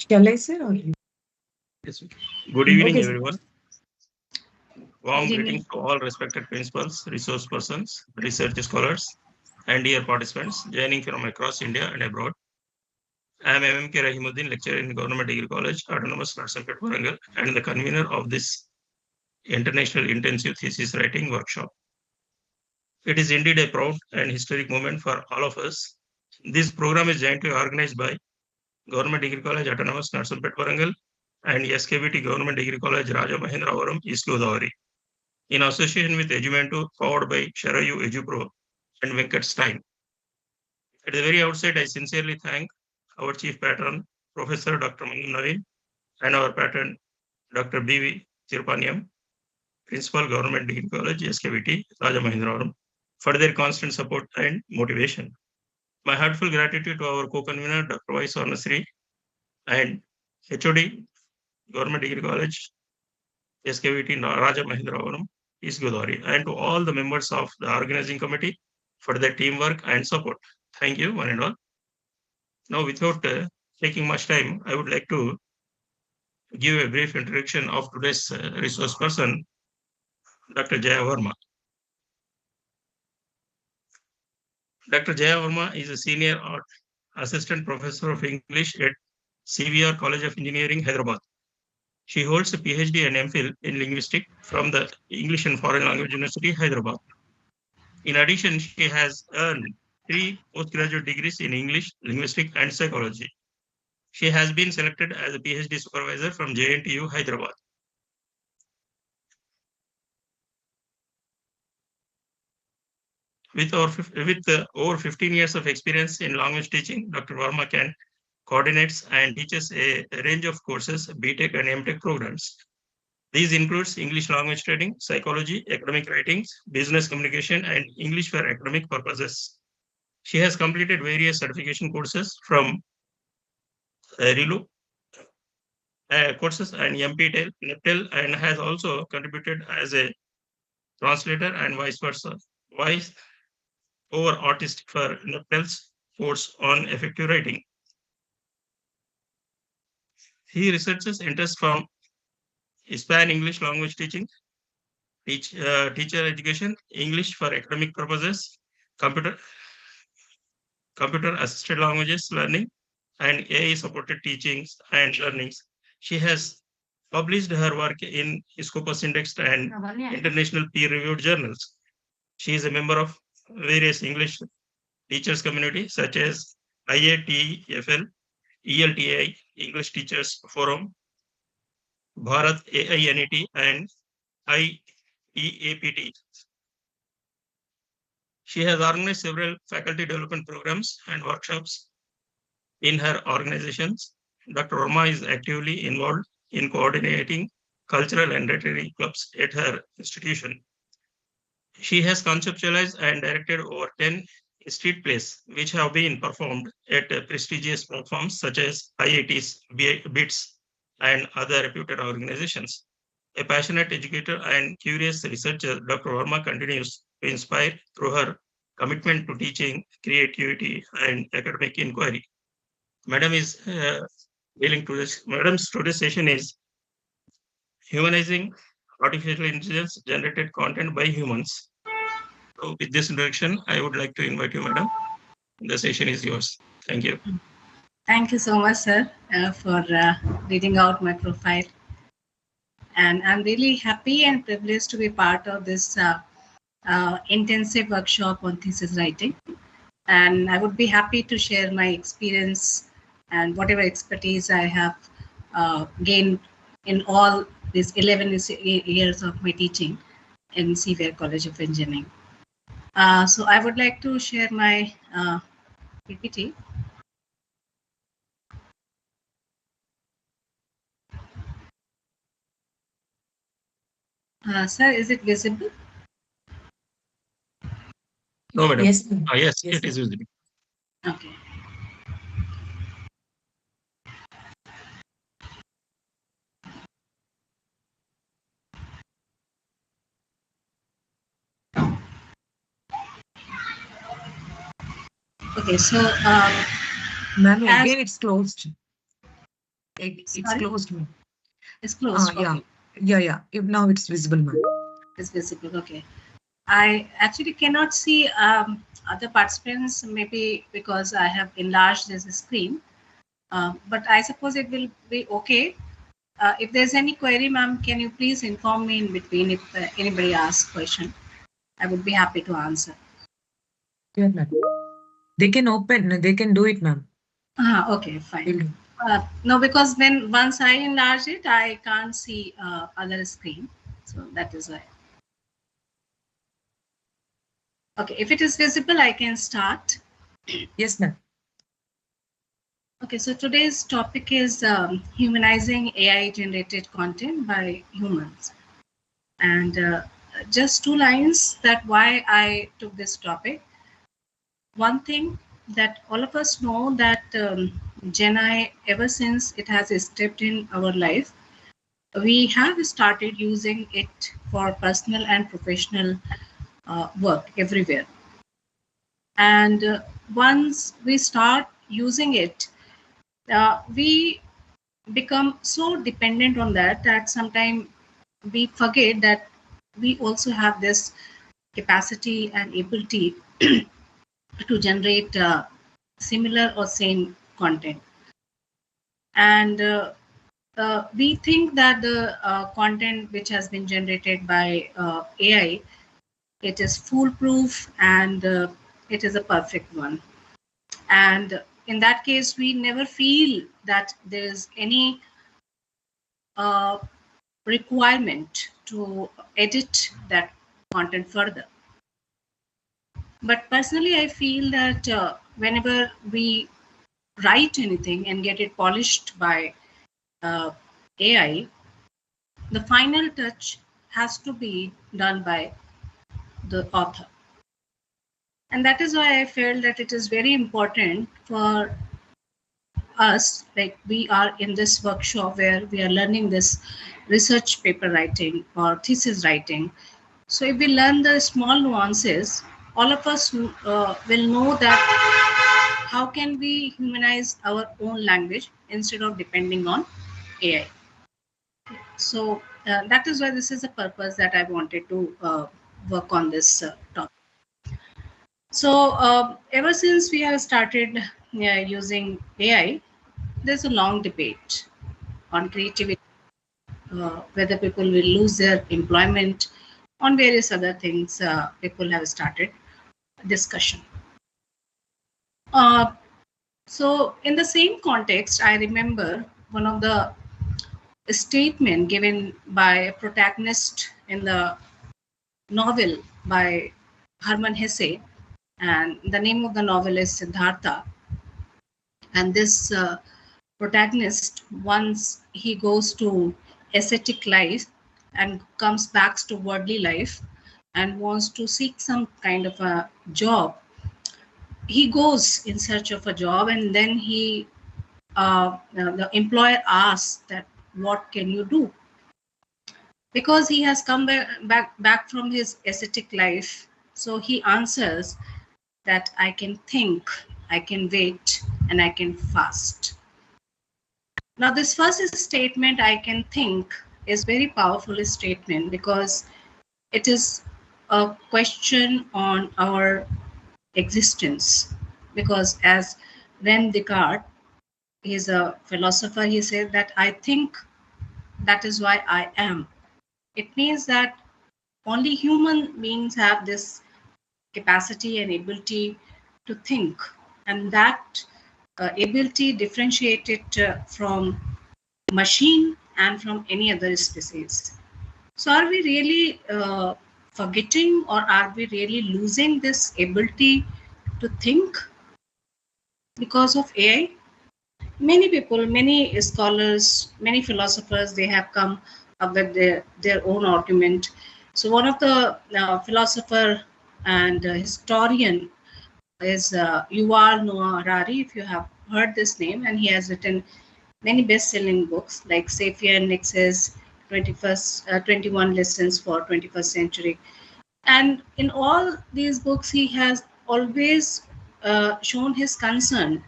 Shall I say or you? Yes. Good evening, Okay, sir. everyone. Warm Good greetings to all respected principals, resource persons, research scholars, and dear participants joining from across India and abroad. I am MMK Rahimuddin, lecturer in Government Degree College, Autonomous Narsampet, Warangal, and the convener of this International Intensive Thesis Writing Workshop. It is indeed a proud and historic moment for all of us. This program is jointly organized by Government Degree College, Autonomous Narsampet, Warangal, and SKVT Government Degree College, Rajamahendravaram, East Godavari, in association with EduUMENTUU, powered by Sharayu, EduPro, and Venkat time. At the very outset, I sincerely thank our chief patron, Professor Dr. Mangam Naveen, and our patron, Dr. B.V. Tirupaniam, Principal Government Degree College, SKVT, Rajamahendravaram, for their constant support and motivation. My heartfelt gratitude to our co-convener, Dr. Y. Swarnasri, and HOD, Government Degree College, SKVT Rajamahendravaram, East Godavari, and to all the members of the organizing committee for their teamwork and support. Thank you, one and all. Now, without taking much time, I would like to give a brief introduction of today's resource person, Dr. Jaya Verma. Dr. Jaya Verma is a senior assistant professor of English at CVR College of Engineering, Hyderabad. She holds a PhD and MPhil in linguistics from the English and Foreign Language University, Hyderabad. In addition, she has earned 3 postgraduate degrees in English, linguistics, and psychology. She has been selected as a PhD supervisor from JNTU, Hyderabad. With over 15 years of experience in language teaching, Dr. Verma can coordinates and teaches a range of courses, BTech and MTech programs. These includes English language training, psychology, academic writings, business communication, and English for academic purposes. She has completed various certification courses from RILU courses and MPTEL, NEPTEL, and has also contributed as a translator and vice versa, voice over artist for NEPTEL's course on effective writing. He researches interest from Spanish English language teaching, teacher education, English for academic purposes, computer assisted languages learning, and AI supported teachings and learnings. She has published her work in Scopus Indexed and international peer-reviewed journals. She is a member of various English teachers community such as IITFL, ELTI, English Teachers Forum, Bharat AINET, and IEAPT. She has organized several faculty development programs and workshops in her organizations. Dr. Verma is actively involved in coordinating cultural and literary clubs at her institution. She has conceptualized and directed over 10 street plays, which have been performed at prestigious platforms such as IIT's, BITS, and other reputed organizations. A passionate educator and curious researcher, Dr. Verma continues to inspire through her commitment to teaching, creativity, and academic inquiry. Madam's today's session is humanizing artificial intelligence generated content by humans. So with this introduction, I would like to invite you, madam. The session is yours. Thank you. Thank you so much, sir, for reading out my profile. And I'm really happy and privileged to be part of this intensive workshop on thesis writing. And I would be happy to share my experience and whatever expertise I have gained in all these 11 years of my teaching in CVR College of Engineering. So I would like to share my PPT. Sir, is it visible? No, madam. Yes. Yes, it is visible. Okay. Okay, so Ma'am, again it's closed. It's Sorry? closed, ma'am. It's closed. Yeah. Okay. Yeah. Now it's visible, ma'am. It's visible. Okay. I actually cannot see other participants, maybe because I have enlarged this screen. But I suppose it will be okay. If there's any query, ma'am, can you please inform me in between if anybody asks question? I would be happy to answer. Yeah, ma'am. They can do it, ma'am. Okay, fine. Will do. No, because when once I enlarge it, I can't see other screen. So that is why. Okay, if it is visible, I can start. Yes, ma'am. Okay, so today's topic is humanizing AI-generated content by humans. And just 2 lines that why I took this topic. One thing that all of us know that Gen I, ever since it has stepped in our life, we have started using it for personal and professional work everywhere. And once we start using it, we become so dependent on that sometimes we forget that we also have this capacity and ability to generate similar or same content. And we think that the content which has been generated by AI, it is foolproof and it is a perfect one. And in that case, we never feel that there is any requirement to edit that content further. But personally, I feel that whenever we write anything and get it polished by AI, the final touch has to be done by the author. And that is why I felt that it is very important for us, like we are in this workshop where we are learning this research paper writing or thesis writing. So if we learn the small nuances, all of us will know that how can we humanize our own language instead of depending on AI. So that is why this is the purpose that I wanted to work on this topic. So ever since we have started using AI, there's a long debate on creativity, whether people will lose their employment, on various other things people have started discussion. So in the same context, I remember one of the statement given by a protagonist in the novel by Hermann Hesse, and the name of the novel is Siddhartha. And this protagonist, once he goes to ascetic life and comes back to worldly life and wants to seek some kind of a job, he goes in search of a job, and then the employer asks that what can you do, because he has come back from his ascetic life. So he answers that I can think, I can wait, and I can fast. Now, this first statement, I can think, is very powerful statement because it is a question on our existence. Because as Rene Descartes, he's a philosopher, he said that I think, that is why I am. It means that only human beings have this capacity and ability to think, and that ability differentiated from machine and from any other species. So are we really forgetting, or are we really losing this ability to think because of AI? Many people, many scholars, many philosophers, they have come up with their own argument. So one of the philosopher and historian is Yuval Noah Harari, if you have heard this name, and he has written many best-selling books like Sapien Nexus, 21 Lessons for 21st Century. And in all these books, he has always shown his concern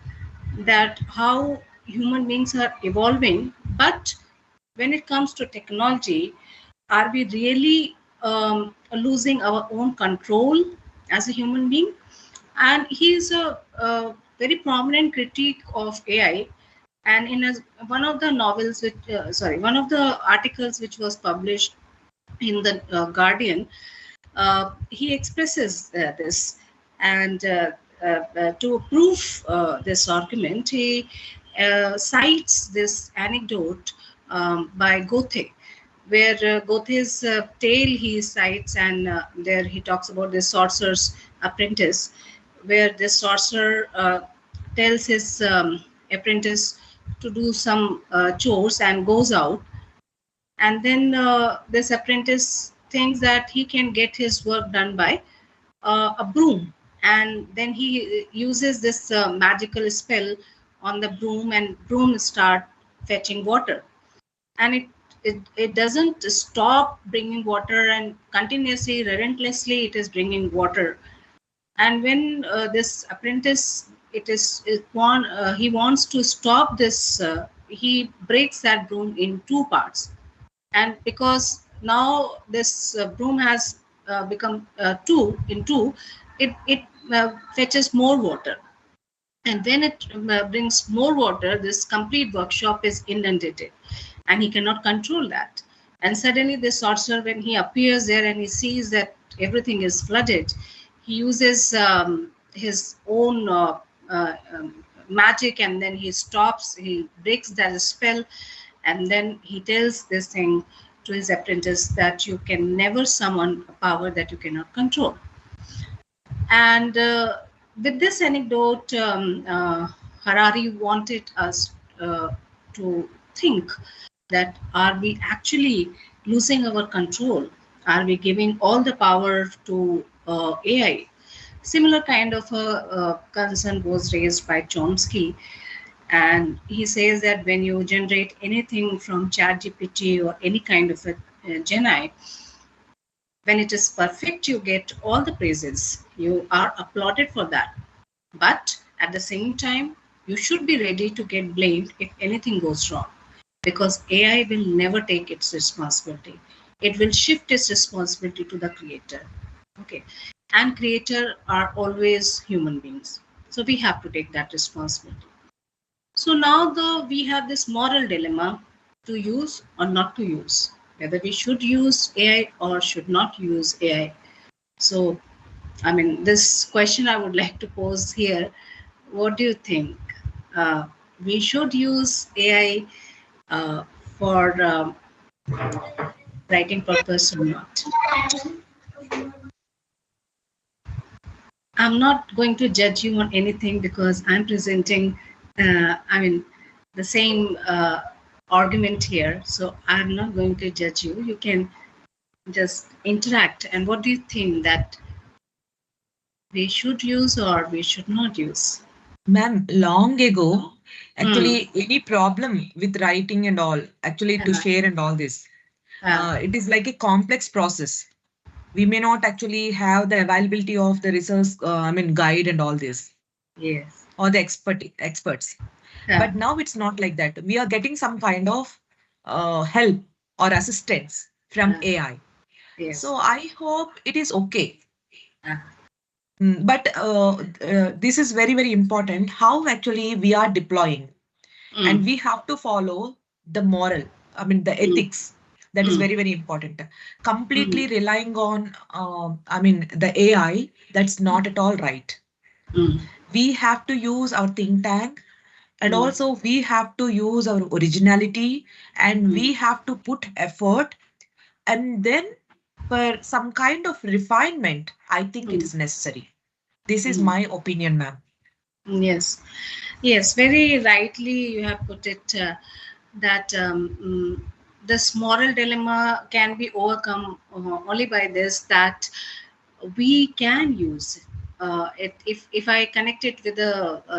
that how human beings are evolving, but when it comes to technology, are we really losing our own control as a human being? And he is a very prominent critique of AI. And in one of the novels, which one of the articles which was published in the Guardian, he expresses this, and to prove this argument, he cites this anecdote by Goethe, where Goethe's tale he cites, and there he talks about the sorcerer's apprentice, where this sorcerer tells his apprentice to do some chores and goes out, and then this apprentice thinks that he can get his work done by a broom, and then he uses this magical spell on the broom, and broom start fetching water, and it doesn't stop bringing water, and continuously, relentlessly it is bringing water. And when this apprentice he wants to stop this, he breaks that broom in two parts, and because now this broom has become two, it fetches more water, and when it brings more water, this complete workshop is inundated, and he cannot control that. And suddenly the sorcerer, when he appears there and he sees that everything is flooded, he uses his own magic, and then he breaks that spell, and then he tells this thing to his apprentice, that you can never summon a power that you cannot control. And with this anecdote, Harari wanted us to think that, are we actually losing our control? Are we giving all the power to AI? Similar kind of a concern was raised by Chomsky, and he says that when you generate anything from ChatGPT or any kind of a Gemini, when it is perfect, you get all the praises. You are applauded for that. But at the same time, you should be ready to get blamed if anything goes wrong, because AI will never take its responsibility. It will shift its responsibility to the creator. Okay. And creator are always human beings. So we have to take that responsibility. So now we have this moral dilemma, to use or not to use, whether we should use AI or should not use AI. So, I mean, this question I would like to pose here. What do you think? We should use AI for writing purpose or not? I'm not going to judge you on anything, because I'm presenting, the same argument here. So I'm not going to judge you. You can just interact. And what do you think that we should use or we should not use? Ma'am, long ago, actually, any problem with writing and all, actually to share and all this, it is like a complex process. We may not actually have the availability of the resource, guide and all this. Yes. Or the experts. But now it's not like that. We are getting some kind of help or assistance from AI. Yes. So I hope it is okay. But this is very, very important, how actually we are deploying. And we have to follow the moral, the ethics. That is very, very important. Completely relying on, the AI, that's not at all right. We have to use our think tank, and also we have to use our originality, and we have to put effort. And then for some kind of refinement, I think it is necessary. This is my opinion, ma'am. Yes. Yes, very rightly you have put it, that this moral dilemma can be overcome only by this, that we can use it. If I connect it with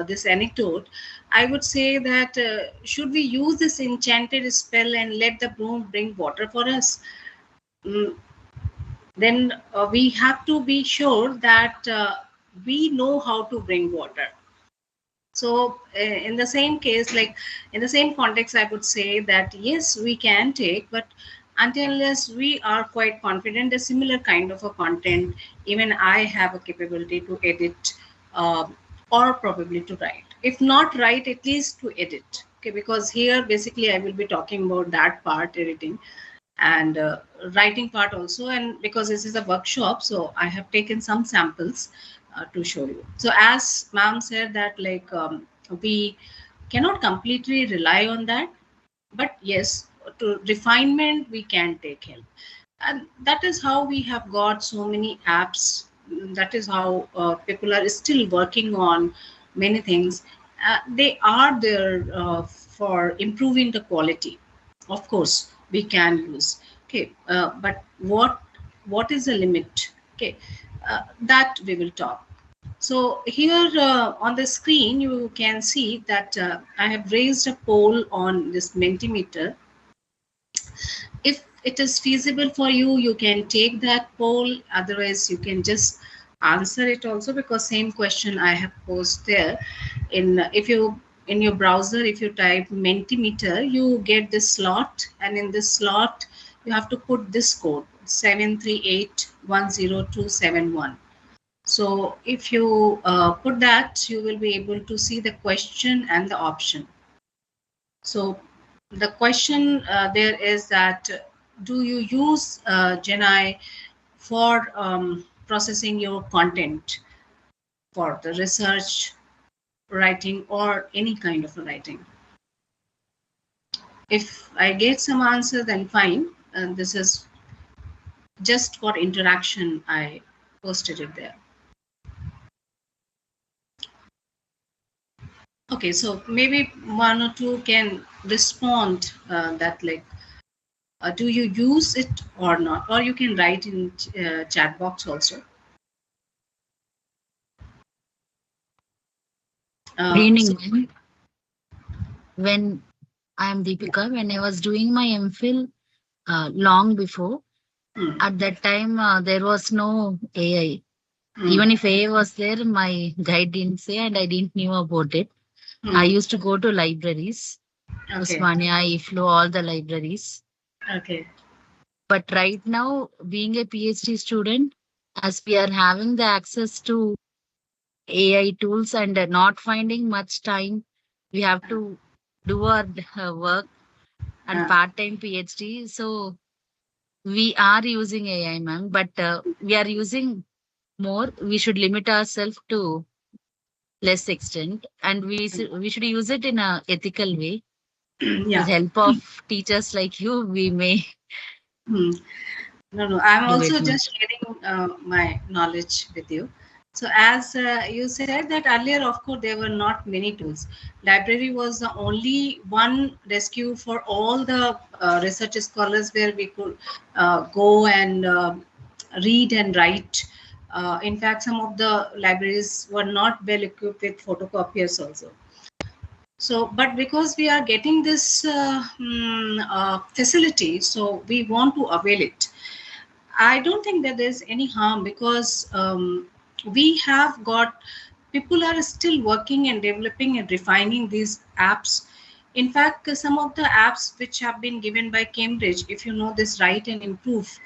this anecdote, I would say that should we use this enchanted spell and let the broom bring water for us? Then we have to be sure that we know how to bring water. So in the same case, like in the same context, I would say that yes, we can take, but until unless we are quite confident a similar kind of a content, even I have a capability to edit or probably to write. If not write, at least to edit. Okay, because here basically I will be talking about that part, editing and writing part also. And because this is a workshop, so I have taken some samples to show you. So as ma'am said that like we cannot completely rely on that, but yes, to refinement we can take help. And that is how we have got so many apps. That is how people are still working on many things. They are there for improving the quality. Of course we can use, okay, but what is the limit? Okay, that we will talk. So here on the screen you can see that I have raised a poll on this Mentimeter. If it is feasible for you, you can take that poll. Otherwise, you can just answer it also, because same question I have posed there. If you in your browser, if you type Mentimeter, you get this slot, and in this slot you have to put this code 738102271. So if you put that, you will be able to see the question and the option. So the question there is that do you use Genai for processing your content for the research writing or any kind of writing? If I get some answer, then fine. And this is just for interaction. I posted it there. Okay, so maybe one or two can respond that like, do you use it or not? Or you can write in chat box also. Good evening. When I am Deepika, when I was doing my MPhil long before, at that time there was no AI. Even if AI was there, my guide didn't say, and I didn't knew about it. I used to go to libraries, Usmania, IFLO, all the libraries. Okay. But right now, being a PhD student, as we are having the access to AI tools and not finding much time, we have to do our work and part-time PhD. So we are using AI, ma'am, but we are using more. We should limit ourselves to less extent, and we should use it in a ethical way. With help of teachers like you, we may. No, I'm also just sharing my knowledge with you. So as you said that earlier, of course, there were not many tools. Library was the only one rescue for all the research scholars where we could go and read and write. In fact, some of the libraries were not well equipped with photocopiers also. So, but because we are getting this facility, so we want to avail it. I don't think that there's any harm, because we have got, people are still working and developing and refining these apps. In fact, some of the apps which have been given by Cambridge, if you know this Write and Improve,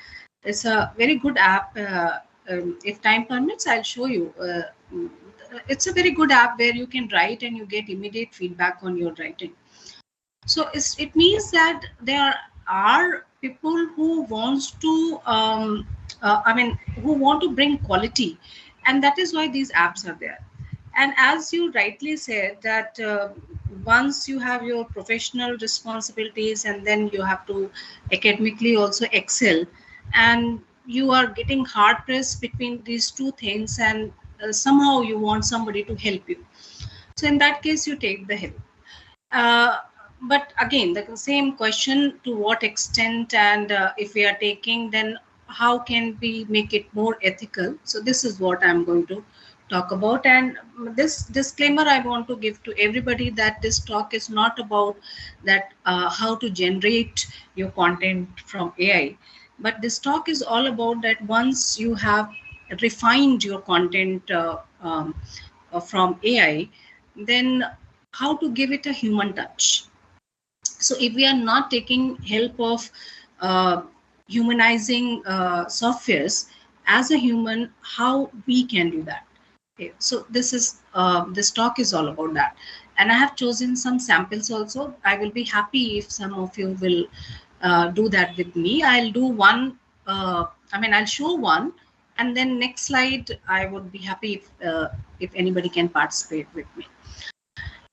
it's a very good app. If time permits, I'll show you. It's a very good app where you can write and you get immediate feedback on your writing. So it means that there are people who wants to, who want to bring quality, and that is why these apps are there. And as you rightly said that once you have your professional responsibilities and then you have to academically also excel, and you are getting hard pressed between these two things, and somehow you want somebody to help you. So in that case, you take the help. But again, the same question, to what extent, and if we are taking, then how can we make it more ethical? So this is what I'm going to talk about. And this disclaimer I want to give to everybody, that this talk is not about that how to generate your content from AI, but this talk is all about that once you have refined your content from AI, then how to give it a human touch. So if we are not taking help of humanizing softwares as a human, how we can do that? Okay, so this talk is all about that, and I have chosen some samples also. I will be happy if some of you will do that with me. I'll do one. I'll show one, and then next slide I would be happy if anybody can participate with me.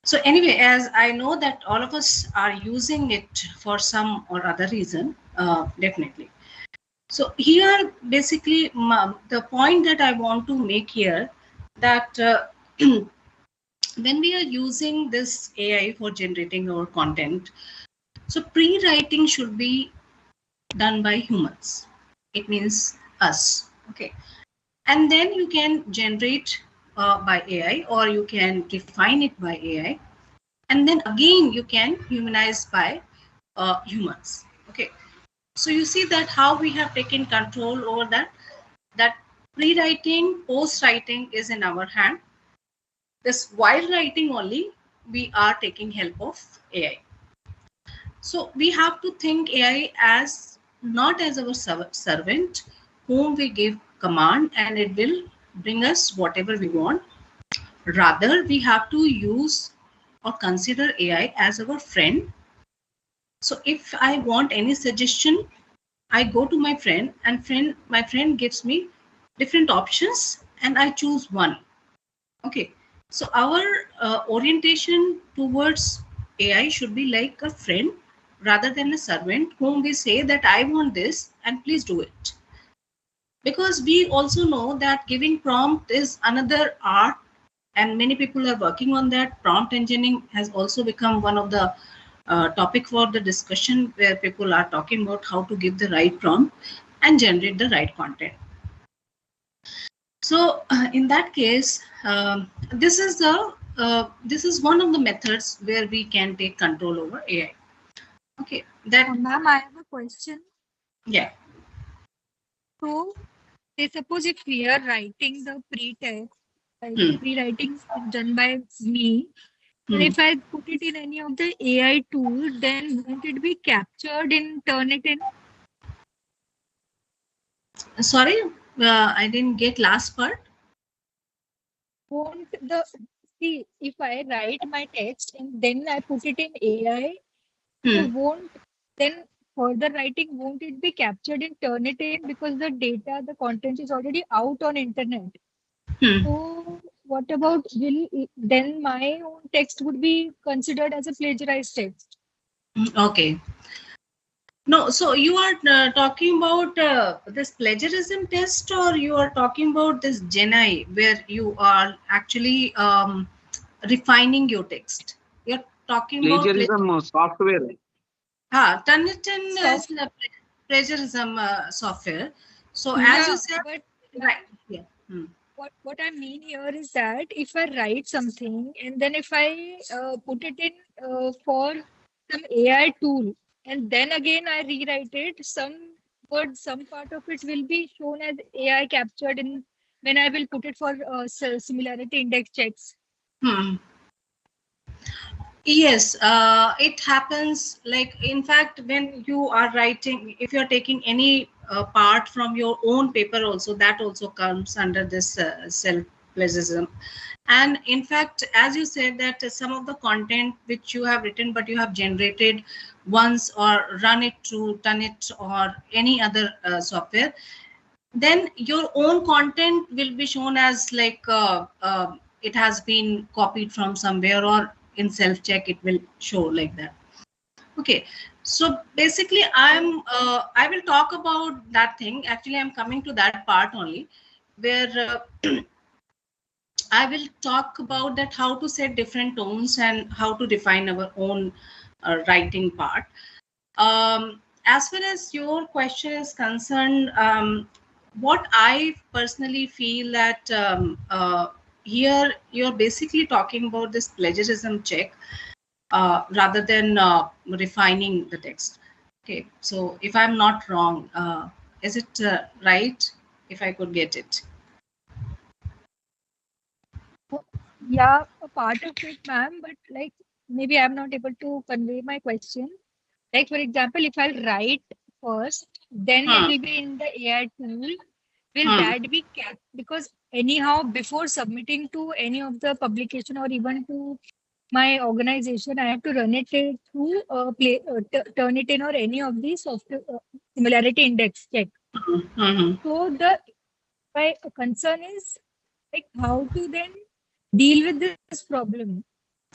So anyway, as I know that all of us are using it for some or other reason, definitely. So here, basically, the point that I want to make here, that when we are using this AI for generating our content, so pre-writing should be done by humans. It means us, okay? And then you can generate by AI, or you can define it by AI. And then again, you can humanize by humans, okay? So you see that how we have taken control over that pre-writing, post-writing is in our hand. This while writing only, we are taking help of AI. So we have to think AI as not as our servant whom we give command and it will bring us whatever we want. Rather, we have to use or consider AI as our friend. So if I want any suggestion, I go to my friend, and my friend gives me different options and I choose one. Okay. So our orientation towards AI should be like a friend rather than a servant whom we say that I want this and please do it. Because we also know that giving prompt is another art, and many people are working on that. Prompt engineering has also become one of the topic for the discussion, where people are talking about how to give the right prompt and generate the right content. So in that case, this is one of the methods where we can take control over AI. Okay, that ma'am, I have a question. Yeah. So, say suppose if we are writing the pre-text, like pre-writing is done by me, and if I put it in any of the AI tool, then won't it be captured in Turnitin? Sorry, I didn't get last part. Won't the see if I write my text and then I put it in AI, so won't then further writing, won't it be captured in Turnitin, because the data, the content is already out on internet? So what about, will then my own text would be considered as a plagiarized text? Okay. No, so you are talking about this plagiarism test, or you are talking about this GenAI where you are actually refining your text? You're talking plagiarism about software. Turnitin is the plagiarism software. So as you said, but right? Yeah. What I mean here is that if I write something and then if I put it in for some AI tool and then again I rewrite it, some words, some part of it will be shown as AI captured in when I will put it for similarity index checks. Yes, it happens. Like, in fact, when you are writing, if you're taking any part from your own paper also, that also comes under this self-plagiarism. And in fact, as you said, that some of the content which you have written, but you have generated once or run it through Tunit or any other software, then your own content will be shown as like it has been copied from somewhere, or in self-check it will show like that. Okay, so basically I will talk about that thing. Actually, I'm coming to that part only, where I will talk about that how to set different tones and how to define our own writing part. As far as your question is concerned, what I personally feel that here you're basically talking about this plagiarism check rather than refining the text. Okay, so if I'm not wrong, is it right if I could get it? Yeah, a part of it, ma'am, but like maybe I'm not able to convey my question. Like, for example, if I'll write first, then it Hmm. will be in the AI tool. Will Hmm. that be kept? Because anyhow, before submitting to any of the publication or even to my organization, I have to run it through turn it in or any of the software similarity index check. Hmm. So the my concern is like how to then deal with this problem.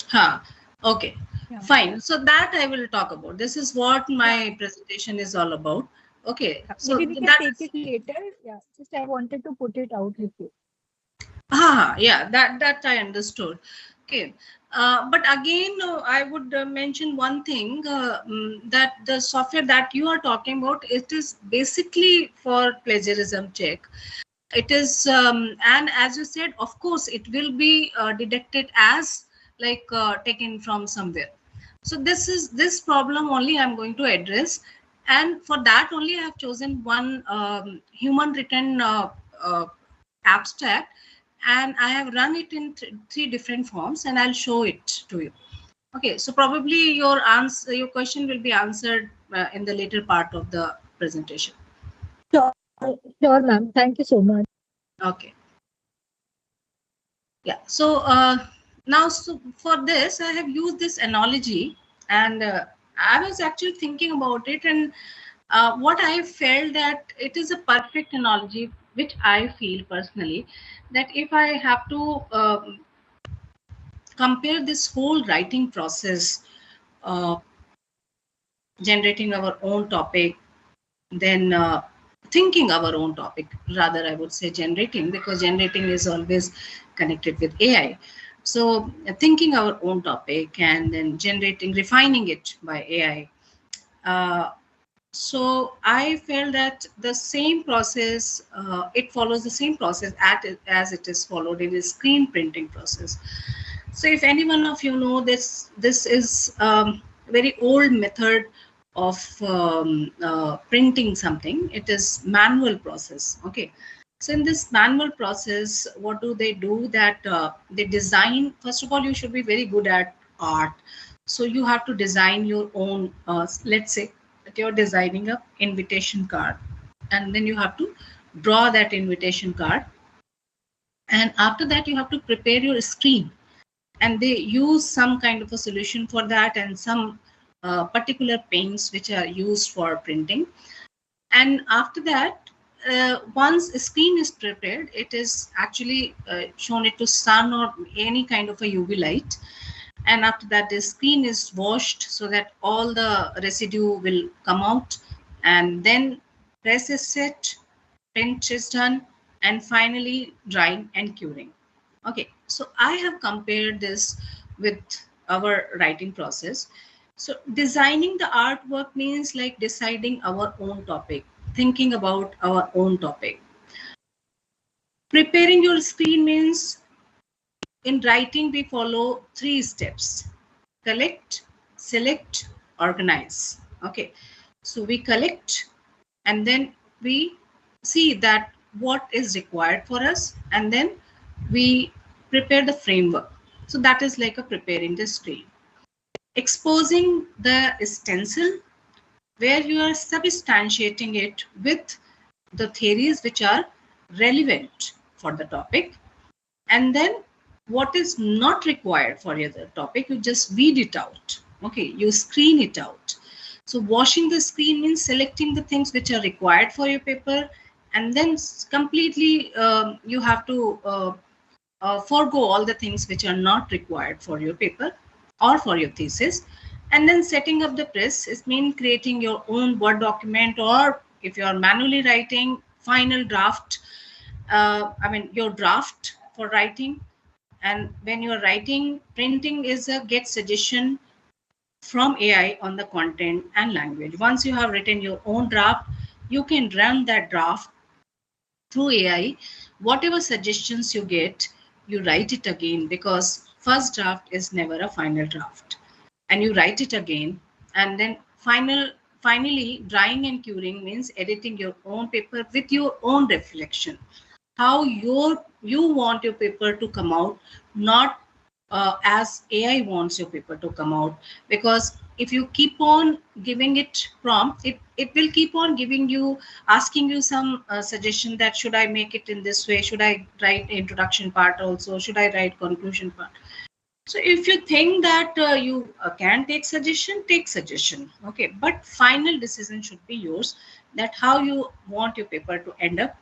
Huh. Okay. Yeah. Fine. So that I will talk about. This is what Yeah. my presentation is all about. Okay. So Maybe we can that take is, it later. Yeah. Just I wanted to put it out with you. yeah, that I understood. Okay. But again, I would mention one thing, that the software that you are talking about, it is basically for plagiarism check. It is, and as you said, of course, it will be detected as like taken from somewhere. So this problem only I'm going to address, and for that only I have chosen one human written abstract, and I have run it in three different forms, and I'll show it to you. Okay, so probably your question will be answered in the later part of the presentation. Sure, sure, ma'am. Thank you so much. Okay. Yeah. So now, so for this, I have used this analogy, and I was actually thinking about it, and what I felt that it is a perfect analogy, which I feel personally, that if I have to compare this whole writing process, uh, generating our own topic, then thinking our own topic, rather I would say generating, because generating is always connected with AI. So thinking our own topic and then generating, refining it by AI. So I felt that the same process, it follows the same process as it is followed in the screen printing process. So if any one of you know this, this is very old method of printing something. It is manual process. Okay. So in this manual process, what do? That they design, first of all, you should be very good at art. So you have to design your own, let's say that you're designing a invitation card, and then you have to draw that invitation card. And after that, you have to prepare your screen, and they use some kind of a solution for that, and some particular paints which are used for printing. And after that, once a screen is prepared, it is actually shown it to sun or any kind of a UV light. And after that, the screen is washed so that all the residue will come out, and then press is set, print is done, and finally drying and curing. Okay, so I have compared this with our writing process. So designing the artwork means like deciding our own topic, thinking about our own topic. Preparing your screen means in writing we follow three steps: collect, select, organize. Okay, so we collect, and then we see that what is required for us, and then we prepare the framework. So that is like a preparing the screen. Exposing the stencil, where you are substantiating it with the theories which are relevant for the topic. And then what is not required for your topic, you just weed it out. Okay, you screen it out. So washing the screen means selecting the things which are required for your paper, and then completely you have to forego all the things which are not required for your paper or for your thesis. And then setting up the press is mean creating your own Word document, or if you are manually writing, final draft, your draft for writing. And when you're writing, printing is a get suggestion from AI on the content and language. Once you have written your own draft, you can run that draft through AI. Whatever suggestions you get, you write it again, because first draft is never a final draft. And you write it again, and then finally drying and curing means editing your own paper with your own reflection, how your you want your paper to come out, not as AI wants your paper to come out. Because if you keep on giving it prompt, it will keep on giving you, asking you some suggestion that should I make it in this way, should I write introduction part also, should I write conclusion part. So if you think that you can take suggestion, take suggestion. Okay, but final decision should be yours, that how you want your paper to end up,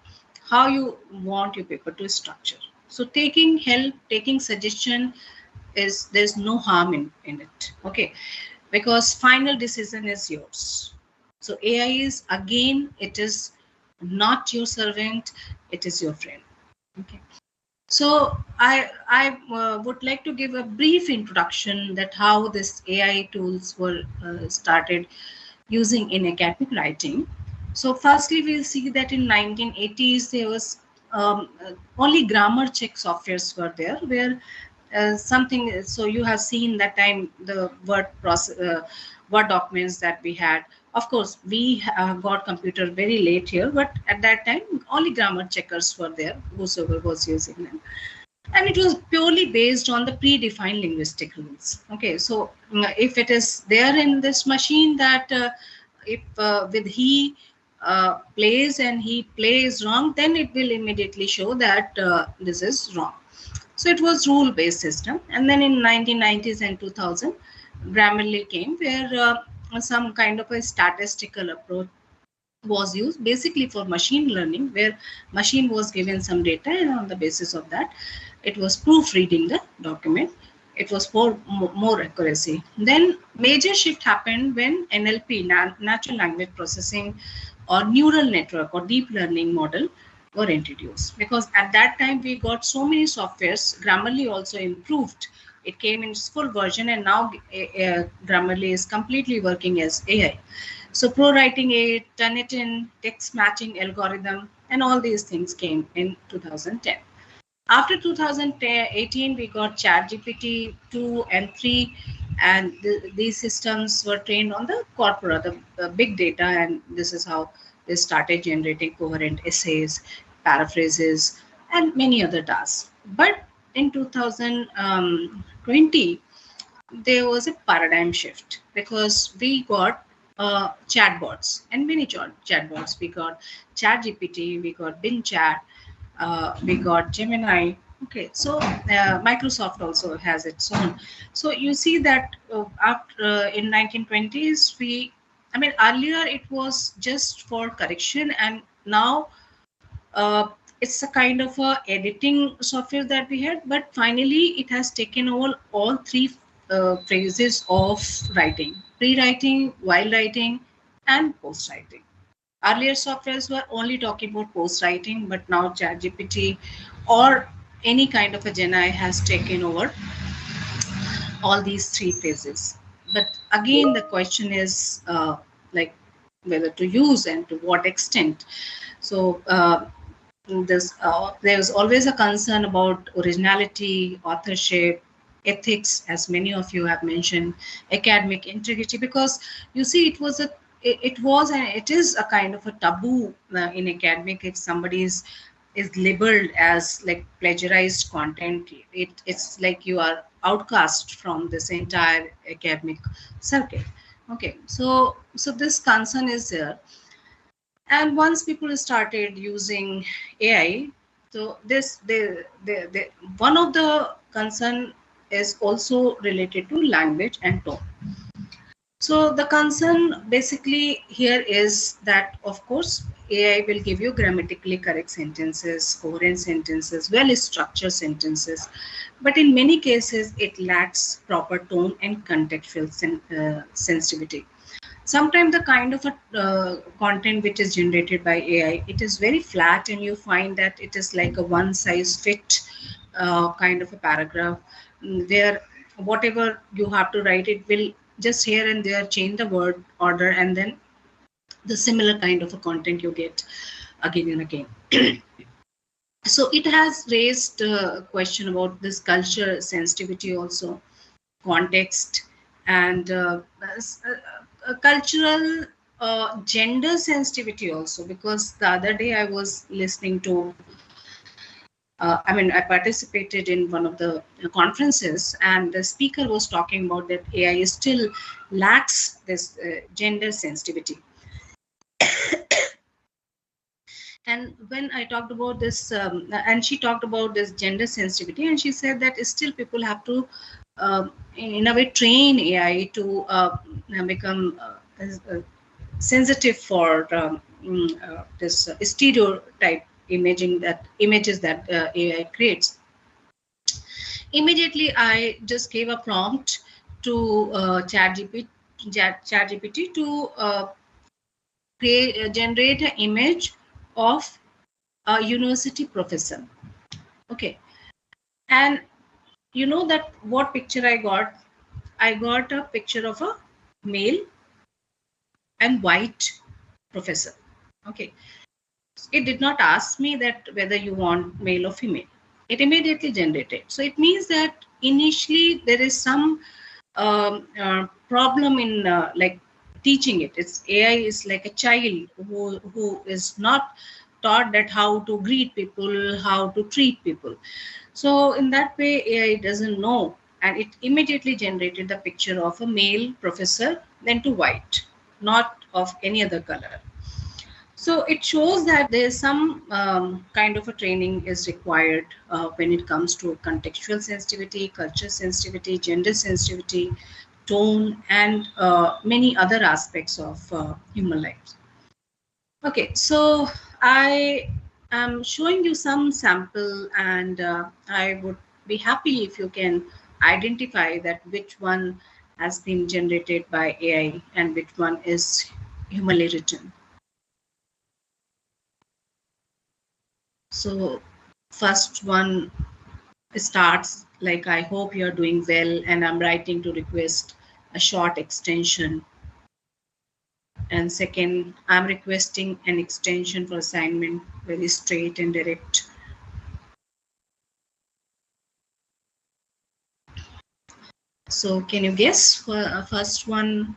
how you want your paper to structure. So taking help, taking suggestion is, there's no harm in it. Okay, because final decision is yours. So AI is, again, it is not your servant, it is your friend. Okay. So I would like to give a brief introduction that how this AI tools were started using in academic writing. So firstly, we'll see that in 1980s there was only grammar check softwares were there, where something. So you have seen that time the word process, Word documents that we had. Of course, we got computer very late here, but at that time only grammar checkers were there, whosoever was using them. And it was purely based on the predefined linguistic rules. Okay, so if it is there in this machine that if with he plays and he plays wrong, then it will immediately show that this is wrong. So it was rule based system. And then in 1990s and 2000, Grammarly came, where some kind of a statistical approach was used, basically for machine learning, where machine was given some data, and on the basis of that it was proofreading the document. It was for more accuracy. Then major shift happened when NLP, natural language processing, or neural network or deep learning model were introduced. Because at that time we got so many softwares. Grammarly also improved. It came in its full version, and now Grammarly is completely working as AI. So Pro Writing 8, Turnitin, text matching algorithm, and all these things came in 2010. After 2018, we got ChatGPT 2 and 3, and these systems were trained on the corpora, the big data, and this is how they started generating coherent essays, paraphrases, and many other tasks. But in 2020, there was a paradigm shift, because we got chatbots, and many chatbots. We got ChatGPT, we got Bing Chat, we got Gemini. Okay, so Microsoft also has its own. So you see that after in 1920s, earlier it was just for correction, and now it's a kind of a editing software that we had. But finally, it has taken over all three phases of writing: pre-writing, while writing, and post-writing. Earlier softwares were only talking about post-writing, but now ChatGPT or any kind of a Gemini has taken over all these three phases. But again, the question is like whether to use and to what extent. So there's always a concern about originality, authorship, ethics, as many of you have mentioned, academic integrity, because you see it was and it is a kind of a taboo in academic. If somebody is labeled as like plagiarized content, it's like you are outcast from this entire academic circuit. Okay, so this concern is there. And once people started using AI, so one of the concern is also related to language and tone. So the concern basically here is that, of course, AI will give you grammatically correct sentences, coherent sentences, well-structured sentences, but in many cases it lacks proper tone and contextual sensitivity. Sometimes the kind of a content which is generated by AI, it is very flat, and you find that it is like a one-size-fit kind of a paragraph, where whatever you have to write, it will just here and there change the word order, and then the similar kind of a content you get again and again. So it has raised a question about this culture sensitivity also, context, and cultural gender sensitivity also, because the other day I was listening to I participated in one of the conferences, and the speaker was talking about that AI still lacks this gender sensitivity. And when I talked about this, and she talked about this gender sensitivity, and she said that still people have to, in a way, train AI to become sensitive for this stereotype images that AI creates. Immediately, I just gave a prompt to ChatGPT to generate an image of a university professor. Okay, and you know that what picture I got? I got a picture of a male and white professor. Okay, it did not ask me that whether you want male or female. It immediately generated. So it means that initially there is some problem in like teaching it. It's AI is like a child who is not taught that how to greet people, how to treat people. So in that way, AI doesn't know, and it immediately generated the picture of a male professor, then to white, not of any other color. So it shows that there's some kind of a training is required when it comes to contextual sensitivity, culture sensitivity, gender sensitivity, tone, and many other aspects of human life. Okay, so I am showing you some sample, and I would be happy if you can identify that which one has been generated by AI and which one is humanly written. So first one starts like, I hope you're doing well, and I'm writing to request a short extension. And second, I'm requesting an extension for assignment, very straight and direct. So can you guess? First one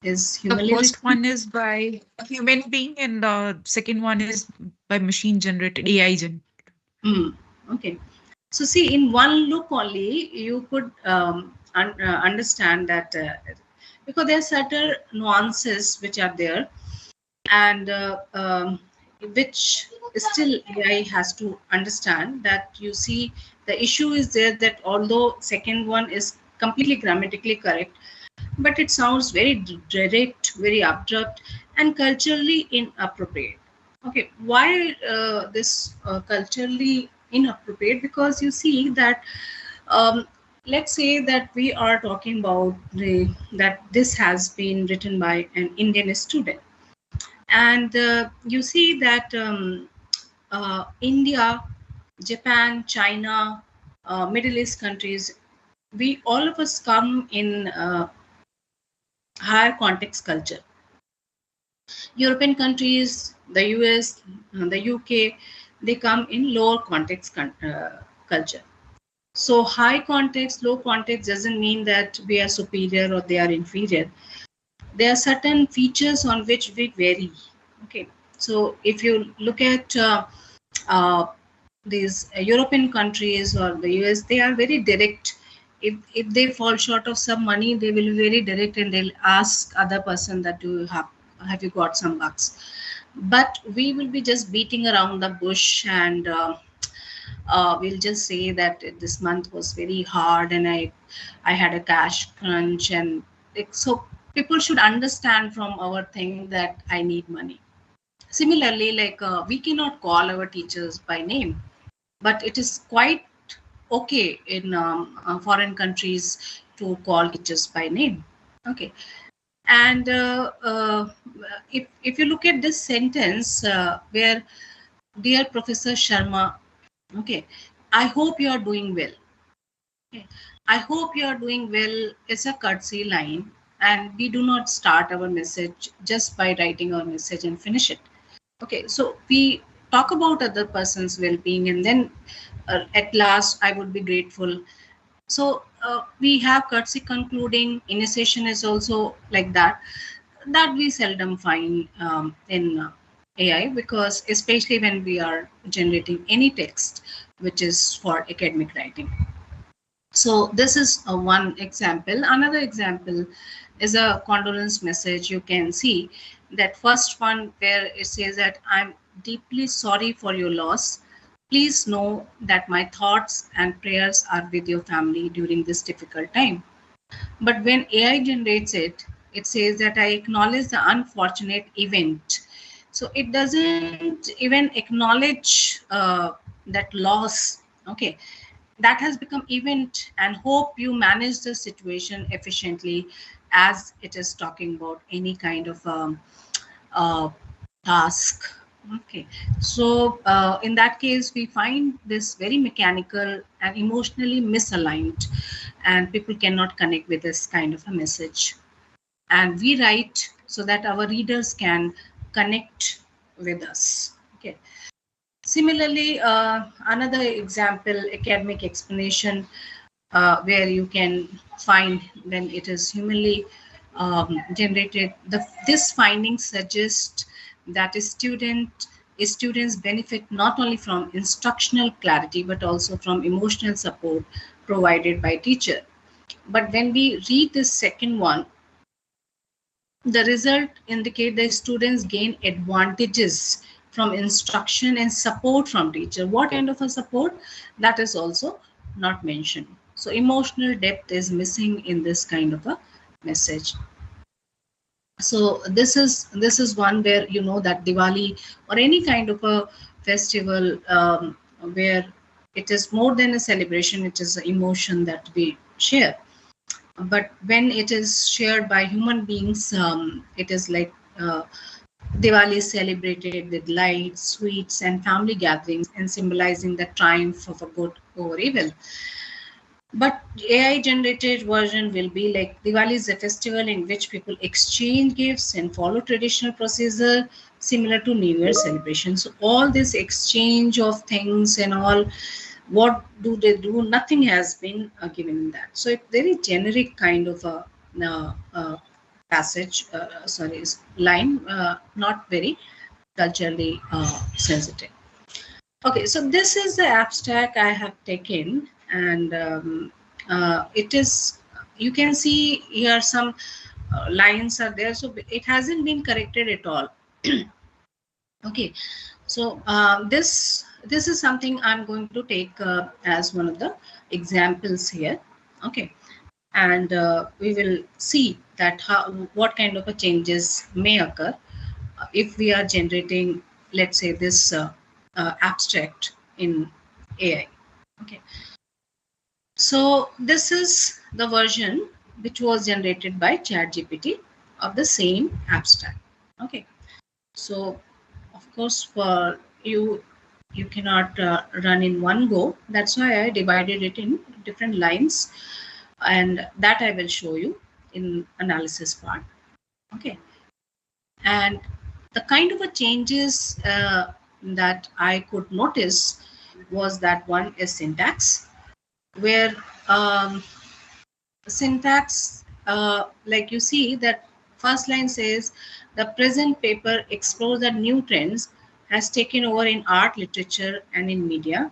is humanly The first written? one is by a human being, and the second one is by machine generated, AI generated. Okay. So see, in one look only, you could understand that because there are certain nuances which are there, and which still AI has to understand. That you see, the issue is there that although second one is completely grammatically correct, but it sounds very direct, very abrupt, and culturally inappropriate. Okay, why this culturally inappropriate? Because you see that let's say that we are talking about that this has been written by an Indian student, and you see that India, Japan, China, Middle East countries, we all of us come in higher context culture. European countries, the US, the UK, they come in lower context culture. So high context, low context doesn't mean that we are superior or they are inferior. There are certain features on which we vary. Okay, so if you look at these European countries or the US, they are very direct. If they fall short of some money, they will be very direct and they'll ask other person that do you have you got some bucks. But we will be just beating around the bush, and we'll just say that this month was very hard and I had a cash crunch, and so people should understand from our thing that I need money. Similarly, like we cannot call our teachers by name, but it is quite okay in foreign countries to call teachers by name. Okay, and if you look at this sentence where, dear Professor Sharma, okay, I hope you are doing well. Okay. I hope you are doing well is a courtesy line, and we do not start our message just by writing our message and finish it. Okay, so we talk about other person's well-being, and then at last I would be grateful. So we have courtesy concluding. Initiation is also like that we seldom find in AI, because especially when we are generating any text, which is for academic writing. So this is one example. Another example is a condolence message. You can see that first one where it says that I'm deeply sorry for your loss. Please know that my thoughts and prayers are with your family during this difficult time. But when AI generates it, it says that I acknowledge the unfortunate event. So it doesn't even acknowledge that loss. Okay, that has become event, and hope you manage the situation efficiently, as it is talking about any kind of uh, task. Okay, so in that case we find this very mechanical and emotionally misaligned, and people cannot connect with this kind of a message. And we write so that our readers can connect with us. Okay. Similarly, another example, academic explanation, where you can find when it is humanly generated. This finding suggests that students benefit not only from instructional clarity but also from emotional support provided by teacher. But when we read this second one, the result indicate that students gain advantages from instruction and support from teacher. What kind of a support? That is also not mentioned. So emotional depth is missing in this kind of a message. So this is one where you know that Diwali or any kind of a festival where it is more than a celebration, it is an emotion that we share. But when it is shared by human beings, it is like Diwali is celebrated with lights, sweets, and family gatherings, and symbolizing the triumph of a good over evil. But AI generated version will be like Diwali is a festival in which people exchange gifts and follow traditional procedure similar to New Year celebration. So all this exchange of things and all, what do they do? Nothing has been given in that. So it's very generic kind of a passage, line, not very culturally sensitive. Okay, so this is the abstract I have taken, and it is, you can see here some lines are there, so it hasn't been corrected at all. Okay, so this is something I'm going to take as one of the examples here. Okay, and we will see that what kind of a changes may occur if we are generating, let's say, this abstract in AI. Okay, so this is the version which was generated by ChatGPT of the same abstract. Okay, so of course for you cannot run in one go. That's why I divided it in different lines, and that I will show you in analysis part. Okay, and the kind of a changes that I could notice was that one is syntax, where syntax, like you see that first line says the present paper explores the new trends has taken over in art, literature, and in media.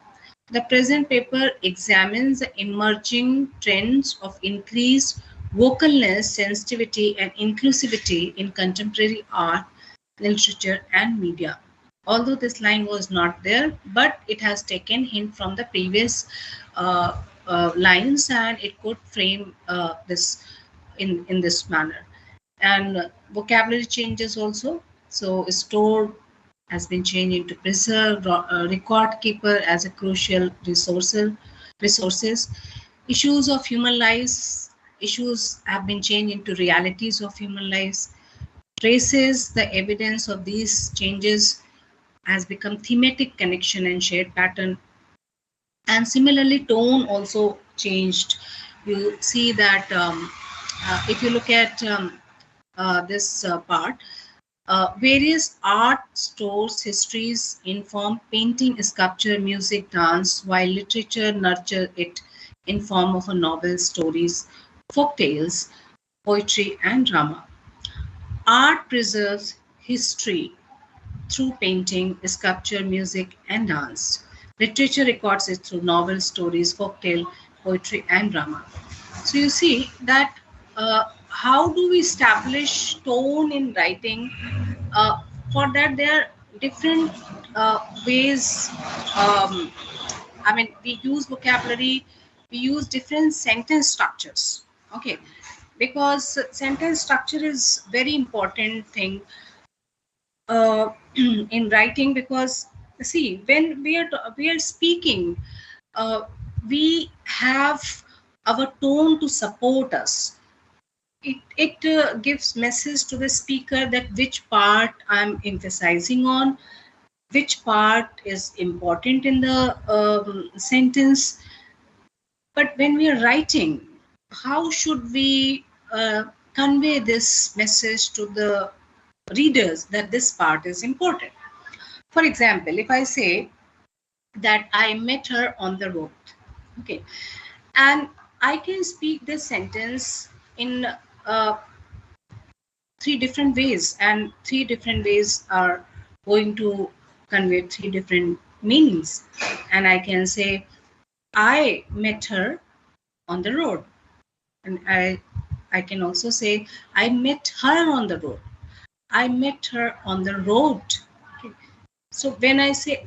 The present paper examines the emerging trends of increased vocalness, sensitivity, and inclusivity in contemporary art, literature, and media. Although this line was not there, but it has taken hint from the previous lines, and it could frame this in this manner. And vocabulary changes also. So store has been changed into preserve, record keeper as a crucial resources. Issues of human lives, issues have been changed into realities of human lives. Traces the evidence of these changes has become thematic connection and shared pattern. And similarly, tone also changed. You see that if you look at this part, various art stores histories inform painting, sculpture, music, dance, while literature nurture it in form of a novel, stories, folk tales, poetry, and drama. Art preserves history through painting, sculpture, music, and dance. Literature records it through novels, stories, folktale, poetry, and drama. So you see that how do we establish tone in writing? For that, there are different ways. I mean, we use vocabulary, we use different sentence structures. Okay, because sentence structure is very important thing in writing, because see, when we are speaking, uh, we have our tone to support us. It gives message to the speaker that which part I'm emphasizing on, which part is important in the sentence. But when we are writing, how should we convey this message to the readers that this part is important? For example, if I say that I met her on the road, okay, and I can speak this sentence in three different ways, and three different ways are going to convey three different meanings. And I can say, I met her on the road. And I can also say, I met her on the road. I met her on the road. Okay. So when I say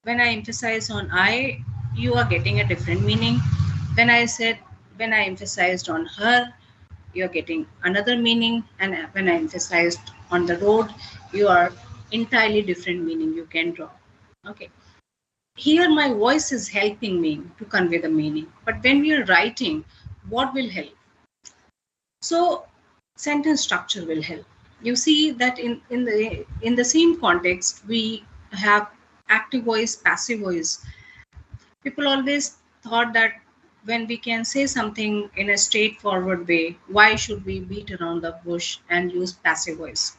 when I emphasize on I, you are getting a different meaning. When I emphasized on her, you are getting another meaning. And when I emphasized on the road, you are entirely different meaning you can draw. Okay. Here my voice is helping me to convey the meaning. But when we are writing, what will help? So sentence structure will help. You see that in the same context, we have active voice, passive voice. People always thought that when we can say something in a straightforward way, why should we beat around the bush and use passive voice?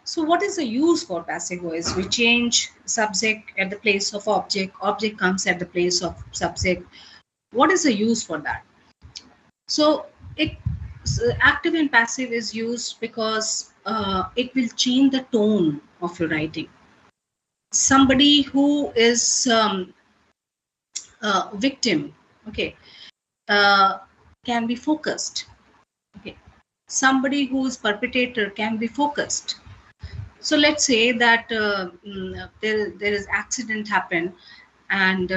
So what is the use for passive voice? We change subject at the place of object, object comes at the place of subject. What is the use for that? So active and passive is used because it will change the tone of your writing. Somebody who is victim, okay, can be focused. Okay, somebody who is perpetrator can be focused. So let's say that there is accident happen, and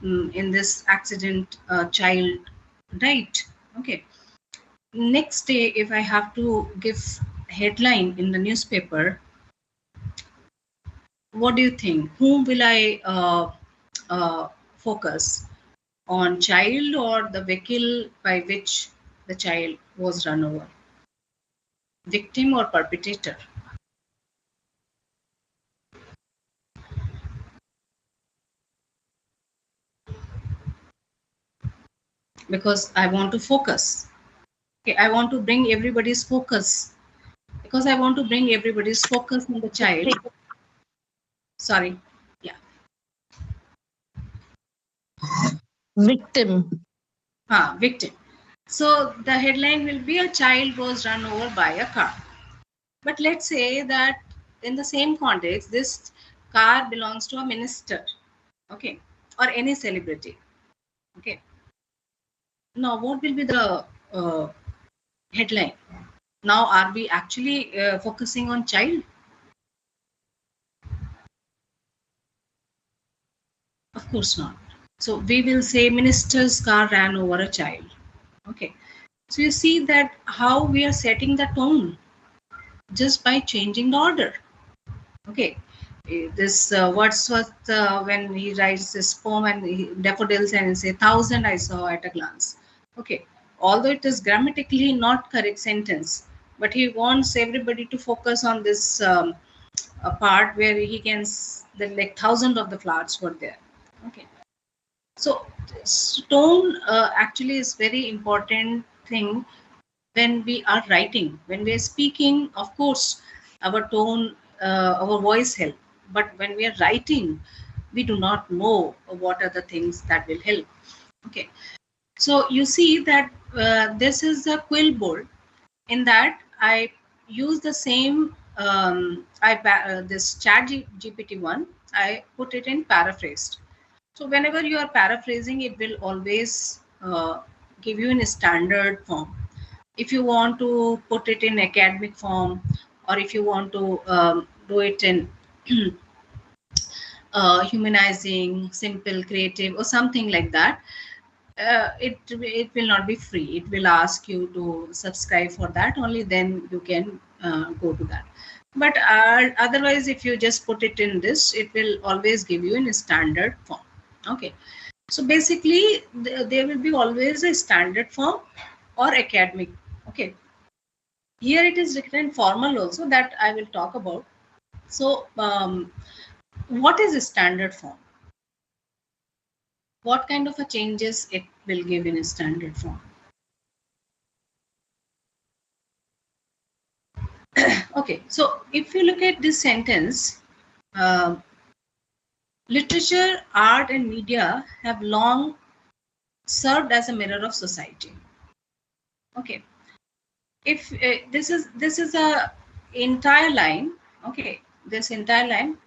in this accident, child died. Okay. Next day, if I have to give headline in the newspaper, what do you think? Whom will I focus on, child or the vehicle by which the child was run over? Victim or perpetrator? Because I want to focus. Okay, I want to bring everybody's focus. Because I want to bring everybody's focus on the child. Sorry. Yeah. Victim. Victim. So the headline will be, a child was run over by a car. But let's say that in the same context, this car belongs to a minister, okay, or any celebrity. Okay. Now, what will be the headline? Now, are we actually focusing on child? Of course not. So we will say minister's car ran over a child. Okay. So you see that how we are setting the tone just by changing the order. Okay. This Wordsworth, when he writes this poem and daffodils, and he say 1,000 I saw at a glance. Okay. Although it is grammatically not correct sentence, but he wants everybody to focus on this a part where he can, like 1,000 of the flowers were there. Okay. So tone actually is very important thing when we are writing. When we are speaking, of course, our tone, our voice help. But when we are writing, we do not know what are the things that will help. Okay. So you see that this is a quill board. In that, I use the same this chat GPT one. I put it in paraphrased. So whenever you are paraphrasing, it will always give you in a standard form. If you want to put it in academic form, or if you want to do it in humanizing, simple, creative, or something like that, it will not be free. It will ask you to subscribe for that. Only then you can go to that. But otherwise, if you just put it in this, it will always give you in a standard form. Okay. So basically, there will be always a standard form or academic. Okay. Here it is written formal also, that I will talk about. So what is a standard form? What kind of a changes it will give in a standard form? Okay, so if you look at this sentence, literature, art, and media have long served as a mirror of society. Okay, if this is a entire line, okay, this entire line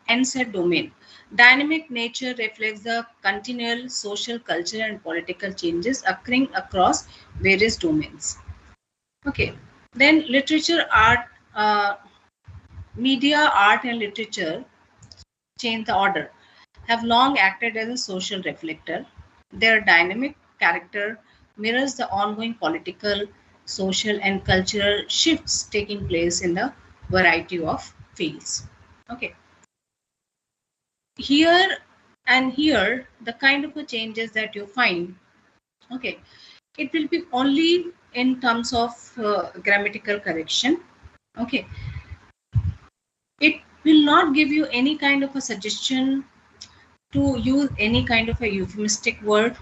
ends at domain. Dynamic nature reflects the continual social, cultural, and political changes occurring across various domains. Okay, then literature, art, media, art, and literature change the order, have long acted as a social reflector. Their dynamic character mirrors the ongoing political, social, and cultural shifts taking place in the variety of fields. Okay. Here and here, the kind of changes that you find, okay, it will be only in terms of grammatical correction. Okay. It will not give you any kind of a suggestion to use any kind of a euphemistic word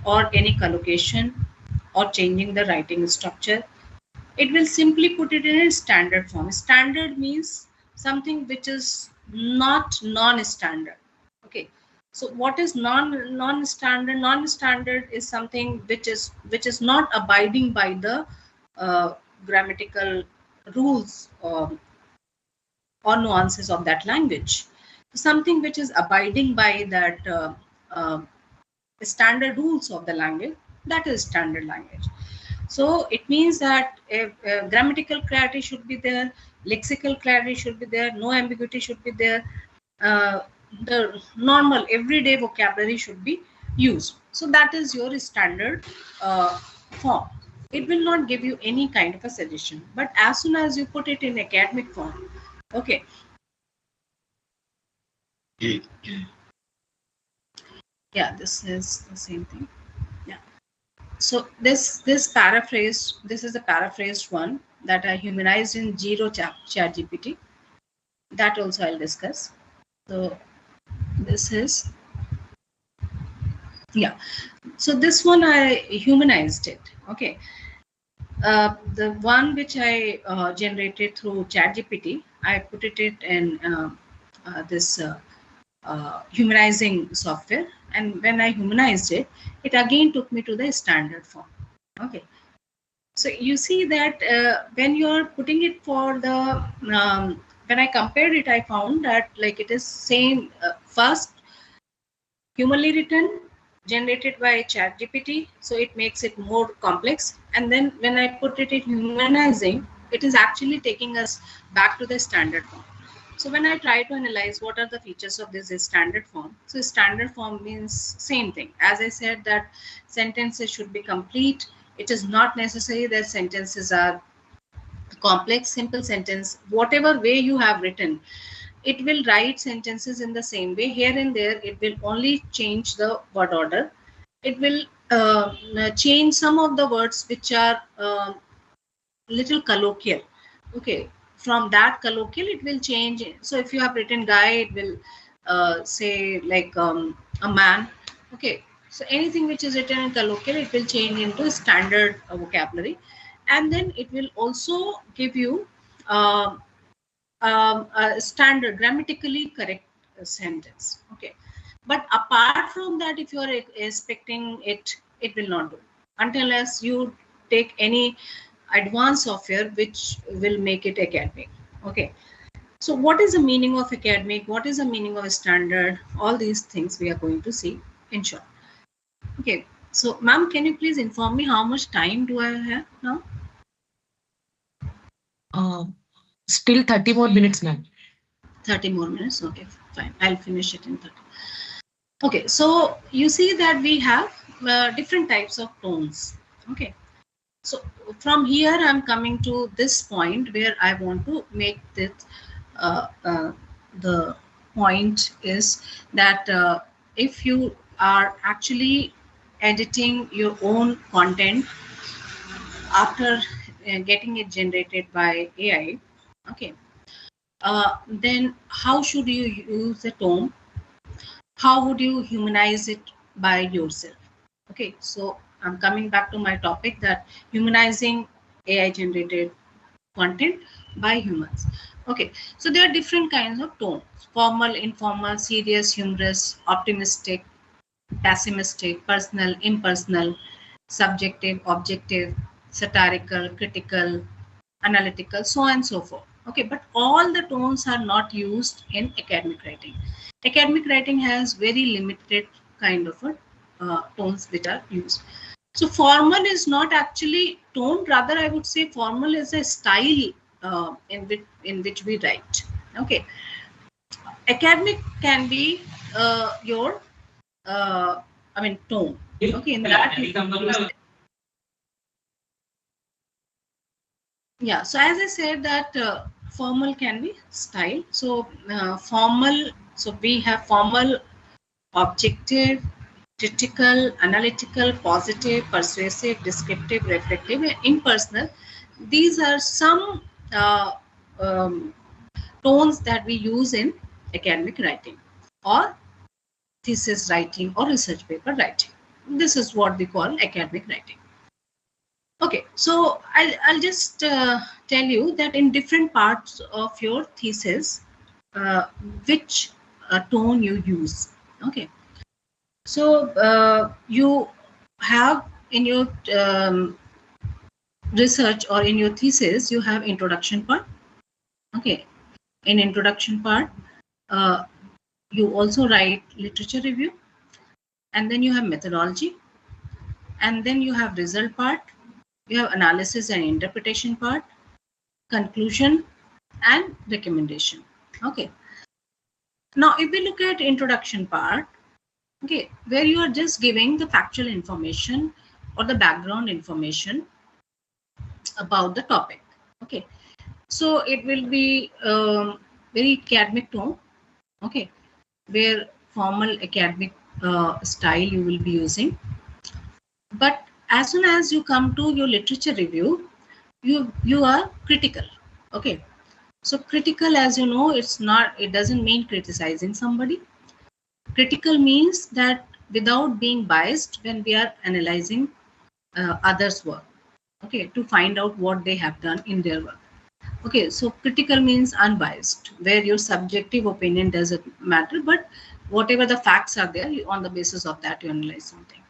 or any collocation or changing the writing structure. It will simply put it in a standard form. Standard means something which is not non-standard. Okay. So what is non-standard? Non-standard is something which is not abiding by the grammatical rules or nuances of that language. Something which is abiding by that standard rules of the language, that is standard language. So it means that grammatical clarity should be there, lexical clarity should be there, no ambiguity should be there, the normal everyday vocabulary should be used. So that is your standard form. It will not give you any kind of a suggestion. But as soon as you put it in academic form, okay. Yeah, this is the same thing. Yeah. So this paraphrase, this is the paraphrased one that I humanized in Zero ChatGPT. That also I'll discuss. So this is, yeah. So this one I humanized it. Okay. The one which I generated through ChatGPT, I put it in this humanizing software, and when I humanized it, it again took me to the standard form. Okay. So you see that when you're putting it for the when I compared it, I found that like it is same first humanly written, generated by ChatGPT, so it makes it more complex, and then when I put it in humanizing, it is actually taking us back to the standard form. So when I try to analyze what are the features of this standard form, so standard form means same thing. As I said that sentences should be complete. It is not necessary that sentences are complex. Simple sentence, whatever way you have written, it will write sentences in the same way. Here and there, it will only change the word order. It will change some of the words which are little colloquial. Okay. From that colloquial, it will change. So if you have written guy, it will say like a man. Okay. So anything which is written in colloquial, it will change into standard vocabulary. And then it will also give you a standard grammatically correct sentence. Okay. But apart from that, if you are expecting it, it will not do unless you take any advanced software which will make it academic. Okay. So what is the meaning of academic? What is the meaning of standard? All these things we are going to see in short. Okay. So ma'am, can you please inform me how much time do I have now? Still 30 more minutes, ma'am. 30 more minutes. Okay, fine. I'll finish it in 30. Okay, so you see that we have different types of tones. Okay, so from here I'm coming to this point where I want to make this. The point is that if you are actually editing your own content after getting it generated by AI, okay, then how should you use the tone? How would you humanize it by yourself? Okay, so I'm coming back to my topic, that humanizing AI generated content by humans. Okay, so there are different kinds of tones: formal, informal, serious, humorous, optimistic, pessimistic, personal, impersonal, subjective, objective, satirical, critical, analytical, so on and so forth. Okay, but all the tones are not used in academic writing. Academic writing has very limited kind of tones which are used. So formal is not actually tone, rather I would say formal is a style in which we write. Okay, academic can be your tone. Okay, in that yeah. So as I said that formal can be style. So formal. So we have formal, objective, critical, analytical, positive, persuasive, descriptive, reflective, and impersonal. These are some tones that we use in academic writing or thesis writing or research paper writing. This is what we call academic writing. Okay, so I'll just tell you that in different parts of your thesis, which tone you use. Okay, so you have in your research or in your thesis, you have introduction part. Okay, in introduction part, you also write literature review, and then you have methodology, and then you have result part, you have analysis and interpretation part, conclusion, and recommendation. Okay, now if we look at introduction part, okay, where you are just giving the factual information or the background information about the topic. Okay, so it will be very academic tone. Okay, where formal academic style you will be using. But as soon as you come to your literature review, you are critical. Okay, so critical, as you know, it doesn't mean criticizing somebody. Critical means that without being biased when we are analyzing others' work, okay, to find out what they have done in their work. Okay, so critical means unbiased, where your subjective opinion doesn't matter, but whatever the facts are there, on the basis of that you analyze something.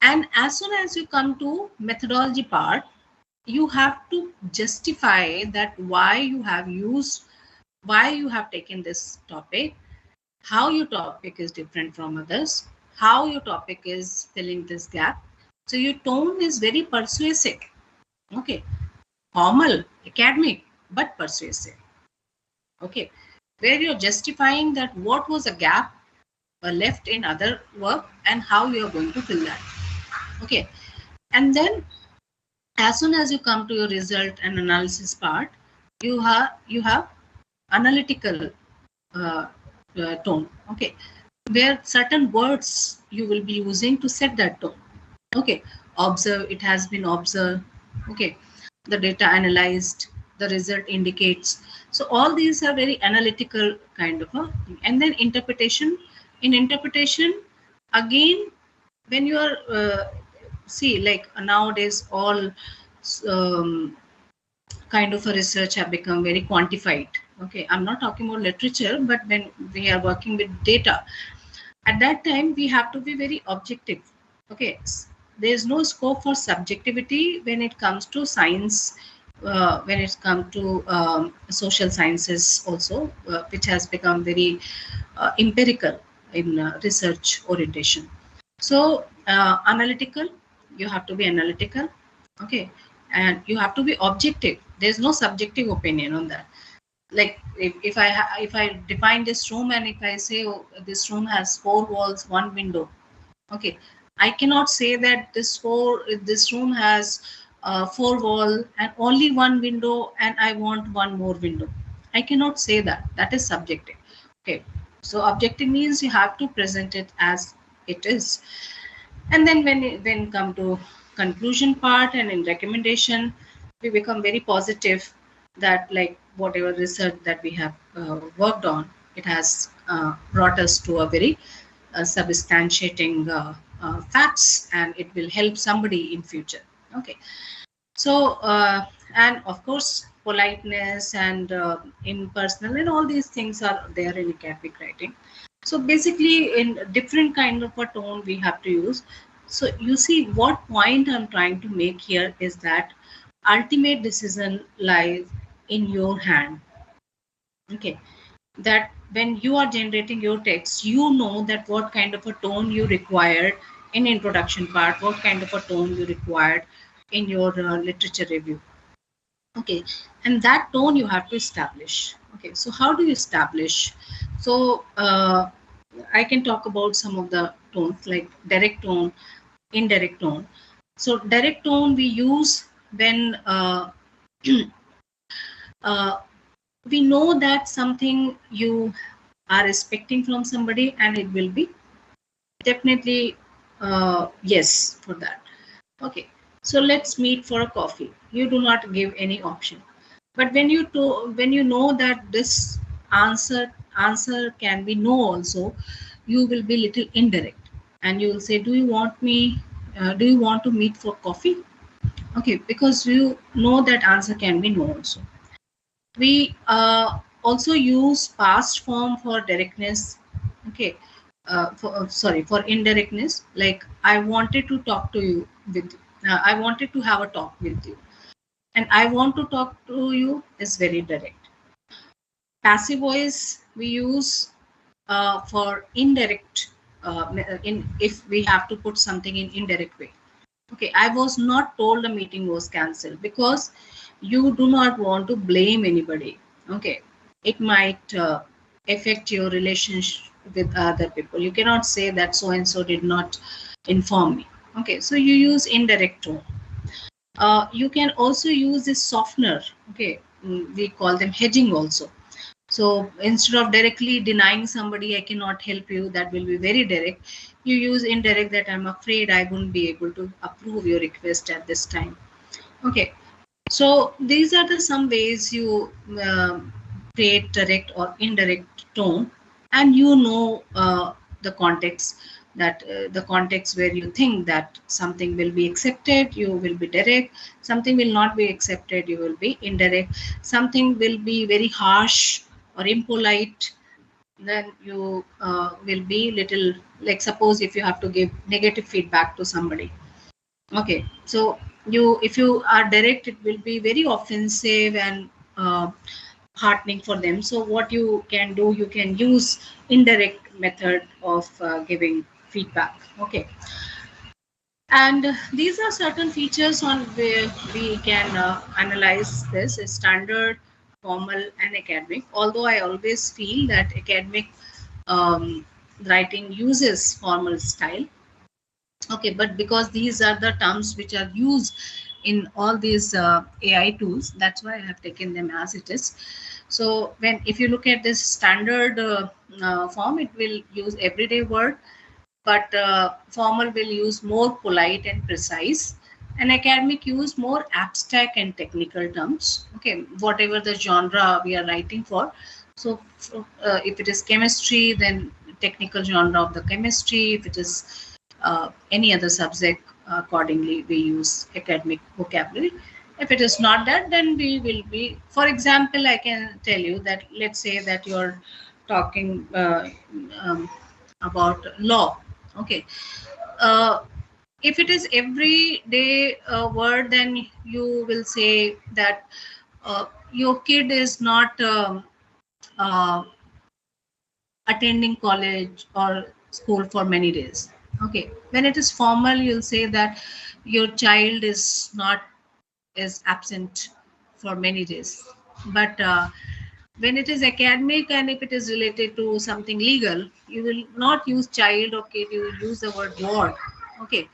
And as soon as you come to methodology part, you have to justify that why you have taken this topic, how your topic is different from others, how your topic is filling this gap. So your tone is very persuasive. Okay, formal, academic, but persuasive. Okay, where you're justifying that what was a gap left in other work and how you are going to fill that. Okay, and then as soon as you come to your result and analysis part, you have analytical tone. Okay, where certain words you will be using to set that tone. Okay, observe, it has been observed. Okay, the data analyzed, the result indicates. So all these are very analytical kind of a thing. And then interpretation. In interpretation, again, when you are see, like nowadays all kind of a research have become very quantified. Okay, I'm not talking about literature, but when we are working with data, at that time we have to be very objective. Okay, there is no scope for subjectivity when it comes to science when it's come to social sciences also, which has become very empirical in research orientation. So analytical, you have to be analytical, okay, and you have to be objective. There's no subjective opinion on that. Like if I define this room, and if I say, oh, this room has 4 walls, 1 window, okay, I cannot say that this room has 4 wall and only 1 window, and I want 1 more window. I cannot say that. That is subjective. Okay, so objective means you have to present it as it is. And then when come to conclusion part and in recommendation, we become very positive that like whatever research that we have worked on, it has brought us to a very substantiating facts, and it will help somebody in future. Okay, so and of course politeness and impersonal and all these things are there in academic writing. So basically in different kind of a tone we have to use. So you see what point I'm trying to make here is that ultimate decision lies in your hand. Okay, that when you are generating your text, you know that what kind of a tone you required in introduction part, what kind of a tone you required in your literature review. Okay, and that tone you have to establish. Okay, so how do you establish? So I can talk about some of the tones like direct tone, indirect tone. So direct tone we use when we know that something you are expecting from somebody, and it will be definitely yes for that. Okay, so let's meet for a coffee. You do not give any option, but when you know that this answer can be no also, you will be little indirect, and you will say, do you want to meet for coffee? Okay, because you know that answer can be no also. We also use past form for directness. Okay, for indirectness, like I wanted to talk to you with I wanted to have a talk with you, and I want to talk to you is very direct. Passive voice we use for indirect, in if we have to put something in indirect way. Okay, I was not told the meeting was cancelled, because you do not want to blame anybody. Okay, it might affect your relationship with other people. You cannot say that so and so did not inform me. Okay, so you use indirect tone. You can also use this softener. Okay, we call them hedging also. So instead of directly denying somebody, I cannot help you, that will be very direct. You use indirect, that I'm afraid I won't be able to approve your request at this time. Okay, so these are the some ways you create direct or indirect tone, and you know the context, that the context where you think that something will be accepted, you will be direct. Something will not be accepted, you will be indirect. Something will be very harsh or impolite, then you will be little, like suppose if you have to give negative feedback to somebody. Okay, so if you are direct, it will be very offensive and heartening for them. So what you can do, you can use indirect method of giving feedback. Okay, and these are certain features on where we can analyze this standard, formal, and academic. Although I always feel that academic writing uses formal style. Okay, but because these are the terms which are used in all these AI tools, that's why I have taken them as it is. So if you look at this standard form, it will use everyday word, but formal will use more polite and precise, and academic use more abstract and technical terms. Okay, whatever the genre we are writing for. So if it is chemistry, then technical genre of the chemistry. If it is any other subject, accordingly we use academic vocabulary. If it is not that, then we will be, for example, I can tell you that, let's say that you're talking about law. Okay, if it is everyday word, then you will say that your kid is not uh, attending college or school for many days. Okay, when it is formal, you'll say that your child is absent for many days. But when it is academic and if it is related to something legal, you will not use child or kid, you will use the word ward. Okay,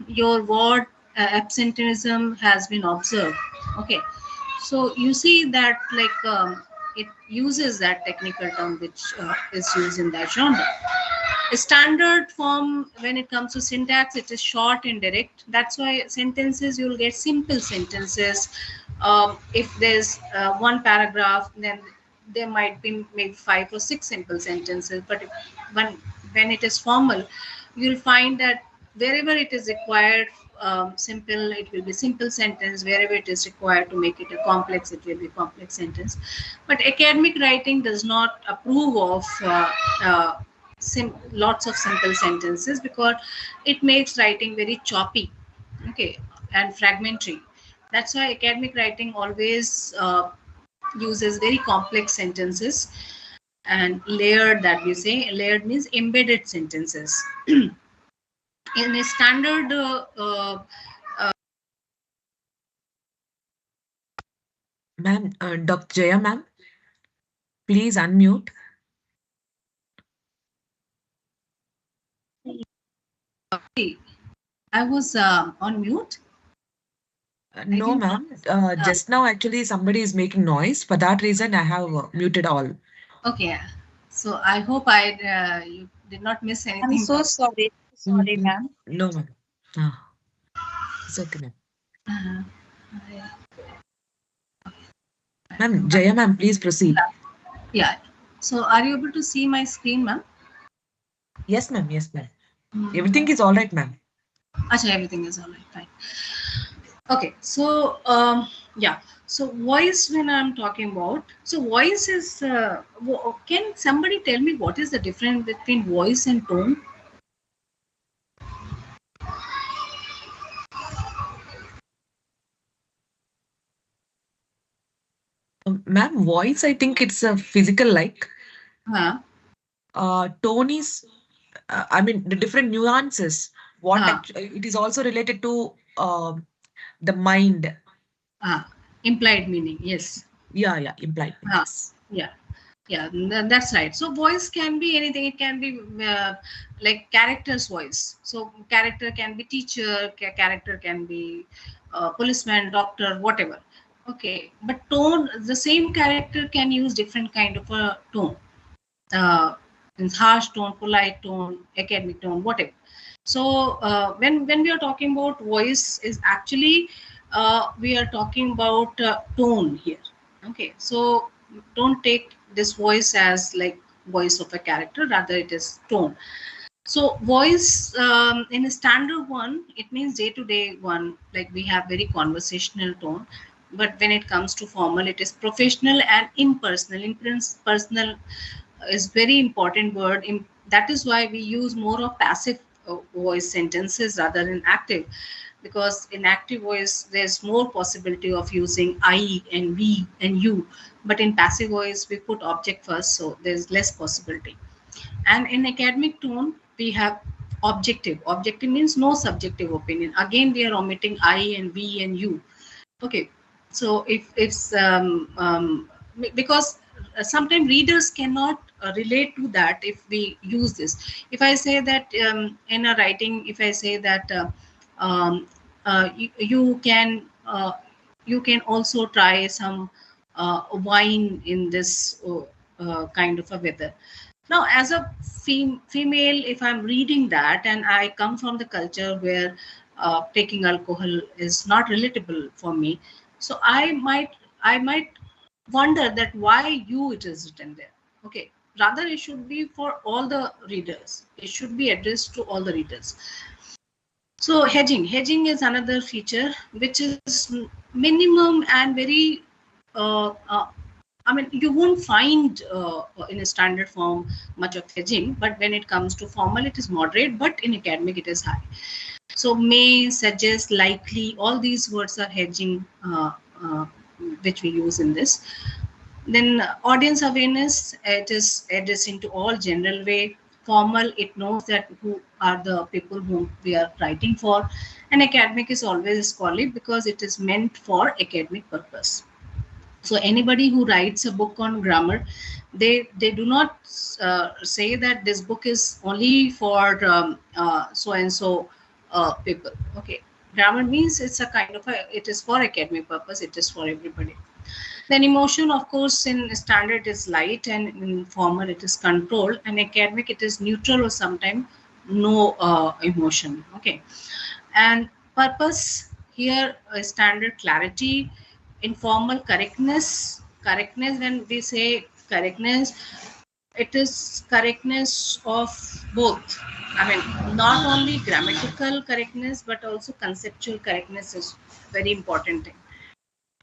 your ward absenteeism has been observed. Okay, so you see that like it uses that technical term which is used in that genre. A standard form, when it comes to syntax, it is short and direct. That's why sentences, you'll get simple sentences. If there's one paragraph, then there might be maybe 5 or 6 simple sentences. But when it is formal, you'll find that wherever it is required simple, it will be simple sentence. Wherever it is required to make it a complex, it will be complex sentence. But academic writing does not approve of lots of simple sentences, because it makes writing very choppy, okay, and fragmentary. That's why academic writing always uses very complex sentences and layered, that we say. Layered means embedded sentences. In a standard Ma'am, Dr. Jaya ma'am, please unmute. I was on mute. No, ma'am. Just now, actually, somebody is making noise. For that reason, I have muted all. Okay. So I hope you did not miss anything. I'm so sorry. Sorry, ma'am. No, ma'am. Ah, it's okay, ma'am. Ma'am, Jaya ma'am, please proceed. Yeah. So are you able to see my screen, ma'am? Yes, ma'am. Yes, ma'am. Everything is all right, ma'am. Achha, everything is all right. Fine. Okay. So yeah. So voice, when I'm talking about, so voice is, can somebody tell me what is the difference between voice and tone? Ma'am, voice, I think it's a physical like. Huh? Tone is, I mean, the different nuances. What it is also related to the mind. Implied meaning, yes. Yeah, implied meaning. Yes. Yeah, that's right. So voice can be anything. It can be like character's voice. So character can be teacher, character can be policeman, doctor, whatever. Okay, but tone, the same character can use different kind of a tone. Harsh tone, polite tone, academic tone, whatever. So when we are talking about voice, is actually we are talking about tone here. Okay, so don't take this voice as like voice of a character, rather it is tone. So voice in a standard one, it means day-to-day one, like we have very conversational tone. But when it comes to formal, it is professional and impersonal. Personal is very important word. That is why we use more of passive voice sentences rather than active, because in active voice there's more possibility of using I and we and you, but in passive voice we put object first, so there's less possibility. And in academic tone we have objective. Objective means no subjective opinion. Again, we are omitting I and we and you. Okay, so if it's because sometimes readers cannot relate to that if we use this. If I say that in a writing, if I say that you can also try some wine in this kind of a weather. Now, as a female, if I'm reading that and I come from the culture where taking alcohol is not relatable for me, so I might wonder that why you it is written there. Okay, rather it should be for all the readers. It should be addressed to all the readers. So hedging is another feature which is minimum and very I mean, you won't find in a standard form much of hedging, but when it comes to formal, it is moderate, but in academic, it is high. So may, suggest, likely, all these words are hedging which we use in this. Then audience awareness, it is addressed into all general way. Formal, it knows that who are the people whom we are writing for. And academic is always scholarly because it is meant for academic purpose. So anybody who writes a book on grammar, they do not say that this book is only for so and so people. Okay, grammar means it's a kind of it is for academic purpose. It is for everybody. Then emotion, of course, in standard is light, and in formal it is controlled, and academic it is neutral or sometimes no emotion. Okay, and purpose here standard clarity, informal correctness. Correctness, when we say correctness, it is correctness of both. I mean, not only grammatical correctness but also conceptual correctness is very important thing.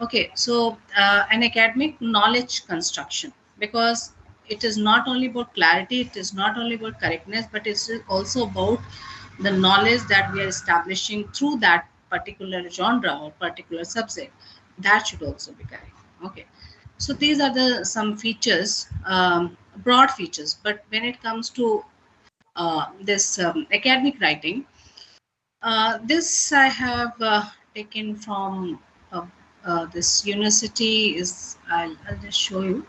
Okay, so an academic knowledge construction, because it is not only about clarity, it is not only about correctness, but it's also about the knowledge that we are establishing through that particular genre or particular subject. That should also be correct. Okay, so these are the some features, broad features. But when it comes to this academic writing, this I have taken from this university is, I'll just show you.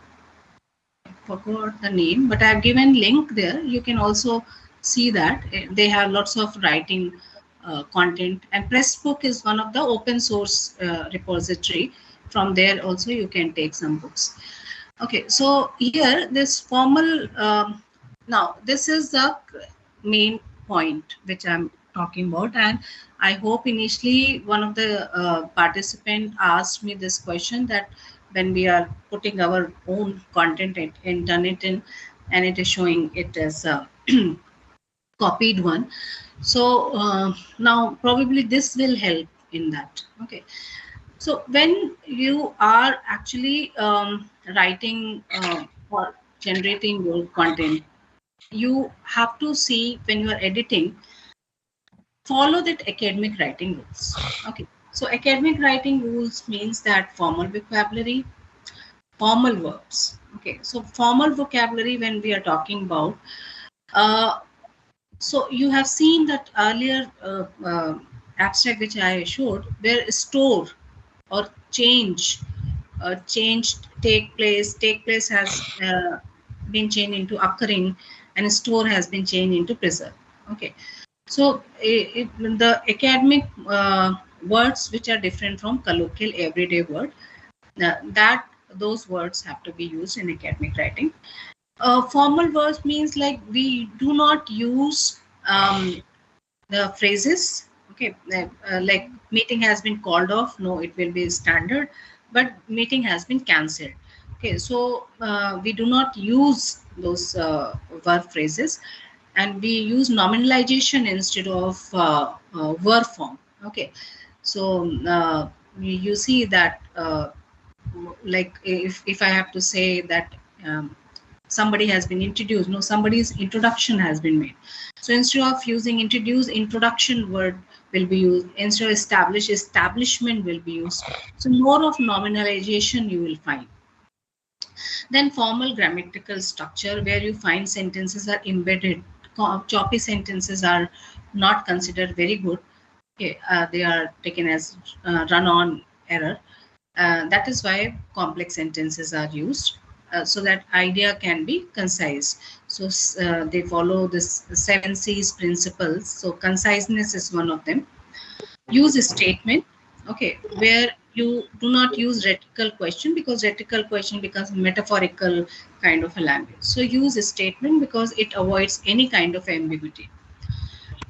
I forgot the name, but I've given link there. You can also see that they have lots of writing content, and Pressbook is one of the open source repository. From there also you can take some books. Okay, so here this formal, now this is the main point which I'm talking about, and I hope initially one of the participant asked me this question, that when we are putting our own content and done it in, and it is showing it as a copied one. So now probably this will help in that. Okay, so when you are actually writing or generating your content, you have to see when you are editing, follow that academic writing rules. Okay, so academic writing rules means that formal vocabulary, formal verbs. Okay, so formal vocabulary, when we are talking about, so you have seen that earlier abstract which I showed, where store or change, changed, take place has been changed into occurring, and store has been changed into preserve. Okay, so the academic words which are different from colloquial everyday word, that those words have to be used in academic writing. Formal words means like we do not use the phrases. Okay, like meeting has been called off, no, it will be standard, but meeting has been cancelled. Okay, so we do not use those verb phrases, and we use nominalization instead of verb form. Okay, so you see that like if I have to say that somebody has been introduced, no, somebody's introduction has been made. So instead of using introduce, introduction word will be used. Instead of establish, establishment will be used. So more of nominalization you will find. Then formal grammatical structure, where you find sentences are embedded. Choppy sentences are not considered very good. Okay, they are taken as run-on error. That is why complex sentences are used, so that idea can be concise. So they follow this 7 C's principles. So conciseness is one of them. Use a statement, okay, where you do not use rhetorical question, because rhetorical question becomes metaphorical kind of a language. So use a statement because it avoids any kind of ambiguity.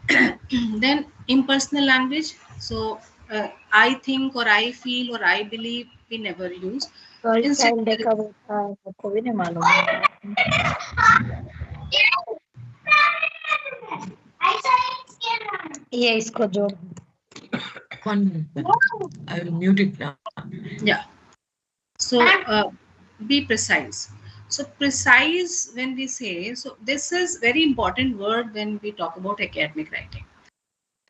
Then impersonal language. So I think, or I feel, or I believe, we never use. Instead, ये इसको जोड़ 1 minute. I will mute it now. yeah. So be precise. So precise, when we say, so this is very important word when we talk about academic writing.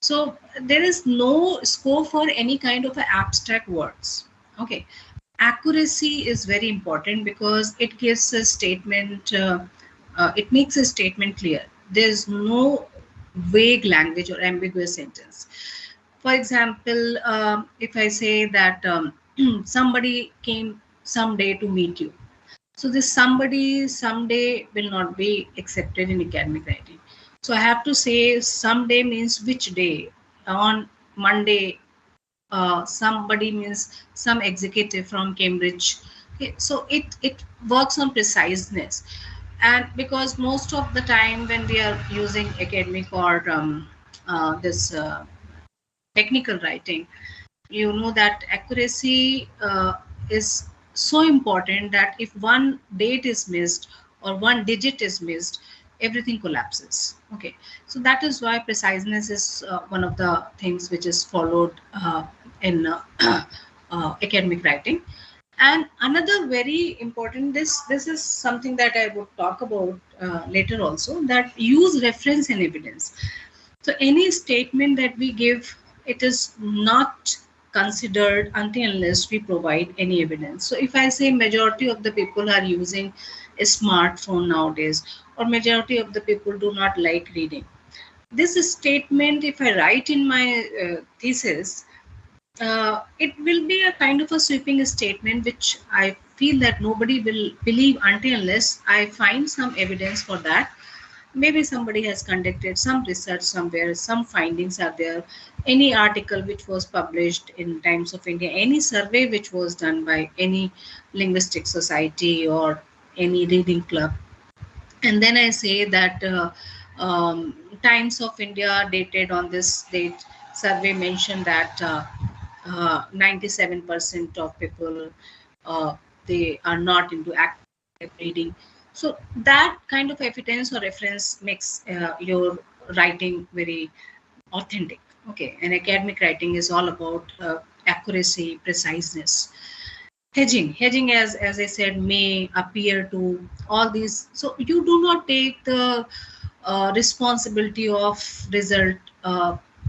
So there is no scope for any kind of abstract words. Okay. Accuracy is very important because it gives a statement, it makes a statement clear. There's no vague language or ambiguous sentence. For example, if I say that somebody came someday to meet you. So this somebody someday will not be accepted in academic writing. So I have to say someday means which day. On Monday, somebody means some executive from Cambridge. Okay, so it works on preciseness. And because most of the time when we are using academic or this technical writing, you know that accuracy is so important that if one date is missed or one digit is missed, everything collapses. Okay, so that is why preciseness is one of the things which is followed in academic writing. And another very important, this is something that I would talk about later also, that use reference and evidence. So any statement that we give, it is not considered until unless we provide any evidence. So if I say majority of the people are using a smartphone nowadays, or majority of the people do not like reading, this statement, if I write in my thesis, it will be a kind of a sweeping statement which I feel that nobody will believe until unless I find some evidence for that. Maybe somebody has conducted some research somewhere, some findings are there, any article which was published in Times of India, any survey which was done by any linguistic society or any reading club. And then I say that Times of India dated on this date, survey mentioned that 97% of people, they are not into active reading. So that kind of evidence or reference makes your writing very authentic. Okay, and academic writing is all about accuracy, preciseness. Hedging, as I said, may appear to, all these. So you do not take the responsibility of result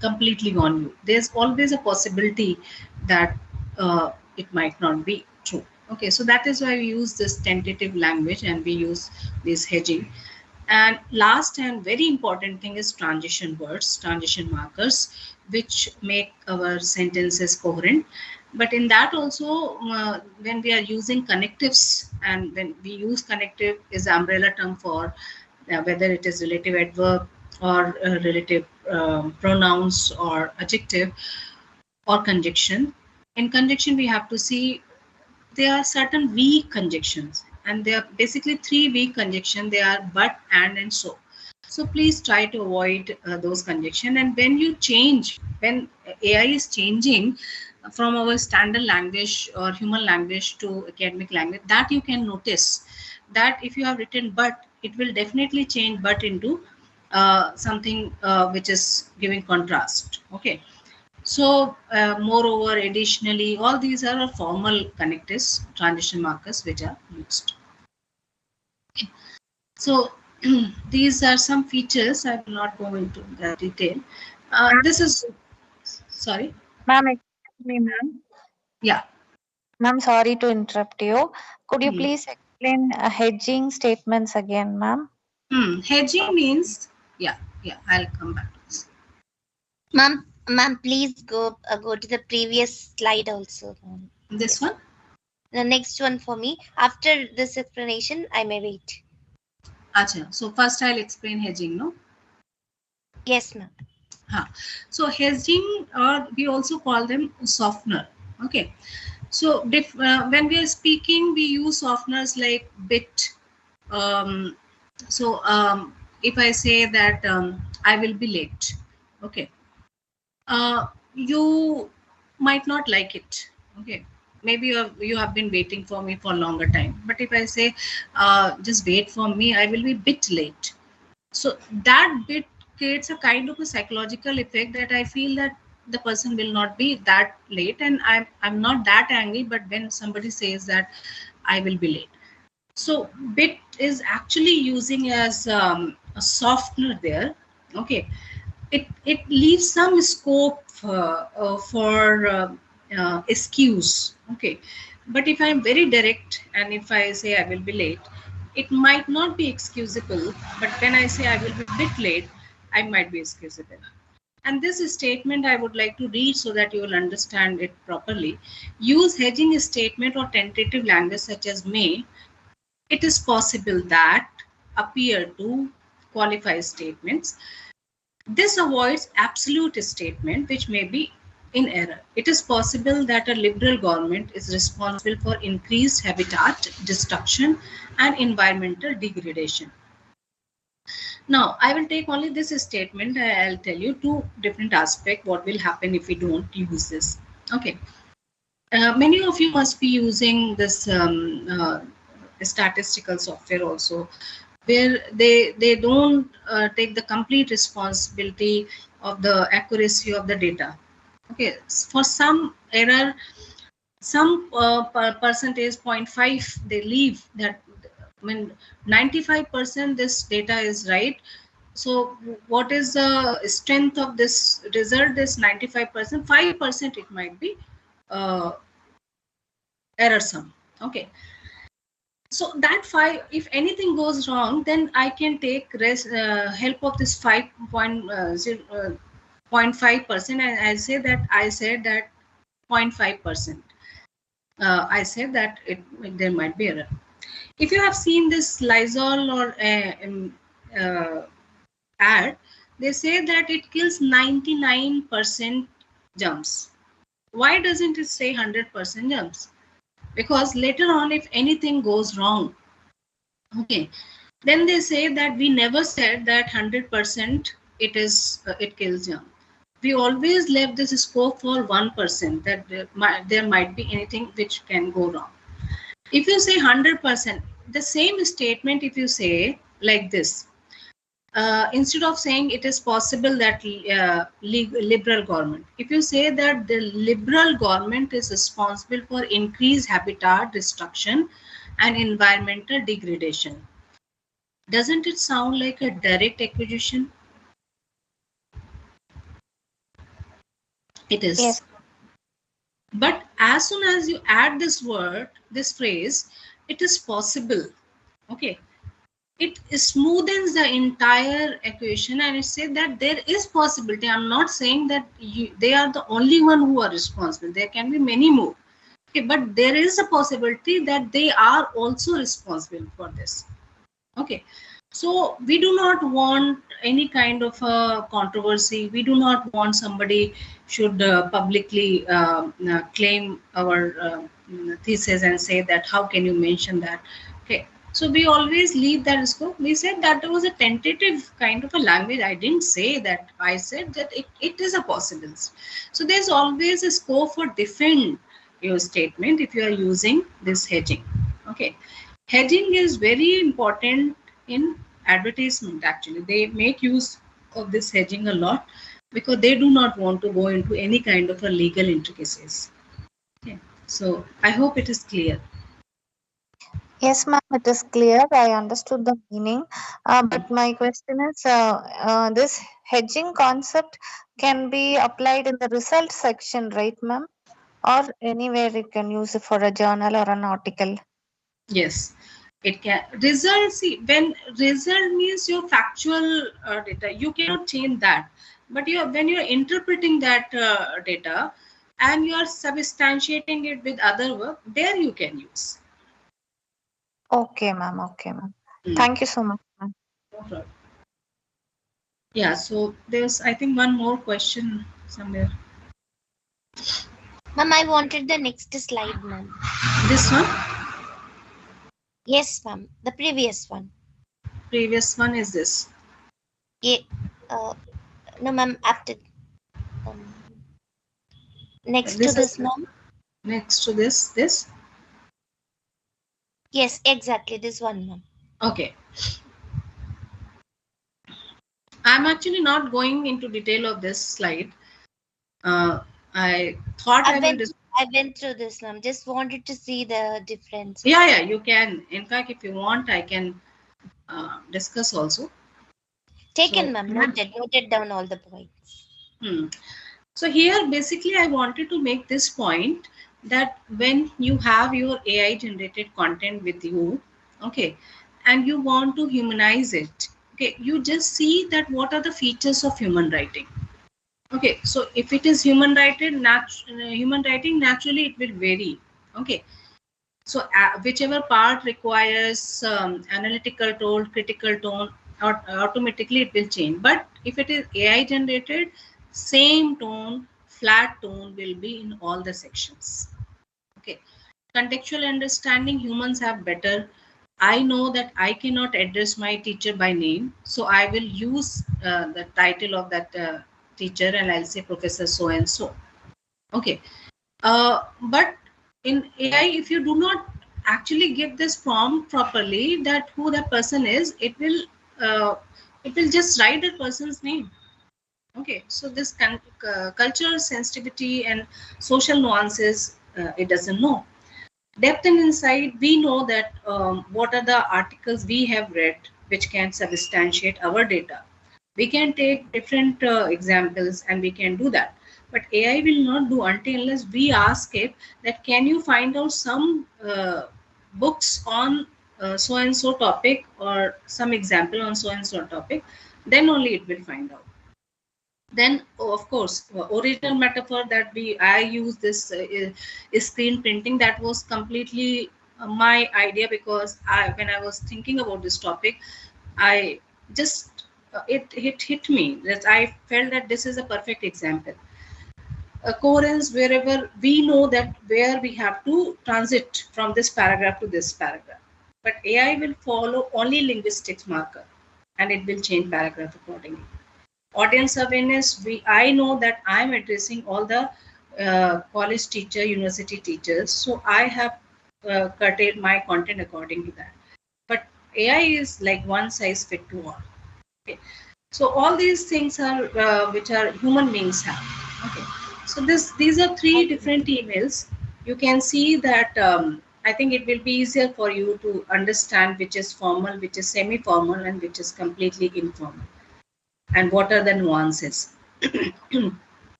completely on you. There's always a possibility that it might not be true. Okay, so that is why we use this tentative language and we use this hedging. And last and very important thing is transition words, transition markers, which make our sentences coherent. But in that also, when we are using connectives, and when we use connective is umbrella term for whether it is relative adverb or relative pronouns or adjective or conjunction. In conjunction, we have to see there are certain weak conjunctions, and there are basically three weak conjunctions. They are but, and so. So please try to avoid those conjunctions. And when you change, when AI is changing from our standard language or human language to academic language, that you can notice that if you have written but, it will definitely change but into something which is giving contrast. Okay. So, moreover, additionally, all these are formal connectives, transition markers, which are used. Okay. So, these are some features. I will not go into the detail. This is, sorry. Ma'am, excuse me, ma'am. Yeah. Ma'am, sorry to interrupt you. Could you please explain hedging statements again, ma'am? Hedging means, yeah, I'll come back to this. Ma'am, please go to the previous slide also. This one? The next one for me. After this explanation, I may wait. Acha. So first I'll explain hedging, no? Yes, ma'am. So hedging, or we also call them softener. Okay. So when we are speaking, we use softeners like bit. If I say that I will be late, okay, you might not like it. Okay, maybe you have been waiting for me for a longer time. But if I say just wait for me, I will be a bit late. So that bit creates a kind of a psychological effect that I feel that the person will not be that late, and I'm not that angry. But when somebody says that I will be late, so bit is actually using as a softener there. Okay, it leaves some scope for excuse. Okay, but if I'm very direct and if I say I will be late, it might not be excusable. But when I say I will be a bit late, I might be excusable. And this statement I would like to read so that you will understand it properly. Use hedging statement or tentative language such as may. It is possible that appear to qualify statements. This avoids absolute statement which may be in error. It is possible that a liberal government is responsible for increased habitat destruction and environmental degradation. Now, I will take only this statement. I'll tell you two different aspects what will happen if we don't use this. Okay. Many of you must be using this statistical software also, where they don't take the complete responsibility of the accuracy of the data. Okay, for some error, some percentage 0.5 they leave that. I mean 95% this data is right. So what is the strength of this result? Is 95%, 5% it might be error sum. Okay, so that 5, if anything goes wrong, then I can take help of this 0.5%, and I say that 0.5%. I said that there might be error. If you have seen this Lysol or ad, they say that it kills 99% germs. Why doesn't it say 100% germs? Because later on, if anything goes wrong, okay, then they say that we never said that 100% it kills germ. We always left this scope for 1% that there might be anything which can go wrong. If you say 100%, the same statement, if you say like this, instead of saying it is possible that liberal government, if you say that the liberal government is responsible for increased habitat destruction and environmental degradation, doesn't it sound like a direct accusation? It is. Yes. But as soon as you add this word, this phrase, it is possible. Okay, it smoothens the entire equation and it says that there is possibility. I'm not saying that they are the only one who are responsible. There can be many more. Okay, but there is a possibility that they are also responsible for this. Okay, so we do not want any kind of a controversy. We do not want somebody should publicly claim our thesis and say that how can you mention that. Okay, so we always leave that scope. We said that there was a tentative kind of a language. I didn't say that. I said that it is a possibility. So there's always a scope for defend your statement if you are using this hedging. Okay, hedging is very important in advertisement. Actually, they make use of this hedging a lot because they do not want to go into any kind of a legal intricacies. Okay, so I hope it is clear. Yes, ma'am, it is clear. I understood the meaning. But my question is, this hedging concept can be applied in the result section, right, ma'am? Or anywhere you can use it for a journal or an article. Yes, it can. Result, see, when result means your factual data, you cannot change that. But when you're interpreting that data and you are substantiating it with other work, there you can use. Okay, ma'am. Okay, ma'am. Thank you so much, ma'am. No problem. Yeah, so there's, I think, one more question somewhere. Ma'am, I wanted the next slide, ma'am. This one? Yes, ma'am. The previous one. Previous one is this. Yeah. No, ma'am. After. Next to this, ma'am. Next to this. Yes, exactly. This one, ma'am. Okay. I'm actually not going into detail of this slide. I thought I went through this, ma'am. Just wanted to see the difference. Yeah, yeah, you can. In fact, if you want, I can discuss also. Taken, So, ma'am. Noted down all the points. So here, basically, I wanted to make this point that when you have your AI generated content with you, okay, and you want to humanize it, okay, you just see that what are the features of human writing. Okay, so if it is human writing, naturally it will vary. Okay, so whichever part requires analytical tone, critical tone, automatically it will change. But if it is AI generated, same tone, flat tone will be in all the sections. Okay, contextual understanding, humans have better. I know that I cannot address my teacher by name, so I will use the title of that teacher, and I'll say Professor so and so. Okay, but in AI, if you do not actually give this prompt properly, that who that person is, it will just write that person's name. Okay, so this cultural sensitivity and social nuances, it doesn't know. Depth and insight, we know that what are the articles we have read which can substantiate our data. We can take different examples and we can do that. But AI will not do until unless we ask it that can you find out some books on so and so topic or some example on so and so topic, then only it will find out. Then of course original metaphor that I use this is screen printing. That was completely my idea, because when I was thinking about this topic, I just it hit me that I felt that this is a perfect example. A coherence, wherever we know that where we have to transit from this paragraph to this paragraph, but AI will follow only linguistics marker and it will change paragraph accordingly. Audience awareness, I know that I'm addressing all the college teacher, university teachers, so I have curtailed my content according to that. But AI is like one size fit to all. Okay, so all these things are which are human beings have. Okay, so these are three different emails. You can see that I think it will be easier for you to understand which is formal, which is semi-formal, and which is completely informal, and what are the nuances.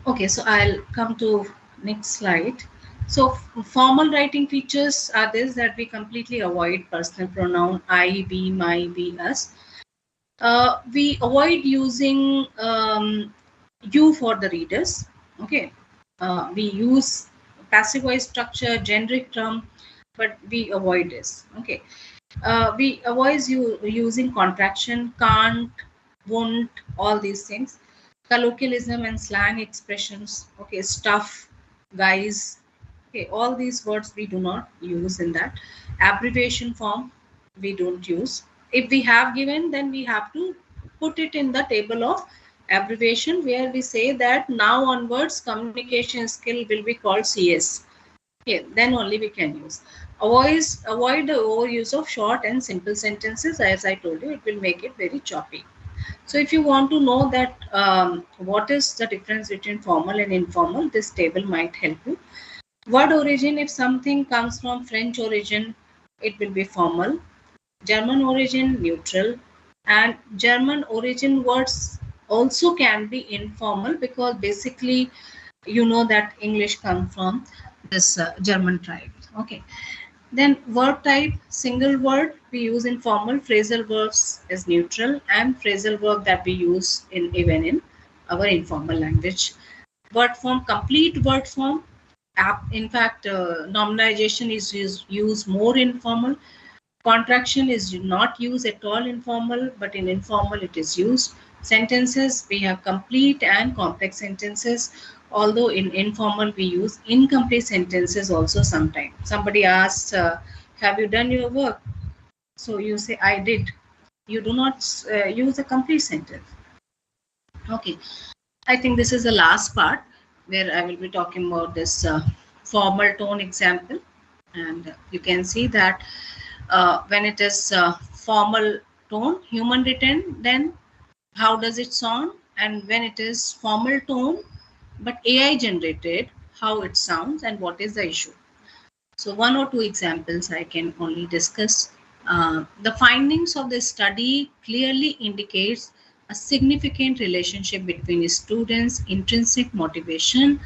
Okay, so I'll come to next slide. So formal writing features are this, that we completely avoid personal pronoun I, we, my, we, us. We avoid using you for the readers. Okay, we use passive voice structure, generic term, but we avoid this. Okay, we avoid using contraction, can't, won't, all these things. Colloquialism and slang expressions. Okay, stuff, guys. Okay, all these words we do not use in that. Abbreviation form we don't use. If we have given, then we have to put it in the table of abbreviation, where we say that now onwards communication skill will be called CS. Okay, then only we can use. Avoid the overuse of short and simple sentences. As I told you, it will make it very choppy. So if you want to know that what is the difference between formal and informal, this table might help you. Word origin, if something comes from French origin, it will be formal. German origin, neutral. And German origin words also can be informal, because basically you know that English comes from this German tribe. Okay. Then verb type, single word we use in formal, phrasal verbs is neutral, and phrasal verb that we use even in our informal language. Word form, complete word form. In fact, nominalization is used more in formal. Contraction is not used at all in formal, but in informal it is used. Sentences, we have complete and complex sentences, although in informal we use incomplete sentences also sometimes. Somebody asks, have you done your work? So you say, I did. You do not use a complete sentence. Okay, I think this is the last part where I will be talking about this formal tone example. And you can see that when it is formal tone, human written, then how does it sound? And when it is formal tone, but AI generated, how it sounds and what is the issue. So one or two examples I can only discuss. The findings of the study clearly indicates a significant relationship between students' intrinsic motivation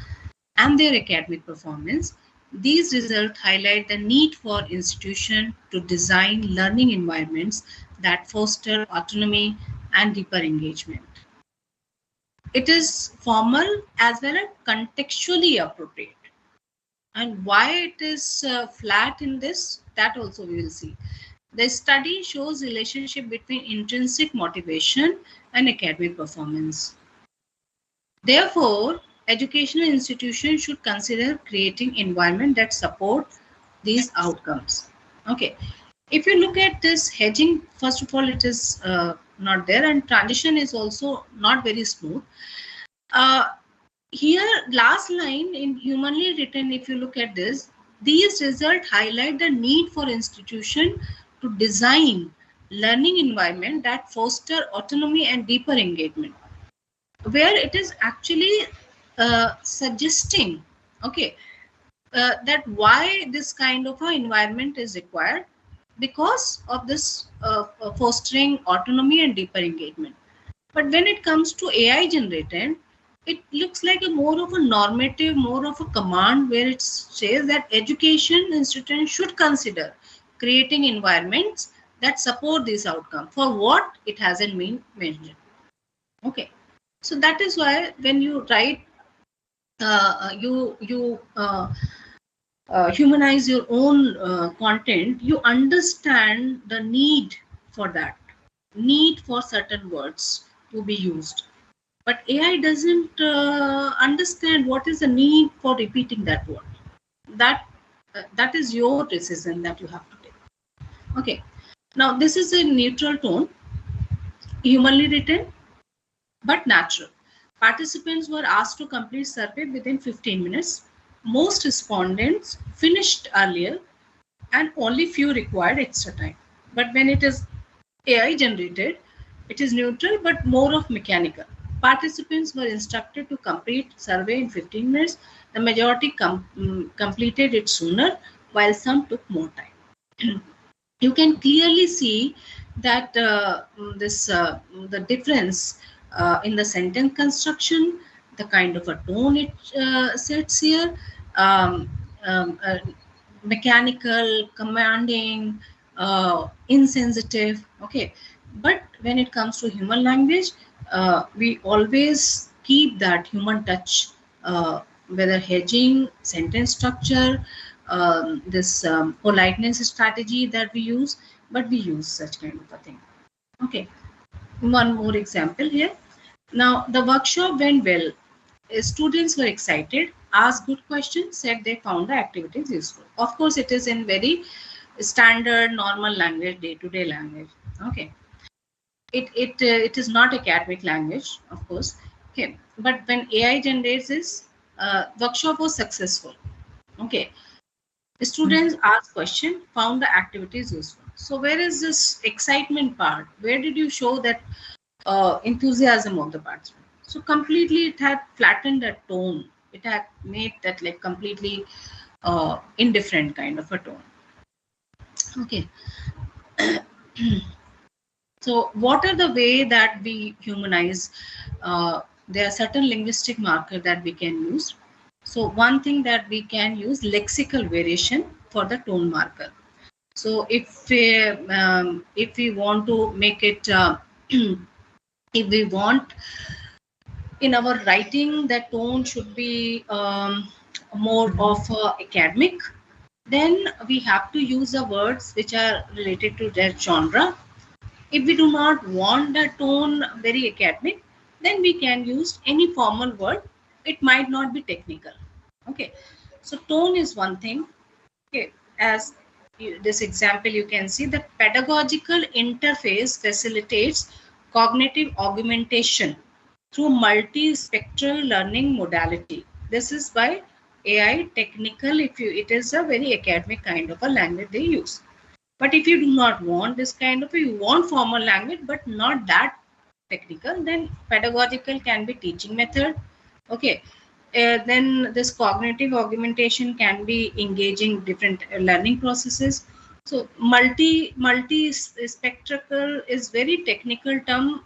and their academic performance. These results highlight the need for institutions to design learning environments that foster autonomy and deeper engagement. It is formal as well as contextually appropriate. And why it is flat in this, that also we will see. The study shows relationship between intrinsic motivation and academic performance. Therefore, educational institutions should consider creating environment that support these outcomes. Okay, if you look at this hedging, first of all, it is not there, and transition is also not very smooth. Here, last line in humanly written, if you look at this, these results highlight the need for institution to design learning environment that foster autonomy and deeper engagement, where it is actually suggesting, okay, that why this kind of an environment is required, because of this fostering autonomy and deeper engagement. But when it comes to AI generated, it looks like a more of a normative, more of a command, where it says that education institutions should consider creating environments that support this outcome. For what, it hasn't been mentioned. Okay, so that is why when you write, humanize your own content, you understand the need for that, need for certain words to be used. But AI doesn't understand what is the need for repeating that word. That is your decision that you have to take. Okay. Now this is a neutral tone, humanly written, but natural. Participants were asked to complete survey within 15 minutes. Most respondents finished earlier, and only few required extra time. But when it is AI generated, it is neutral but more of mechanical. Participants were instructed to complete survey in 15 minutes. The majority completed it sooner, while some took more time. You can clearly see that the difference in the sentence construction, the kind of a tone it sets here, mechanical, commanding, insensitive. Okay, but when it comes to human language, we always keep that human touch, whether hedging, sentence structure, this politeness strategy that we use, but we use such kind of a thing. Okay, one more example here. Now the workshop went well. Students were excited, asked good questions, said they found the activities useful. Of course, it is in very standard, normal language, day-to-day language. Okay, it is not academic language, of course. Okay, but when AI generates this, workshop was successful. Okay, the students asked question, found the activities useful. So where is this excitement part? Where did you show that enthusiasm of the participant? So completely it had flattened that tone. It had made that like completely indifferent kind of a tone. Okay. So what are the way that we humanize? There are certain linguistic markers that we can use. So one thing that we can use lexical variation for the tone marker. So if we want to make it, if we want in our writing that tone should be more of academic, then we have to use the words which are related to that genre. If we do not want the tone very academic, then we can use any formal word. It might not be technical. Okay, so tone is one thing. Okay, as this example you can see, the pedagogical interface facilitates cognitive augmentation through multi-spectral learning modality. This is by AI technical. It is a very academic kind of a language they use. But if you do not want this kind of, you want formal language, but not that technical, then pedagogical can be teaching method. Okay. Then this cognitive augmentation can be engaging different learning processes. So multi-spectral is very technical term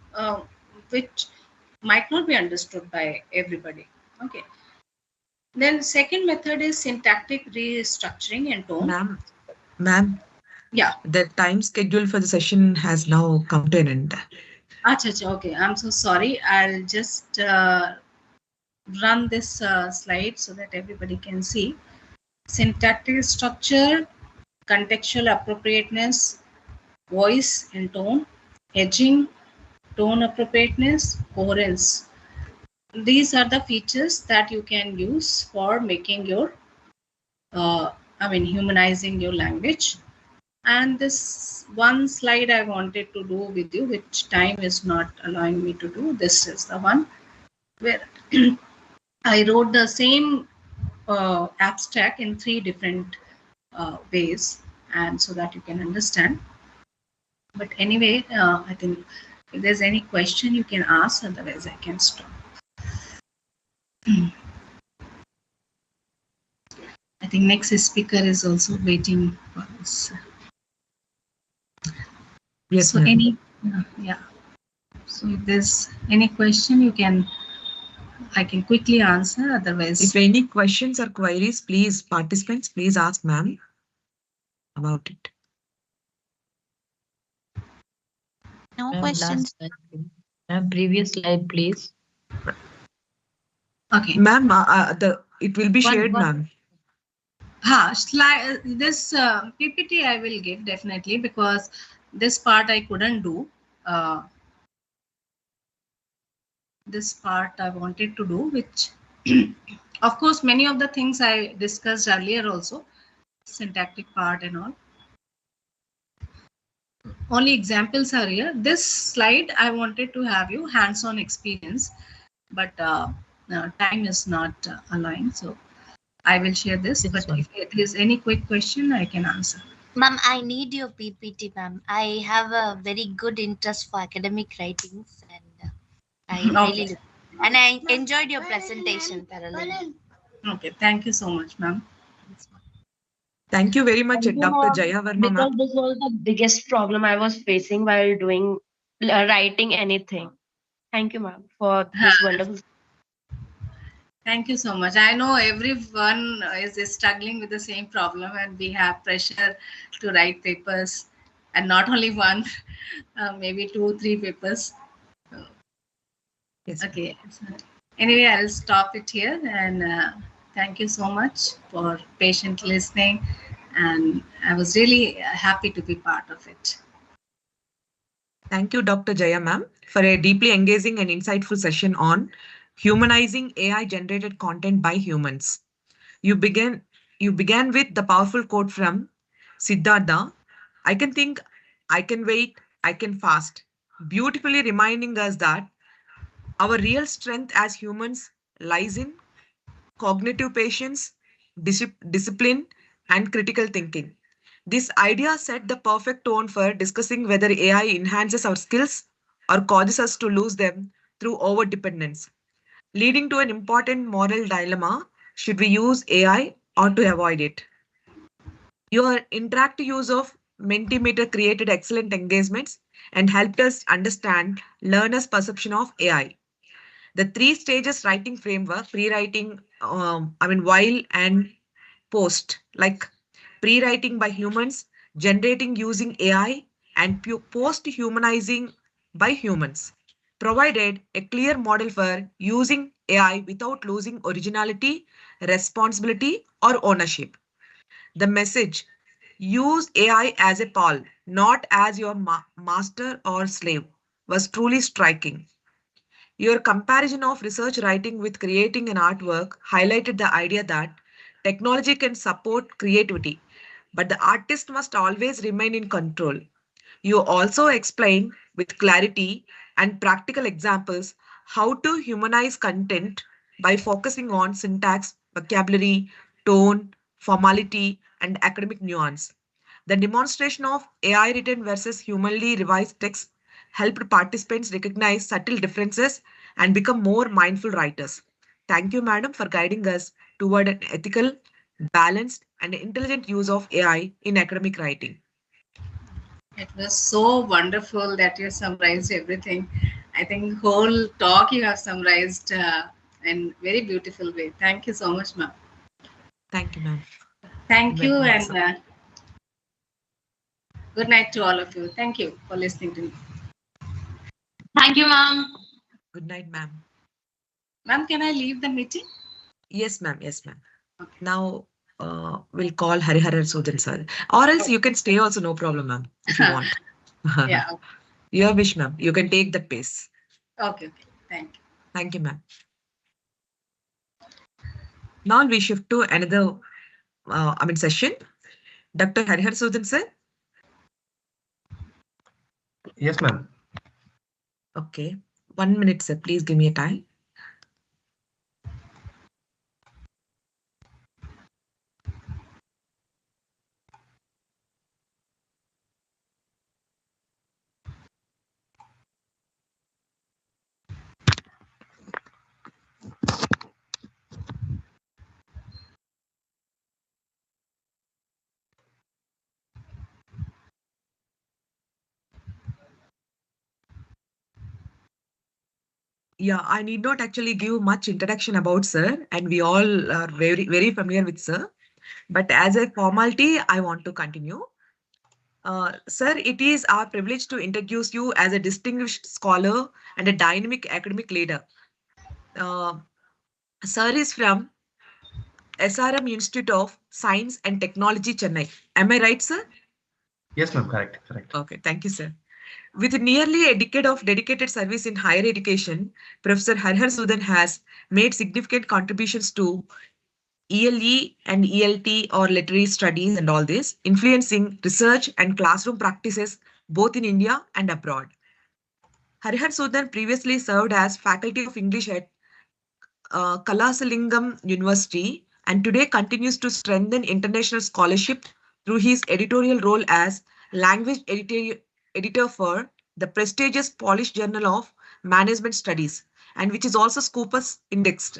which might not be understood by everybody. Okay. Then second method is syntactic restructuring and tone. Ma'am. Yeah. The time schedule for the session has now come to an end. Acha, okay. I'm so sorry. I'll just run this slide so that everybody can see. Syntactic structure, contextual appropriateness, voice and tone, edging, tone appropriateness, coherence. These are the features that you can use for making your, humanizing your language. And this one slide I wanted to do with you, which time is not allowing me to do. This is the one where I wrote the same abstract in 3 different ways, and so that you can understand. But anyway, I think if there's any question you can ask, otherwise I can stop. I think next speaker is also waiting for this. Yes, so any yeah. So if there's any question, I can quickly answer. Otherwise, if any questions or queries, please, participants, please ask ma'am about it. No questions. Previous slide, please. Okay. Ma'am, it will be shared, ma'am. Slide, this PPT I will give definitely, because this part I couldn't do. This part I wanted to do, which of course many of the things I discussed earlier also, syntactic part and all. Only examples are here. This slide I wanted to have you hands-on experience, but time is not allowing, so I will share this. But if there is any quick question, I can answer. Ma'am, I need your PPT, ma'am. I have a very good interest for academic writings, and I really and I enjoyed your presentation thoroughly. Okay, thank you so much, ma'am. Thank you very much, Dr. Jaya Verma. Because this was the biggest problem I was facing while doing writing anything. Thank you, ma'am, for this wonderful. Thank you so much. I know everyone is struggling with the same problem, and we have pressure to write papers, and not only one, maybe 2, 3 papers. So, yes. Okay. So, anyway, I'll stop it here, and thank you so much for patient listening, and I was really happy to be part of it. Thank you, Dr. Jaya ma'am, for a deeply engaging and insightful session on humanizing AI-generated content by humans. You began with the powerful quote from Siddhartha, "I can think, I can wait, I can fast," beautifully reminding us that our real strength as humans lies in cognitive patience, discipline, and critical thinking. This idea set the perfect tone for discussing whether AI enhances our skills or causes us to lose them through overdependence, leading to an important moral dilemma: should we use AI or to avoid it? Your interactive use of Mentimeter created excellent engagements and helped us understand learners' perception of AI. The 3 stages writing framework, pre-writing, while and post, like pre-writing by humans, generating using AI, and post-humanizing by humans, provided a clear model for using AI without losing originality, responsibility, or ownership. The message, use AI as a pal, not as your master or slave, was truly striking. Your comparison of research writing with creating an artwork highlighted the idea that technology can support creativity, but the artist must always remain in control. You also explain with clarity and practical examples how to humanize content by focusing on syntax, vocabulary, tone, formality, and academic nuance. The demonstration of AI written versus humanly revised text helped participants recognize subtle differences and become more mindful writers. Thank you, madam, for guiding us toward an ethical, balanced, and intelligent use of AI in academic writing. It was so wonderful that you summarized everything. I think whole talk you have summarized in very beautiful way. Thank you so much, ma'am. Thank you, ma'am. Thank you, Welcome, and sir. good night to all of you. Thank you for listening to me. Thank you, ma'am. Good night, ma'am. Ma'am, can I leave the meeting? Yes, ma'am. Yes, ma'am. Okay. Now we'll call Hariharan Sudan, sir. Or else you can stay also, no problem, ma'am, if you want. Yeah. Your wish, ma'am. You can take that pace. Okay. Okay. Thank you. Thank you, ma'am. Now we shift to another session. Dr. Hariharan Sudan, sir. Yes, ma'am. Okay. 1 minute, sir. Please give me a time. Yeah, I need not actually give much introduction about sir, and we all are very, very familiar with sir. But as a formality, I want to continue. Sir, it is our privilege to introduce you as a distinguished scholar and a dynamic academic leader. Sir is from SRM Institute of Science and Technology, Chennai. Am I right, sir? Yes, ma'am. Correct. Okay, thank you, sir. With nearly a decade of dedicated service in higher education, Professor Hariharan Sudan has made significant contributions to ELE and ELT or literary studies and all this, influencing research and classroom practices both in India and abroad. Hariharan Sudan previously served as Faculty of English at Kalasalingam University and today continues to strengthen international scholarship through his editorial role as language editor for the prestigious Polish Journal of Management Studies, and which is also Scopus indexed,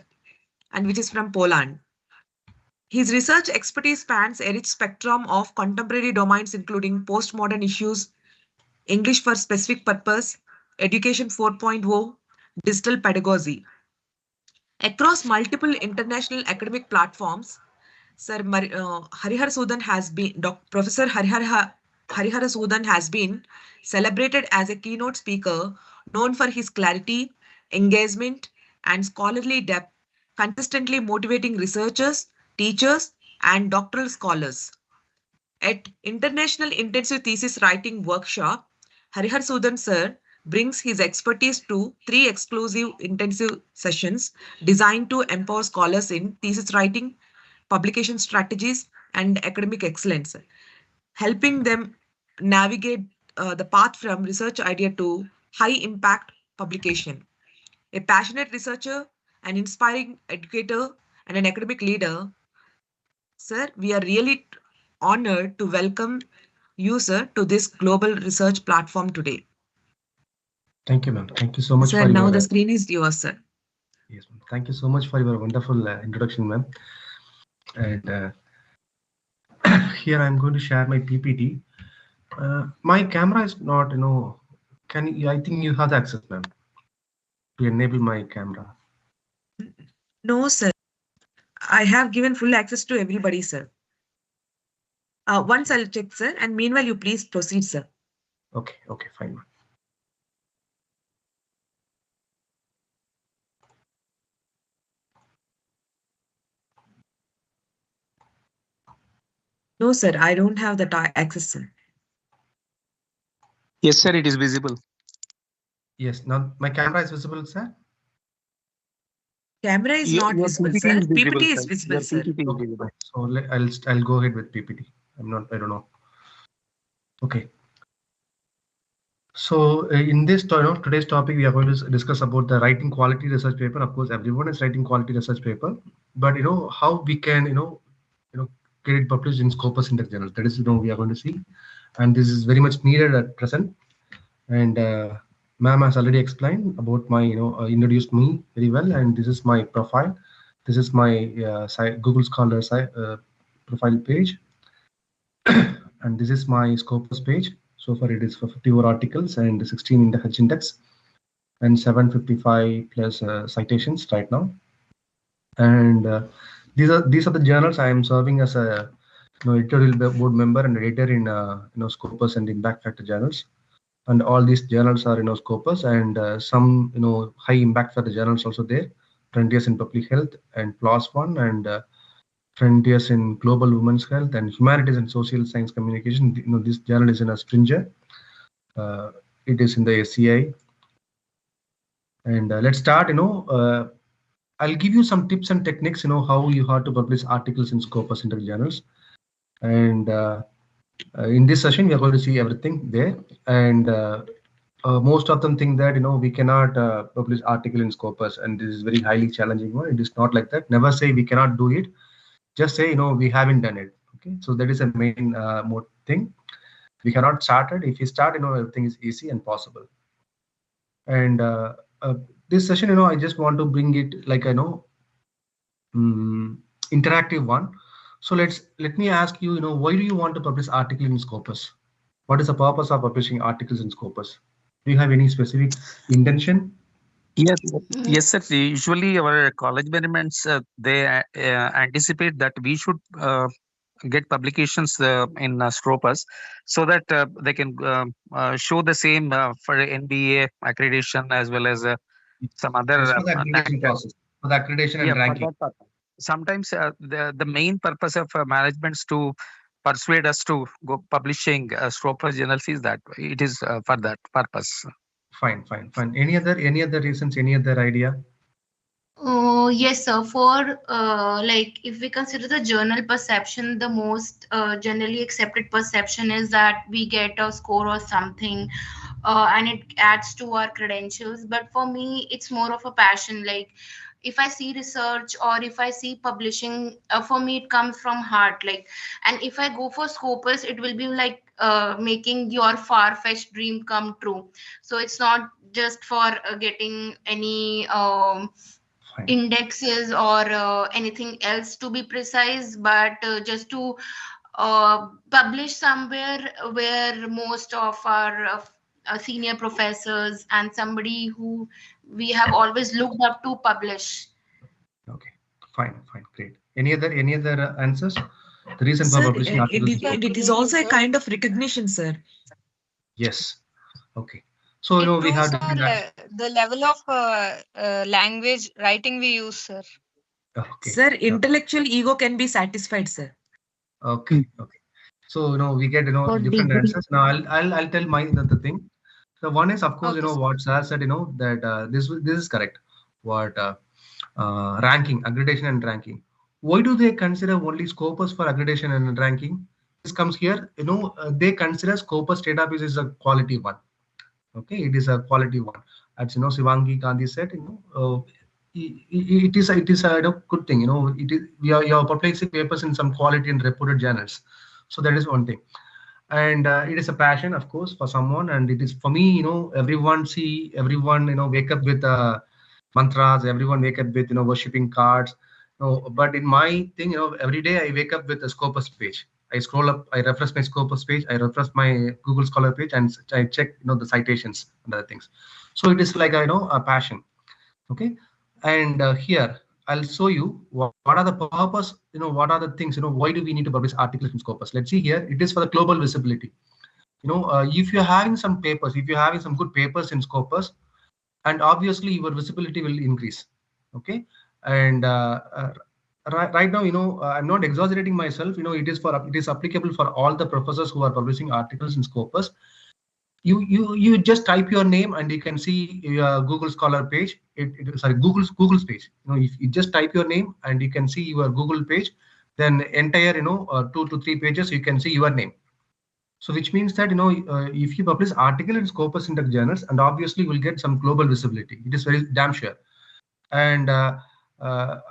and which is from Poland. His research expertise spans a rich spectrum of contemporary domains, including postmodern issues, English for specific purpose, Education 4.0, digital pedagogy. Across multiple international academic platforms, Sir Harihar Sudan has been, Professor Harihar Sudan has been celebrated as a keynote speaker known for his clarity, engagement, and scholarly depth, consistently motivating researchers, teachers, and doctoral scholars. At International Intensive Thesis Writing Workshop, Harihar Sudan Sir brings his expertise to 3 exclusive intensive sessions designed to empower scholars in thesis writing, publication strategies, and academic excellence, helping them navigate the path from research idea to high impact publication. A passionate researcher, an inspiring educator, and an academic leader, sir, we are really honored to welcome you, sir, to this global research platform today. Thank you, ma'am. Thank you so much. Sir, now the screen is yours, sir. Yes, ma'am. Thank you so much for your wonderful introduction, ma'am. And here I'm going to share my PPT. My camera is not, can you, I think you have the access, ma'am, to enable my camera. No, sir. I have given full access to everybody, sir. Once I'll check, sir, and meanwhile you please proceed, sir. Okay, fine. No, sir, I don't have that access, sir. Yes, sir, it is visible. Yes, now my camera is visible, sir. Camera is not visible, sir. PPT is visible, sir. Okay. So I'll go ahead with PPT. I don't know. Okay. So in this today's topic, we are going to discuss about the writing quality research paper. Of course, everyone is writing quality research paper, but how we can get it published in Scopus Index Journal. That is we are going to see, and this is very much needed at present. And ma'am has already explained about my introduced me very well, and this is my profile. This is my Google Scholar profile page, and this is my Scopus page. So far it is for 54 articles and 16 in the H index and 755 plus citations right now. And these are the journals I am serving as a editorial board member and editor in Scopus and Impact Factor journals. And all these journals are Scopus, and some high impact factor journals also there. Frontiers in Public Health and PLOS One, and Frontiers in Global Women's Health and Humanities and Social Science Communication. This journal is in a Springer. It is in the SCI. And let's start. I'll give you some tips and techniques. How you have to publish articles in Scopus Index journals. And in this session, we are going to see everything there. And most of them think that we cannot publish article in Scopus, and this is very highly challenging one. It is not like that. Never say we cannot do it. Just say we haven't done it. Okay, so that is a main more thing. We cannot start it. If you start, everything is easy and possible. And this session, I just want to bring it like interactive one. So let me ask you, why do you want to publish article in Scopus? What is the purpose of publishing articles in Scopus? Do you have any specific intention? Yes, sir. Usually our college managements, they anticipate that we should get publications in Scopus so that they can show the same for NBA accreditation as well as some other for the accreditation process, for the accreditation and ranking. Sometimes the main purpose of managements to persuade us to go publishing Scopus journals is that it is for that purpose. Fine. Any other reasons? Any other idea? Yes, sir. For like, if we consider the journal perception, the most generally accepted perception is that we get a score or something, and it adds to our credentials. But for me, it's more of a passion. Like, if I see research or if I see publishing, for me it comes from heart. Like, and if I go for Scopus, it will be like making your far-fetched dream come true. So it's not just for getting any indexes or anything else to be precise, but just to publish somewhere where most of our senior professors and somebody who we have always looked up to publish. Okay, fine, great. Any other answers? The reason for publishing articles. It is also a kind of recognition, sir. Yes. Okay. So we have the level of language writing we use, sir. Okay. Sir, intellectual ego can be satisfied, sir. Okay. So we get different answers. Now I'll tell the thing. The one is, of course, what Sir said, that this is correct. What ranking, accreditation and ranking. Why do they consider only Scopus for accreditation and ranking? This comes here, they consider Scopus database is a quality one. Okay, it is a quality one. As Shivangi Gandhi said, it is a good thing. It is you are publishing papers in some quality and reputed journals. So that is one thing. And it is a passion, of course, for someone, and it is for me. Everyone wake up with mantras. Everyone wake up with worshipping cards. But in my thing, every day I wake up with a Scopus page. I scroll up, I refresh my Scopus page, I refresh my Google Scholar page, and I check the citations and other things. So it is like a passion. Okay, and here I'll show you what are the purpose, what are the things, why do we need to publish articles in Scopus? Let's see here. It is for the global visibility. If you're having some papers, if you're having some good papers in Scopus, and obviously your visibility will increase. Okay, and right now, I'm not exaggerating myself. It is applicable for all the professors who are publishing articles in Scopus. You just type your name and you can see your Google Scholar page. Google's page. If you just type your name and you can see your Google page, then entire 2 to 3 pages you can see your name. So which means that if you publish article in Scopus Index journals, and obviously will get some global visibility. It is very damn sure. And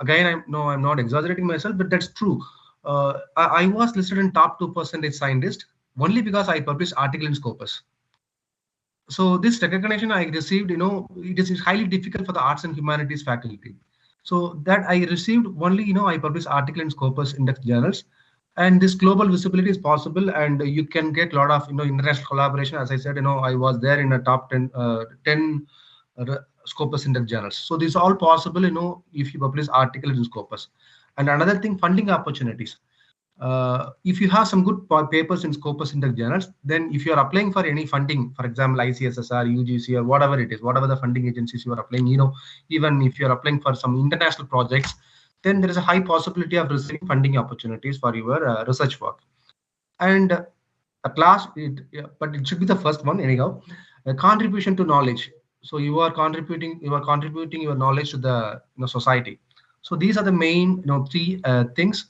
again, I'm not exaggerating myself, but that's true. I was listed in top 2% scientist only because I published article in Scopus. So this recognition I received, it is highly difficult for the arts and humanities faculty. So that I received only, I published article in Scopus Index journals. And this global visibility is possible, and you can get a lot of international collaboration. As I said, I was there in a top 10 Scopus Index journals. So these are all possible, if you publish articles in Scopus. And another thing, funding opportunities. If you have some good papers in Scopus Index journals, then if you are applying for any funding, for example, ICSSR, UGC, or whatever it is, whatever the funding agencies you are applying, even if you are applying for some international projects, then there is a high possibility of receiving funding opportunities for your research work. And at last, but it should be the first one anyhow, a contribution to knowledge. So you are contributing your knowledge to the society. So these are the main three things.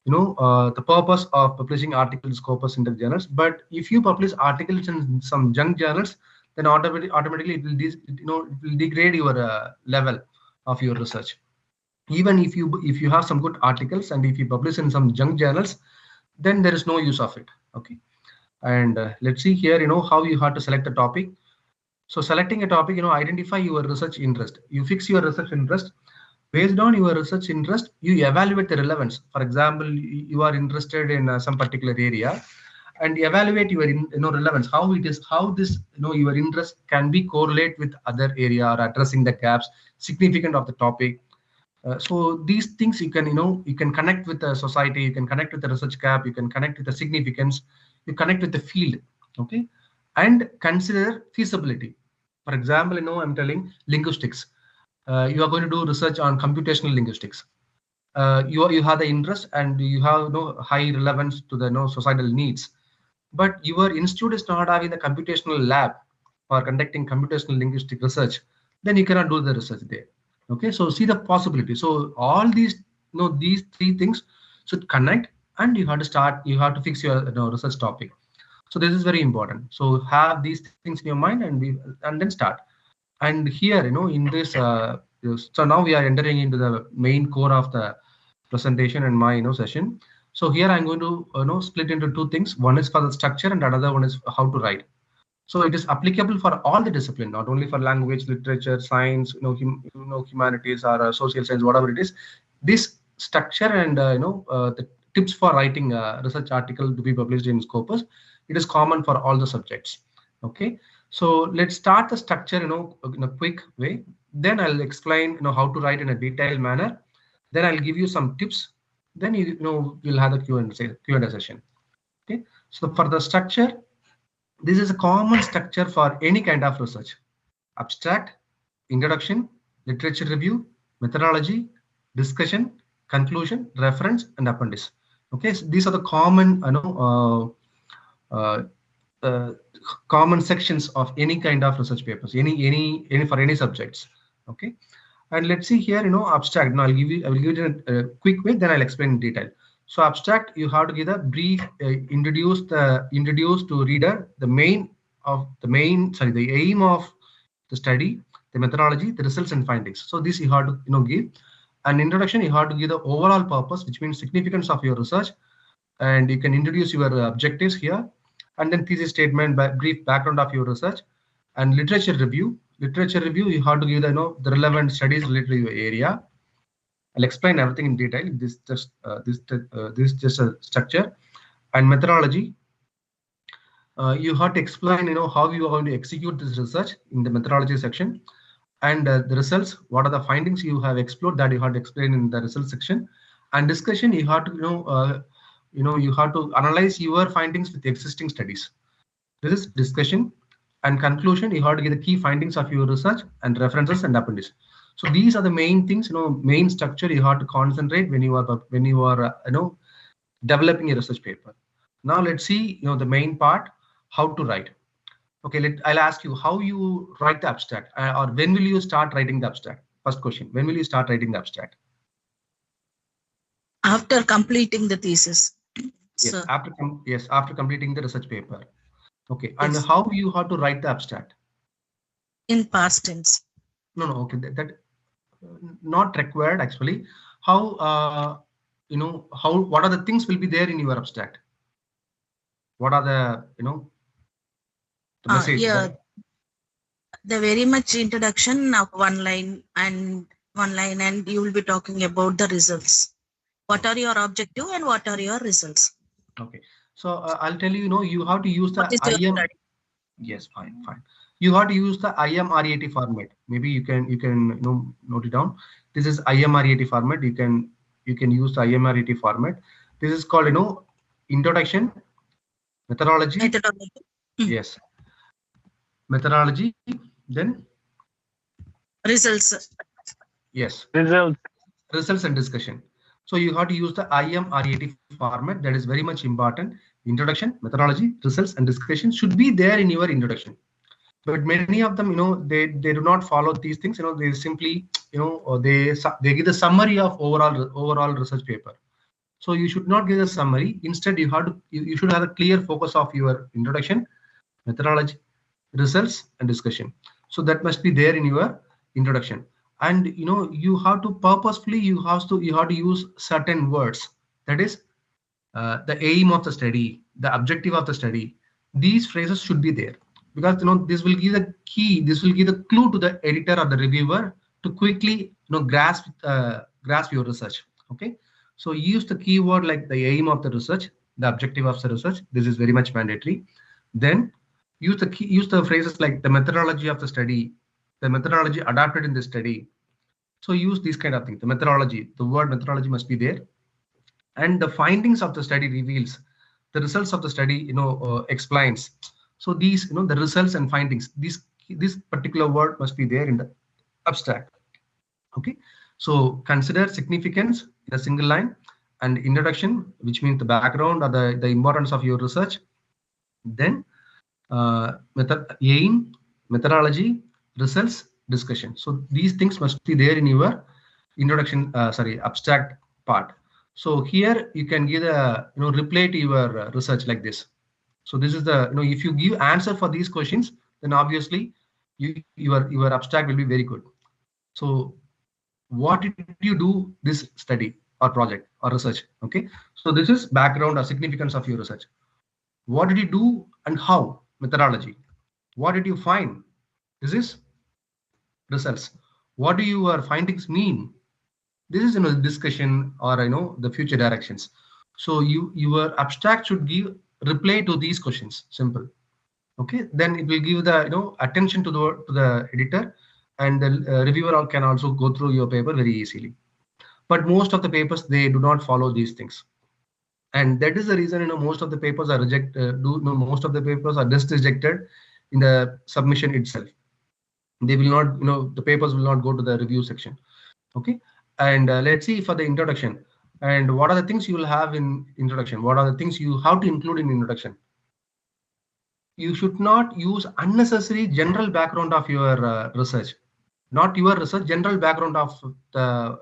The purpose of publishing articles, Scopus Index journals. But if you publish articles in some junk journals, then automatically it will degrade your level of your research. Even if you have some good articles and if you publish in some junk journals, then there is no use of it. Okay. And let's see here, how you have to select a topic. So selecting a topic, identify your research interest. You fix your research interest. Based on your research interest, you evaluate the relevance. For example, you are interested in some particular area, and evaluate your relevance. How this your interest can be correlate with other area or addressing the gaps significant of the topic. So these things you can connect with the society, you can connect with the research gap, you can connect with the significance, you connect with the field. Okay, and consider feasibility. For example, I'm telling linguistics. You are going to do research on computational linguistics. You have the interest and you have high relevance to the societal needs, but your institute is not having the computational lab for conducting computational linguistic research. Then you cannot do the research there. Okay, so see the possibility. So all these these three things should connect, and you have to fix your research topic. So this is very important. So have these things in your mind and then start. And here, in this, so now we are entering into the main core of the presentation and my session. So here I'm going to split into two things. One is for the structure and another one is how to write. So it is applicable for all the discipline, not only for language, literature, science, humanities or social science, whatever it is. This structure and the tips for writing a research article to be published in Scopus, it is common for all the subjects. Okay, so let's start the structure in a quick way. Then I'll explain how to write in a detailed manner. Then I'll give you some tips. Then we'll have the Q&A session. Okay, so for the structure, this is a common structure for any kind of research: abstract, introduction, literature review, methodology, discussion, conclusion, reference, and appendix. Okay, so these are the common common sections of any kind of research papers, any for any subjects. Okay, and let's see here, abstract. Now I will give you in a quick way, then I'll explain in detail. So abstract, you have to give a brief, introduce to reader the aim of the study, the methodology, the results and findings. So this you have to give. An introduction, you have to give the overall purpose, which means significance of your research, and you can introduce your objectives here. And then thesis statement, brief background of your research. And literature review, you have to give the relevant studies related to your area. I'll explain everything in detail. This just a structure. And methodology, you have to explain how you are going to execute this research in the methodology section. And the results, what are the findings you have explored, that you have to explain in the results section. And discussion, you have to you have to analyze your findings with existing studies. This is discussion. And conclusion, you have to give the key findings of your research and references and appendix. So these are the main things, main structure you have to concentrate when you are developing a research paper. Now let's see the main part, how to write. Okay, I'll ask you how you write the abstract, or when will you start writing the abstract? First question, when will you start writing the abstract? After completing the thesis. Yes, so, after completing the research paper. Okay, and yes. How you have to write the abstract? In past tense. No, okay, that not required actually. How what are the things will be there in your abstract? What are the the message? Yeah, the very much introduction of one line and you will be talking about the results. What are your objective and what are your results? Okay. So I'll tell you, you have to use the What is your IM. study? Yes, fine. You have to use the IMREAT format. Maybe you can note it down. This is IMREAT format. You can use the IMREAT format. This is called introduction, methodology. Yes, methodology. Then results. Yes, results and discussion. So you have to use the IMREAT format. That is very much important. Introduction, methodology, results, and discussion should be there in your introduction. But many of them, they do not follow these things. They simply, they give the summary of overall research paper. So you should not give a summary. Instead, you should have a clear focus of your introduction, methodology, results, and discussion. So that must be there in your introduction. And you have to purposefully you have to use certain words. That is the aim of the study, the objective of the study. These phrases should be there, because this will give the key, this will give the clue to the editor or the reviewer to quickly grasp your research. Okay, so use the keyword like the aim of the research, the objective of the research. This is very much mandatory. Then use the phrases like the methodology of the study, the methodology adapted in the study. So use these kind of things. The methodology, the word methodology must be there. And the findings of the study reveals, the results of the study explains. So these the results and findings, this particular word must be there in the abstract. Okay, so consider significance in a single line, and introduction, which means the background or the importance of your research. Then aim, methodology, results, discussion. So these things must be there in your introduction, abstract part. So here you can give a reply to your research like this. So this is the if you give answer for these questions, then obviously your abstract will be very good. So what did you do this study or project or research? Okay, so this is background or significance of your research. What did you do and how? Methodology. What did you find? This is results. What do your findings mean? This is discussion or the future directions. So your abstract should give reply to these questions. Simple. Okay, then it will give the attention to the editor, and the reviewer can also go through your paper very easily. But most of the papers, they do not follow these things, and that is the reason most of the papers are rejected. Most of the papers are just rejected in the submission itself. They will not, the papers will not go to the review section. Okay, and let's see for the introduction. And what are the things you will have in introduction? What are the things you have to include in introduction? You should not use unnecessary general background of your research. Not your research, general background of the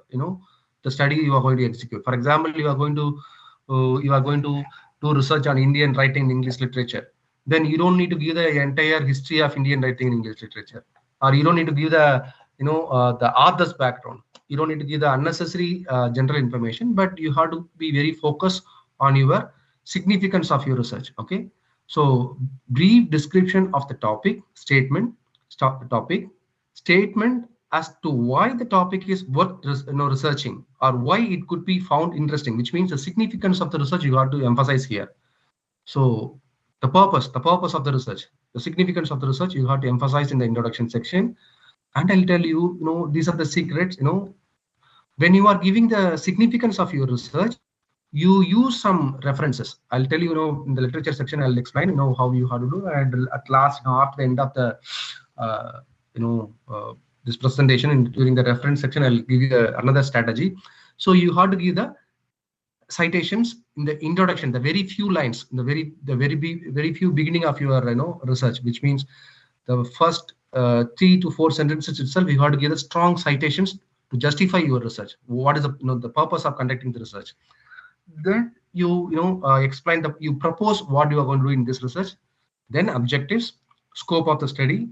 the study you are going to execute. For example, you are going to do research on Indian writing in English literature. Then you don't need to give the entire history of Indian writing in English literature, or you don't need to give the the author's background. You don't need to give the unnecessary general information, but you have to be very focused on your significance of your research. Okay, so brief description of the topic, statement as to why the topic is worth researching, or why it could be found interesting, which means the significance of the research you have to emphasize here. So the purpose of the research, the significance of the research you have to emphasize in the introduction section. And I'll tell you, these are the secrets. When you are giving the significance of your research, you use some references. I'll tell you, in the literature section, I'll explain, how you have to do. And at last, after the end of the, this presentation, and during the reference section, I'll give you another strategy. So you have to give the citations in the introduction, the very few lines, the very few beginning of your research, which means the first 3 to 4 sentences itself, you have to give the strong citations to justify your research. What is the purpose of conducting the research? Then you explain you propose what you are going to do in this research. Then objectives, scope of the study.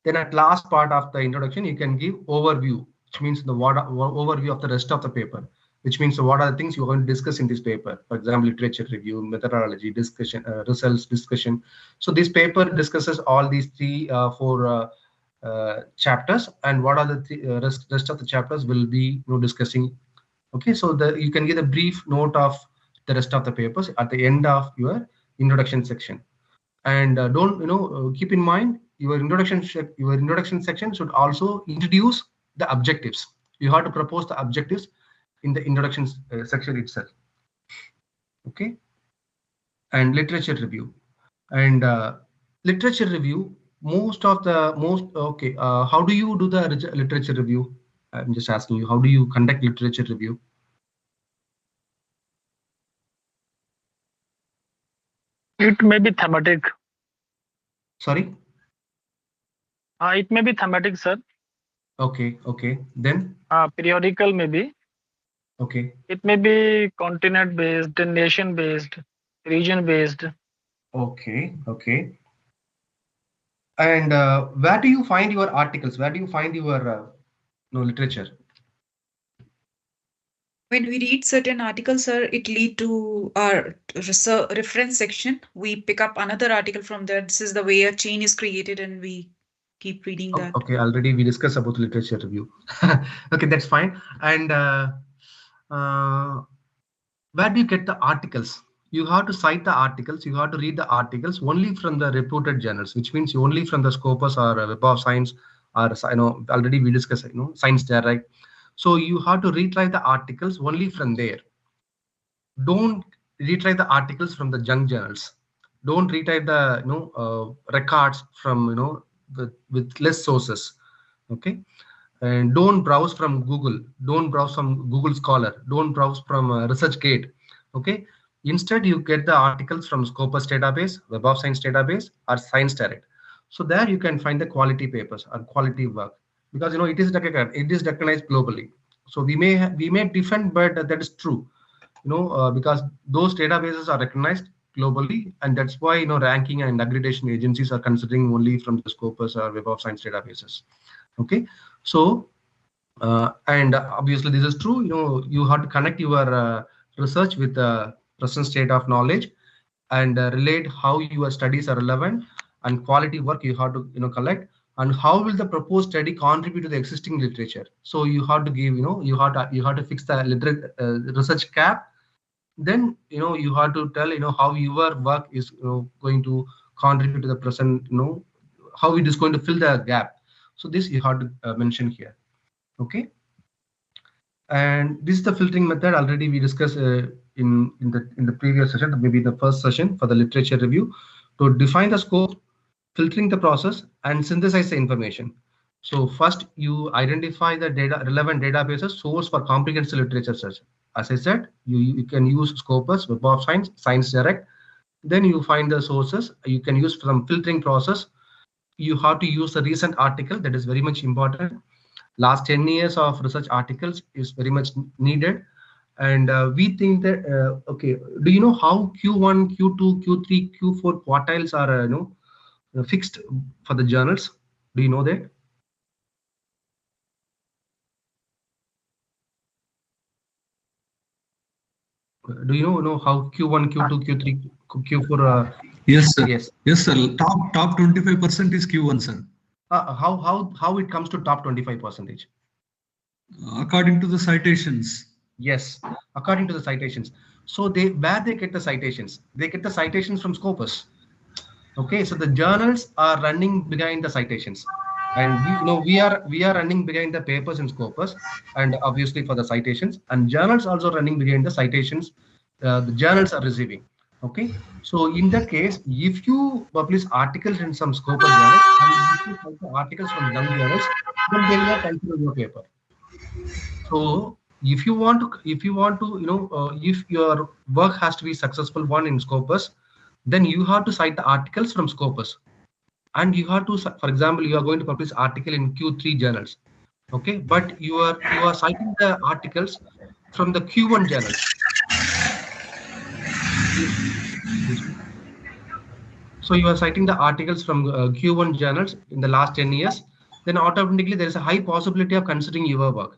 Then at last part of the introduction, you can give overview, which means the overview of the rest of the paper, which means what are the things you're going to discuss in this paper. For example, literature review, methodology, discussion, results, discussion. So this paper discusses all these 3, 4 chapters, and what are the rest of the chapters will be discussing Okay, so you can give a brief note of the rest of the papers at the end of your introduction section. And don't keep in mind your introduction section should also introduce the objectives. You have to propose the objectives in the introduction section itself. Okay, and literature review. And literature review, how do you do the literature review? I'm just asking you, how do you conduct literature review? It may be thematic. Sorry? It may be thematic, sir. Okay, then? Periodical maybe. Okay. It may be continent-based, nation-based, region-based. Okay. And where do you find your articles? Where do you find your literature? When we read certain articles, sir, it lead to our reference section. We pick up another article from there. This is the way a chain is created, and we keep reading that. Okay, already we discussed about literature review. Okay, that's fine. And where do you get the articles? You have to cite the articles. You have to read the articles only from the reputed journals, which means only from the Scopus or Web of Science, or already we discussed Science Direct. So you have to retry the articles only from there. Don't retry the articles from the junk journals. Don't retry the records from with less sources. Okay, and don't browse from Google. Don't browse from Google Scholar. Don't browse from ResearchGate. Okay, instead you get the articles from Scopus database, Web of Science database, or Science Direct. So there you can find the quality papers or quality work, because it is recognized globally. So we may different, but that is true, because those databases are recognized globally, and that's why ranking and accreditation agencies are considering only from the Scopus or Web of Science databases. Okay, so and obviously this is true. You have to connect your research with the present state of knowledge, and relate how your studies are relevant, and quality work you have to collect, and how will the proposed study contribute to the existing literature. So you have to give you have to fix the research cap. Then you have to tell how your work is going to contribute to the present, how it is going to fill the gap. So this you have to mention here. Okay, and this is the filtering method. Already we discussed in the previous session, maybe the first session for the literature review. To define the scope, filtering the process, and synthesize the information. So first you identify the relevant databases source for comprehensive literature search. As I said, you can use Scopus, Web of Science, Science Direct. Then you find the sources. You can use some filtering process. You have to use the recent article. That is very much important. Last 10 years of research articles is very much needed. And we think that, okay, do you know how Q1, Q2, Q3, Q4 quartiles are fixed for the journals? Do you know that? Do you know how Q1, Q2, Q3, Q4? Yes, sir. Yes, sir. Top 25% is Q1, sir. How it comes to top 25%? According to the citations. Yes, according to the citations. So where they get the citations? They get the citations from Scopus. Okay, so the journals are running behind the citations, and we are running behind the papers in Scopus, and obviously for the citations, and journals also running behind the citations. The journals are receiving. Okay, so in that case, if you publish articles in some Scopus journals and if you articles from young journals, then they will not consider your paper. So if you want to, if your work has to be successful one in Scopus, then you have to cite the articles from Scopus, and you have to, for example, you are going to publish article in Q3 journals. Okay, but you are citing the articles from the Q1 journals. So you are citing the articles from Q1 journals in the last 10 years, then automatically there is a high possibility of considering your work,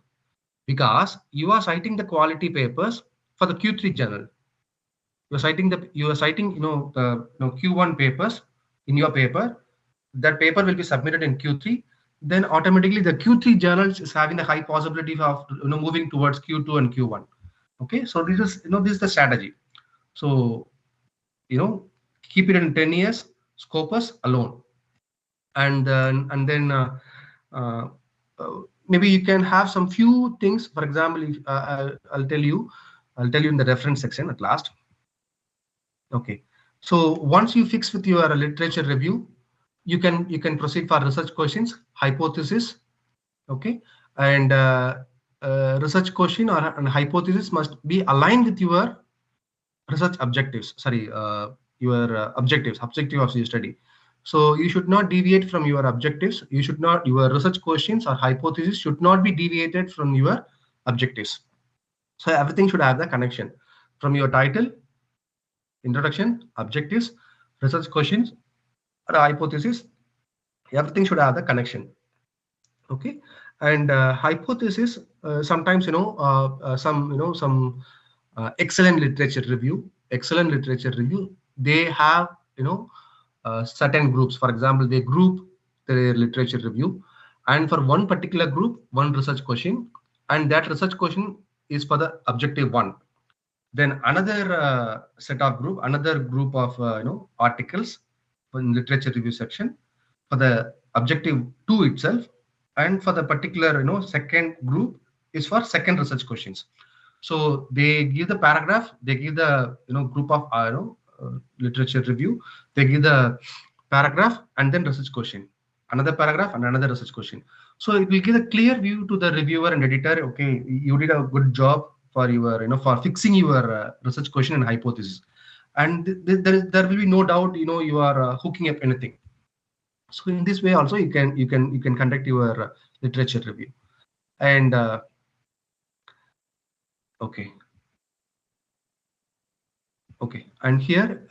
because you are citing the quality papers for the Q3 journal. You are citing the Q1 papers in your paper. That paper will be submitted in Q3. then automatically the Q3 journals is having a high possibility of moving towards Q2 and Q1. Okay, so this is this is the strategy. So keep it in 10 years Scopus alone, and then maybe you can have some few things. For example, if, I'll tell you in the reference section at last. Okay, so once you fix with your literature review, you can proceed for research questions, hypothesis. Okay, and research question or an hypothesis must be aligned with your research objectives. Sorry, your objective of your study. So you should not deviate from your objectives. Your research questions or hypothesis should not be deviated from your objectives. So everything should have the connection from your title, introduction, objectives, research questions, or hypothesis. Everything should have the connection. Okay, and hypothesis sometimes some excellent literature review. They have certain groups. For example, they group their literature review, and for one particular group, one research question, and that research question is for the objective 1. Then another another group of articles in literature review section for the objective 2 itself, and for the particular second group is for second research questions. So they give the paragraph, they give the group of literature review, they give the paragraph and then research question, another paragraph and another research question. So it will give a clear view to the reviewer and editor. Okay, you did a good job for your for fixing your research question and hypothesis, and there will be no doubt you are hooking up anything. So in this way also you can conduct your literature review. And okay, and here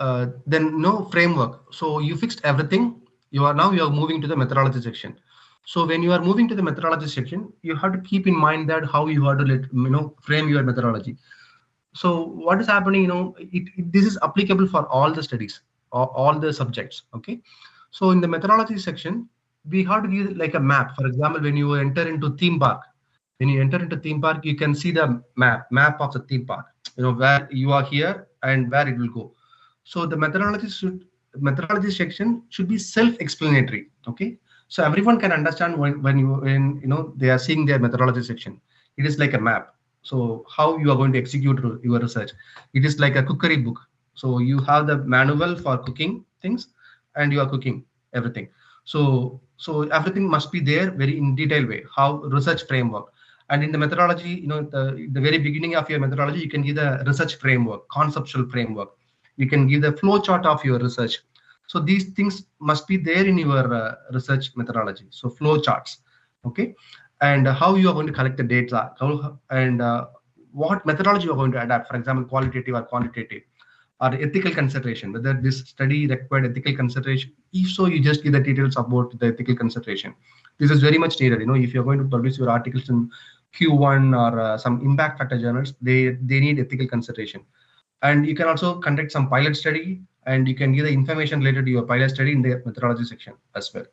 then framework. So you fixed everything. You are moving to the methodology section. So when you are moving to the methodology section, you have to keep in mind that how you have to frame your methodology. So what is happening, this is applicable for all the studies, all the subjects. Okay, so in the methodology section, we have to give like a map. For example, when you enter into theme park, you can see the map of the theme park, where you are here and where it will go. So the methodology section should be self-explanatory. Okay, so everyone can understand when they are seeing their methodology section. It is like a map. So how you are going to execute your research. It is like a cookery book. So you have the manual for cooking things, and you are cooking everything. So everything must be there very in detailed way. How research framework. And in the methodology, the very beginning of your methodology, you can give the research framework, conceptual framework. You can give the flow chart of your research. So these things must be there in your research methodology. So flow charts, okay, and how you are going to collect the data, and what methodology you are going to adapt. For example, qualitative or quantitative, or ethical consideration. Whether this study required ethical consideration. If so, you just give the details about the ethical consideration. This is very much needed. If you're going to publish your articles in Q1 or some impact factor journals, they need ethical consideration. And you can also conduct some pilot study, and you can give the information related to your pilot study in the methodology section as well.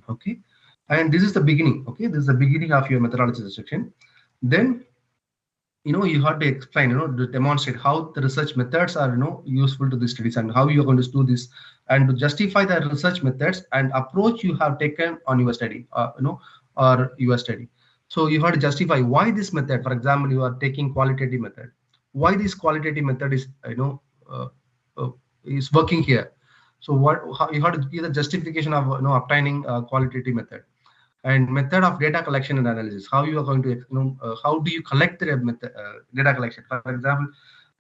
Okay, and this is the beginning. Okay, this is the beginning of your methodology section. Then you have to explain, to demonstrate how the research methods are useful to the studies, and how you are going to do this, and to justify the research methods and approach you have taken on your study, or your study. So you have to justify why this method. For example, you are taking qualitative method. Why this qualitative method is is working here. So how you have to give the justification of obtaining a qualitative method. And method of data collection and analysis. How you are going to how do you collect the data collection? For example,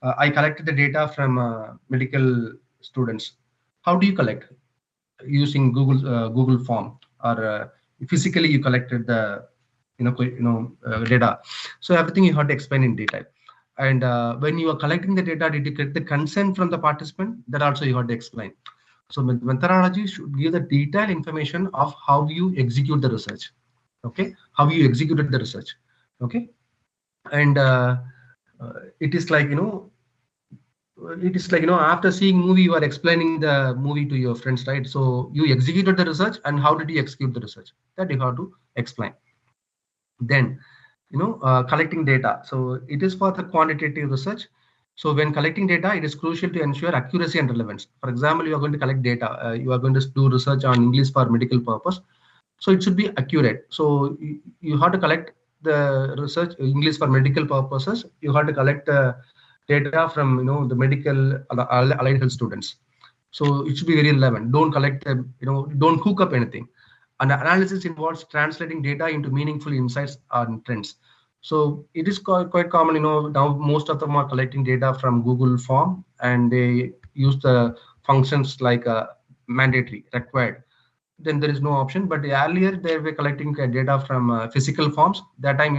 I collected the data from medical students. How do you collect? Using Google form, or physically you collected the data. So everything you have to explain in detail. And when you are collecting the data, did you get the consent from the participant? That also you have to explain. So methodology should give the detailed information of how you execute the research. Okay, how you executed the research. Okay, and it is like it is like, after seeing movie, you are explaining the movie to your friends, right? So you executed the research, and how did you execute the research? That you have to explain. Then, collecting data. So it is for the quantitative research. So when collecting data, it is crucial to ensure accuracy and relevance. For example, you are going to collect data. You are going to do research on English for medical purpose. So it should be accurate. So you have to collect the research English for medical purposes. You have to collect data from the medical allied health students. So it should be very relevant. Don't collect don't cook up anything. And analysis involves translating data into meaningful insights and trends. So it is quite common. Now most of them are collecting data from Google form, and they use the functions like mandatory, required. Then there is no option. But earlier they were collecting data from physical forms. That time,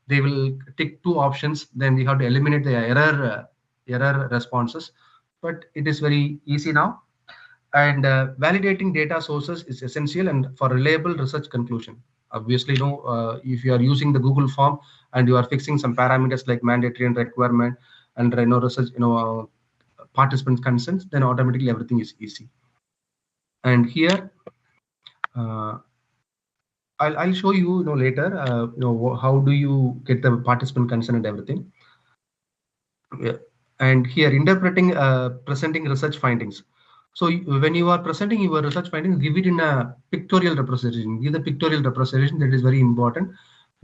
they will tick 2 options. Then we have to eliminate the error responses. But it is very easy now. And validating data sources is essential and for reliable research conclusion. Obviously, if you are using the Google form and you are fixing some parameters like mandatory and requirement and research, participant consents, then automatically everything is easy. And here, I'll show you, later, how do you get the participant consent and everything. Yeah. And here, interpreting, presenting research findings. So when you are presenting your research findings, give it in a pictorial representation. Give the pictorial representation. That is very important.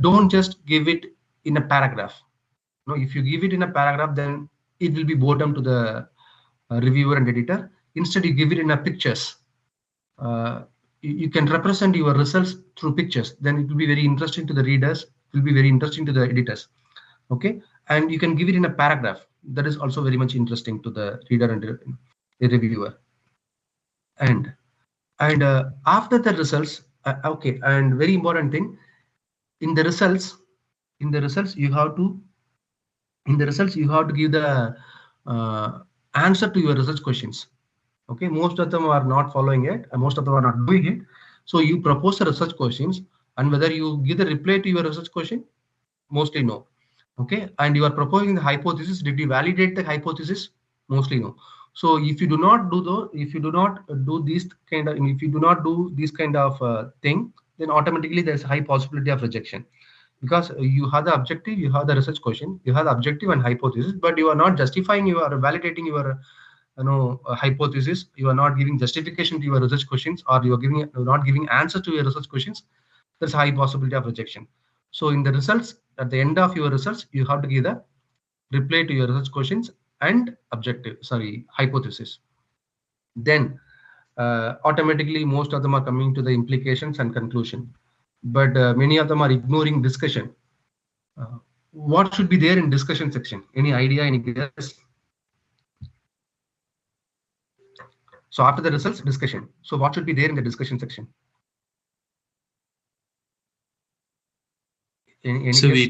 Don't just give it in a paragraph. If you give it in a paragraph, then it will be boredom to the reviewer and editor. Instead, you give it in a pictures. You can represent your results through pictures. Then it will be very interesting to the readers. It will be very interesting to the editors. Okay, and you can give it in a paragraph. That is also very much interesting to the reader and the reviewer. And after the results, okay, and very important thing, in the results you have to give the answer to your research questions. Okay, most of them are not following it, and most of them are not doing it. So you propose the research questions, and whether you give the reply to your research question, mostly no. Okay, and you are proposing the hypothesis. Did you validate the hypothesis? Mostly no. So if you do not do if you do not do this kind of thing, then automatically there's a high possibility of rejection, because you have the objective, you have the research question, you have the objective and hypothesis, but you are not justifying, you are validating your hypothesis. You are not giving justification to your research questions, or you are not giving answer to your research questions. There's a high possibility of rejection. So in the results, at the end of your results, you have to give the reply to your research questions and hypothesis. Then automatically most of them are coming to the implications and conclusion, but many of them are ignoring discussion. What should be there in discussion section? Any idea, any guess? So after the results, discussion. So what should be there in the discussion section? Any so guess? we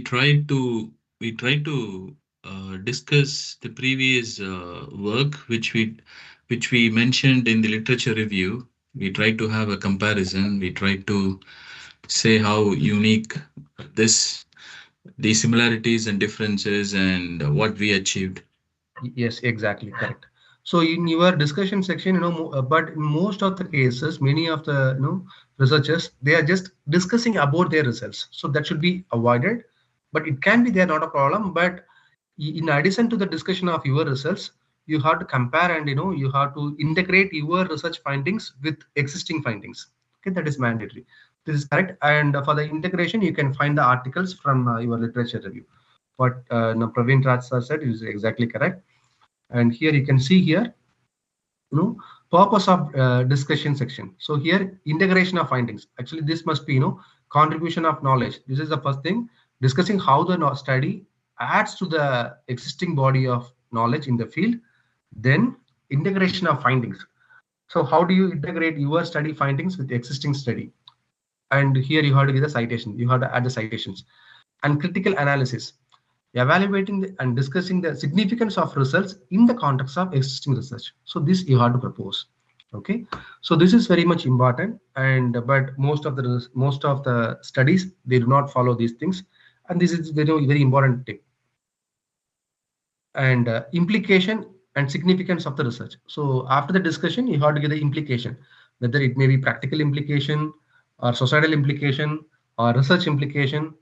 try to discuss the previous work which we mentioned in the literature review. We try to have a comparison. We try to say how unique the similarities and differences and what we achieved. Yes, exactly, correct. So in your discussion section, but in most of the cases, many of the researchers, they are just discussing about their results. So that should be avoided, but it can be there, not a problem. But in addition to the discussion of your results, you have to compare and you have to integrate your research findings with existing findings. Okay, that is mandatory. This is correct. And for the integration, you can find the articles from your literature review. What Praveen Raj sir said is exactly correct. And here you can see here, purpose of discussion section. So here, integration of findings. Actually, this must be, contribution of knowledge. This is the first thing. Discussing how the study adds to the existing body of knowledge in the field. Then integration of findings. So how do you integrate your study findings with the existing study? And here you have to give the citation. You have to add the citations. And critical analysis. Evaluating and discussing the significance of results in the context of existing research. So this you have to propose. Okay, so this is very much important, and but most of the studies, they do not follow these things, and this is very important thing. And implication and significance of the research. So after the discussion, you have to give the implication, whether it may be practical implication or societal implication or research implication.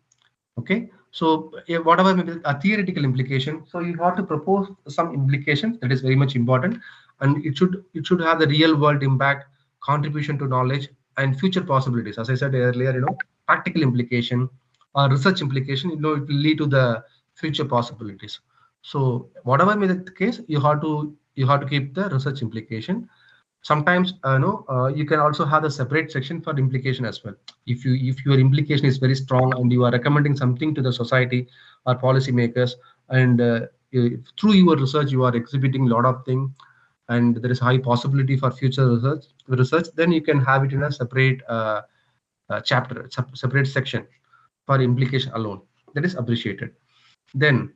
Okay, so whatever may be a theoretical implication, so you have to propose some implications. That is very much important, and it should have the real world impact, contribution to knowledge, and future possibilities. As I said earlier, practical implication or research implication, it will lead to the future possibilities. So whatever may be the case, you have to keep the research implication. Sometimes you can also have a separate section for implication as well. If your implication is very strong and you are recommending something to the society or policymakers, and through your research you are exhibiting a lot of things, and there is high possibility for future research, then you can have it in a separate chapter, separate section for implication alone. That is appreciated. Then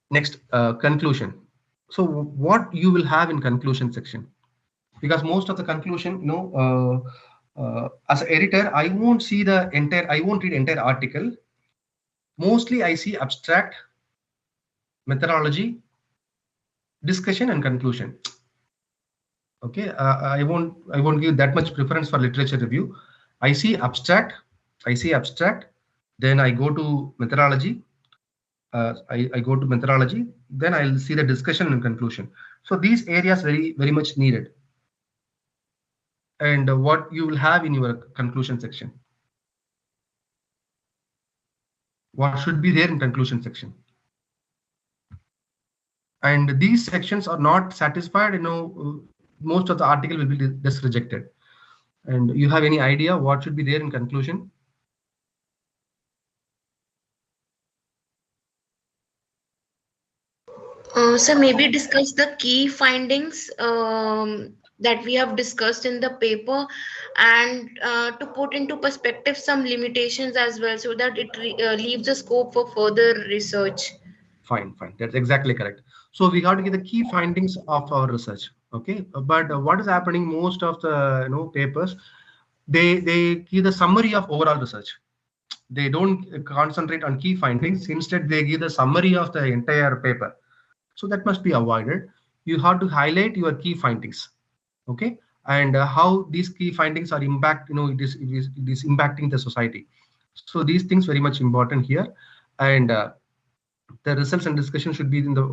next, conclusion. So what you will have in conclusion section, because most of the conclusion, as an editor, I won't read entire article. Mostly I see abstract, methodology, discussion, and conclusion. Okay, I won't give that much preference for literature review. I see abstract, then I go to methodology. I go to methodology, then I'll see the discussion and conclusion. So these areas very much needed. And what you will have in your conclusion section. What should be there in conclusion section. And these sections are not satisfied, most of the article will be just rejected. And you have any idea what should be there in conclusion? So maybe discuss the key findings that we have discussed in the paper, and to put into perspective some limitations as well, so that it leaves a scope for further research. Fine. That's exactly correct. So we have to get the key findings of our research. Okay, but what is happening? Most of the papers, they give the summary of overall research. They don't concentrate on key findings. Instead, they give the summary of the entire paper. So that must be avoided. You have to highlight your key findings, okay, and how these key findings are it is impacting the society. So these things very much important here, and the results and discussion should be in the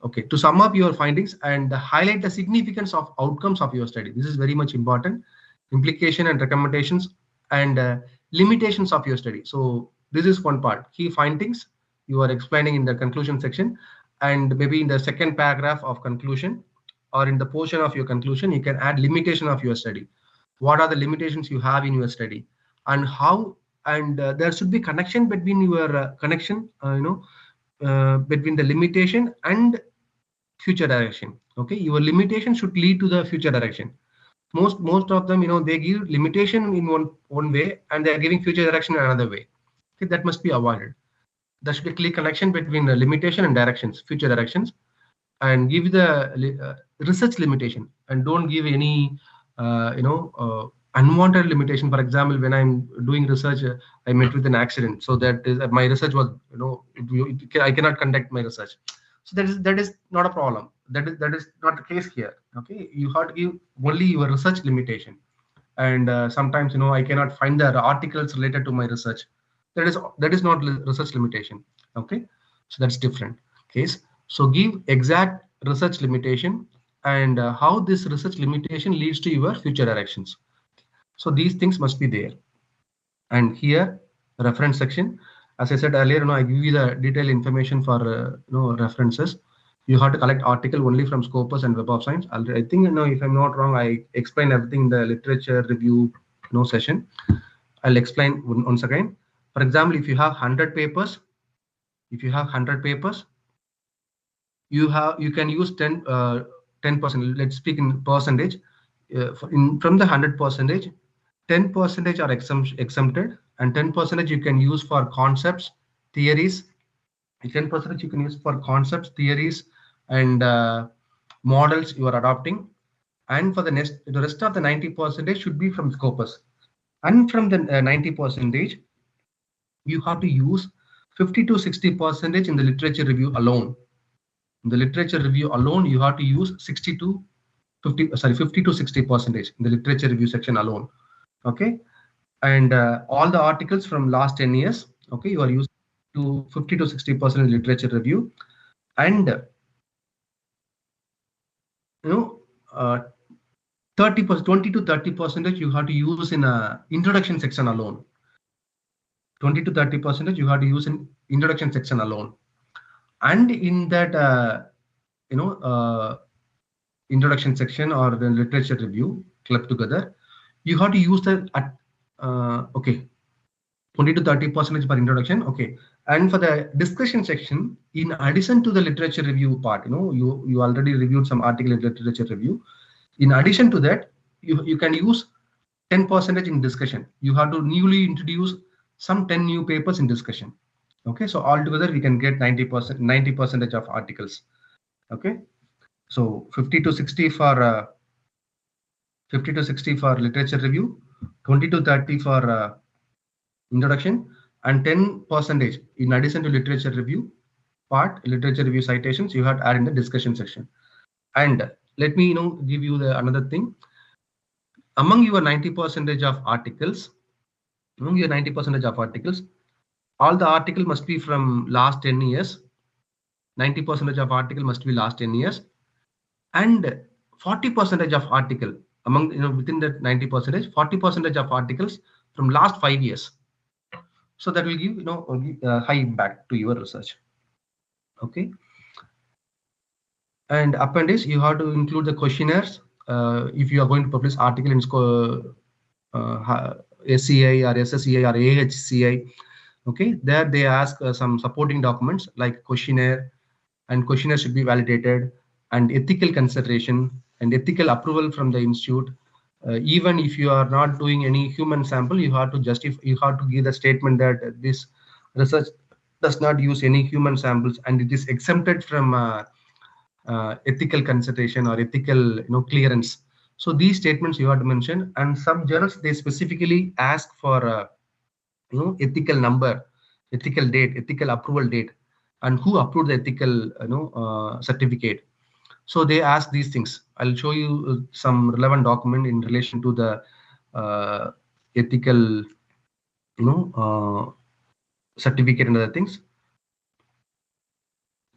okay. To sum up your findings and highlight the significance of outcomes of your study. This is very much important. Implication and recommendations and limitations of your study. So this is one part. Key findings you are explaining in the conclusion section. And maybe in the second paragraph of conclusion or in the portion of your conclusion, you can add limitation of your study. What are the limitations you have in your study, and how? And there should be connection between your between the limitation and future direction. Okay, your limitation should lead to the future direction. Most of them, they give limitation in one way and they are giving future direction in another way. Okay, that must be avoided. There should be a clear connection between the limitation and directions, future directions, and give the research limitation, and don't give any unwanted limitation. For example, when I'm doing research, I met with an accident, so that is my research was I cannot conduct my research. So that is not a problem. That is not the case here. Okay, you have to give only your research limitation, and sometimes I cannot find the articles related to my research. That is not research limitation. Okay, so that's different case. So give exact research limitation and how this research limitation leads to your future directions. So these things must be there. And here reference section, as I said earlier, I give you the detailed information for references. You have to collect article only from Scopus and Web of Science. I think if I'm not wrong, I explain everything in the literature review session. I'll explain once again. For example, if you have 100 papers, you can use 10%. Let's speak in percentage. From the 100%, 10% are exempted, and 10% you can use for concepts, theories. 10% you can use for concepts, theories, and models you are adopting. And for the rest of the 90% should be from Scopus. And from the 90%, you have to use 50 to 60% in the literature review alone. In the literature review alone, you have to use 50 to 60% in the literature review section alone. Okay, and all the articles from last 10 years. Okay, you are using to 50 to 60% in literature review, and 30%, 20 to 30% you have to use in a introduction section alone. 20 to 30% you have to use in introduction section alone, and in that introduction section or the literature review club together, you have to use the 20 to 30% per introduction. Okay, and for the discussion section, in addition to the literature review part, you already reviewed some article in literature review. In addition to that, you can use 10% in discussion. You have to newly introduce some 10 new papers in discussion. Okay, so altogether we can get 90% of articles. Okay, so 50 to 60 for literature review, 20 to 30 for introduction, and 10% in addition to literature review part, literature review citations, you have to add in the discussion section. And let me give you another thing. Among your 90% of articles, all the article must be from last 10 years. 90% of article must be last 10 years, and 40% of article among within that 90%, 40% of articles from last 5 years. So that will give high impact to your research. Okay, and appendix, you have to include the questionnaires if you are going to publish article in SCI or SSCI or AHCI. Okay, there they ask some supporting documents like questionnaire, and questionnaire should be validated, and ethical consideration and ethical approval from the institute. Even if you are not doing any human sample, you have to give the statement that this research does not use any human samples and it is exempted from ethical consideration or ethical clearance. So these statements you have to mention, and some journals they specifically ask for ethical number, ethical date, ethical approval date, and who approved the ethical certificate. So they ask these things. I'll show you some relevant document in relation to the ethical certificate and other things.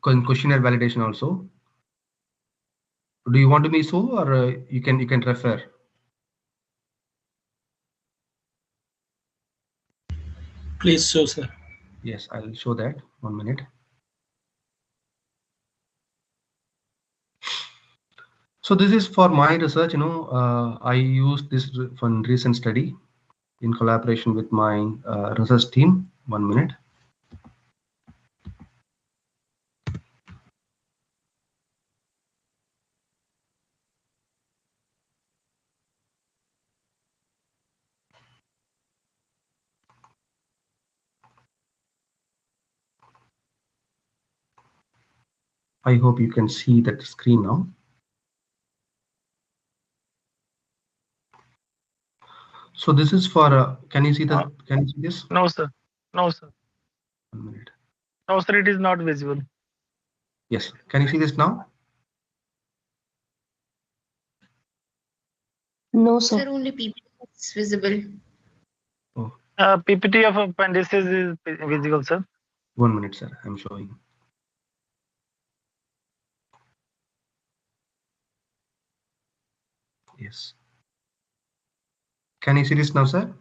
Questionnaire validation also. Do you want to be so, or you can refer? Please show, sir. Yes, I'll show that. 1 minute. So this is for my research. I used this from recent study in collaboration with my research team. 1 minute. I hope you can see that screen now. So this is for. Can you see the? Can you see this? No, sir. No, sir. 1 minute. No, sir. It is not visible. Yes. Can you see this now? No, sir. Sir, only PPT is visible. Oh. PPT of appendices is visible, sir. 1 minute, sir. I'm showing. Yes. Can you see this now, sir?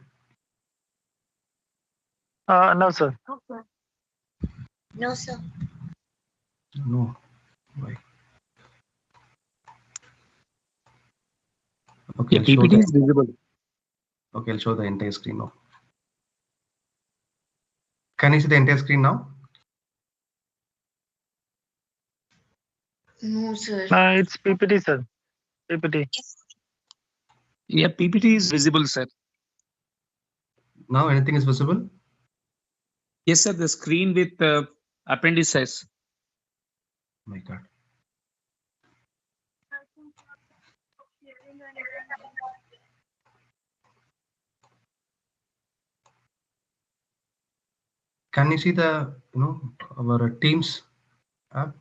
No, sir. No, sir. No. Why? Okay, PPT is visible. Okay, I'll show the entire screen now. Can you see the entire screen now? No, sir. It's PPT, sir. PPT. Yeah, PPT is visible, sir. Now anything is visible? Yes, sir. The screen with appendices. Oh my God. Can you see the our Teams app?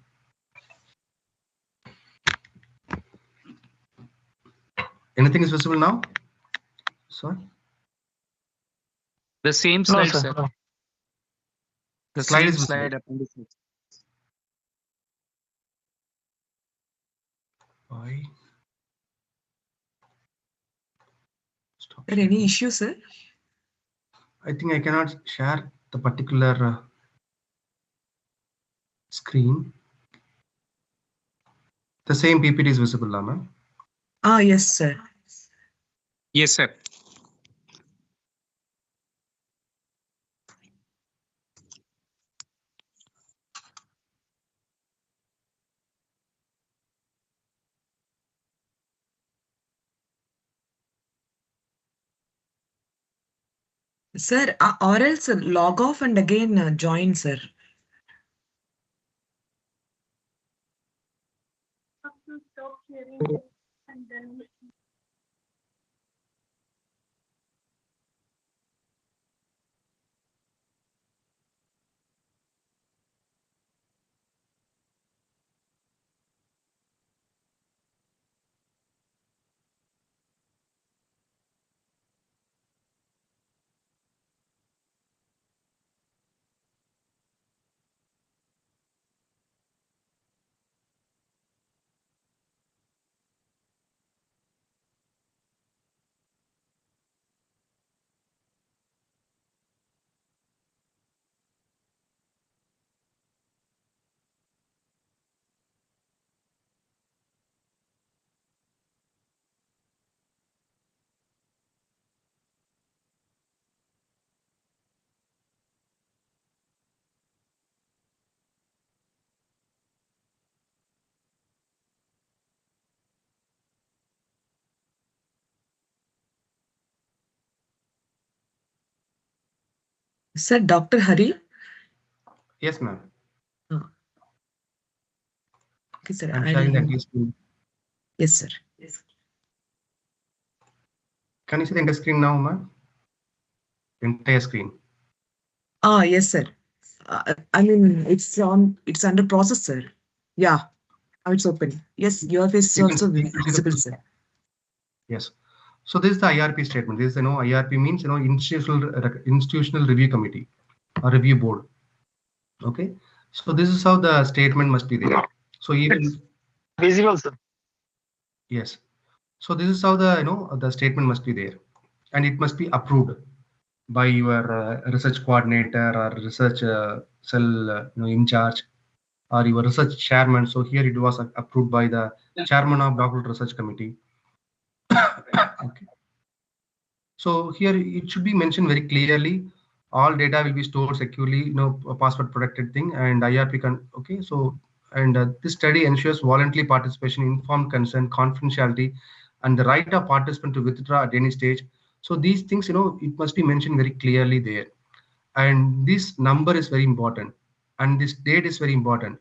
Anything is visible now? Sorry. The same No, slide, sir. sir. No. The Slide same is visible. slide appendices. Why? Stop Are any sharing. issue, sir? I think I cannot share the particular screen. The same PPT is visible now, ma'am. Ah, yes, sir. Yes, sir. Sir, or else log off and again join, sir. Stop sharing and then Sir, Dr. Hari? Yes, ma'am. Oh. Okay, sir. I'm sharing the entire screen. Yes, sir. Yes. Can you see the entire screen now, ma'am? Entire screen. Ah, yes, sir. I mean, it's under process, sir. Yeah, now it's open. Yes, your face is also visible, sir. Yes. So this is the IRP statement. This is, IRP means, institutional review committee or review board. Okay. So this is how the statement must be there. So even visible, sir. Yes. So this is how the statement must be there, and it must be approved by your research coordinator or research cell in charge or your research chairman. So here it was approved by the chairman of doctoral research committee. Okay. So here it should be mentioned very clearly. All data will be stored securely, a password protected thing, and IRP can. Okay. So this study ensures voluntary participation, informed consent, confidentiality, and the right of participant to withdraw at any stage. So these things, it must be mentioned very clearly there. And this number is very important, and this date is very important,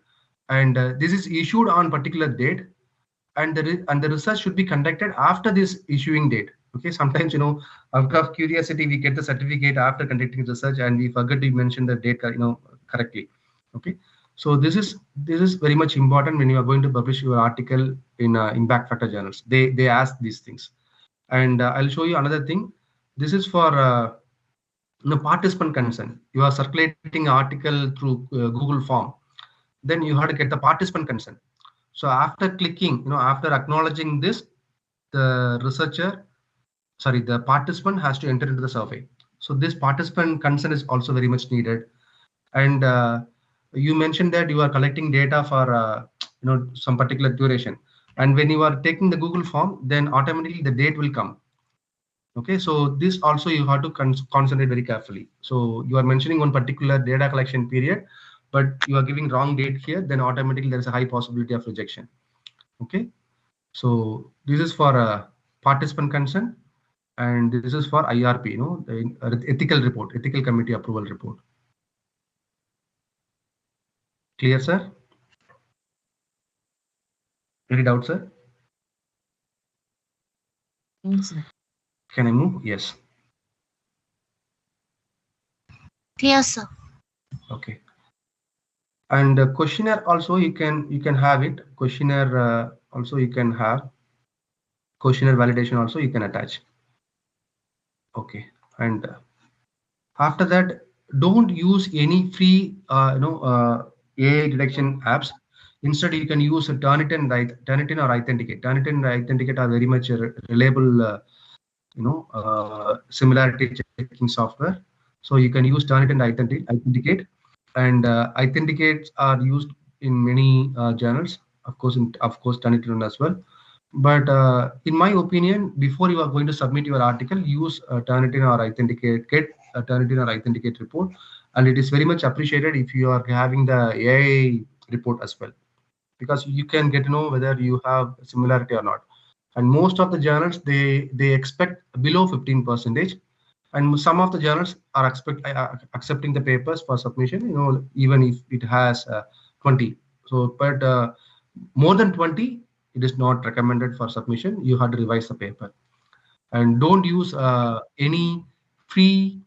and this is issued on particular date, and the research should be conducted after this issuing date. Okay, sometimes out of curiosity we get the certificate after conducting research and we forget to mention the date correctly. Okay, so this is very much important when you are going to publish your article in impact factor journals. They ask these things, and I'll show you another thing. This is for participant consent. You are circulating an article through Google form, then you have to get the participant consent. So after clicking, after acknowledging this, the the participant has to enter into the survey. So this participant consent is also very much needed. And you mentioned that you are collecting data for some particular duration, and when you are taking the Google form, then automatically the date will come. Okay, so this also you have to concentrate very carefully. So you are mentioning one particular data collection period, but you are giving wrong date here, then automatically there is a high possibility of rejection. Okay, so this is for participant consent, and this is for IRP, the ethical report, ethical committee approval report. Clear, sir? Any doubt, sir? Yes, Can I move? Yes. Clear, sir. Okay. And questionnaire also you can have it. Questionnaire also you can have. questionnaire validation also you can attach. Okay, and after that, don't use any free AI detection apps. Instead, you can use Turnitin, Turnitin or Authenticate. Turnitin and Authenticate are very much reliable, similarity checking software. So you can use Turnitin and Authenticate, and Authenticates are used in many journals. Of course, Turnitin as well. But in my opinion, before you are going to submit your article, use Turnitin or Authenticate, get a Turnitin or Authenticate report, and it is very much appreciated if you are having the AI report as well, because you can get to know whether you have similarity or not. And most of the journals they expect below 15%, and some of the journals are accepting the papers for submission. Even if it has 20. So, but more than 20, it is not recommended for submission. You have to revise the paper, and don't use any free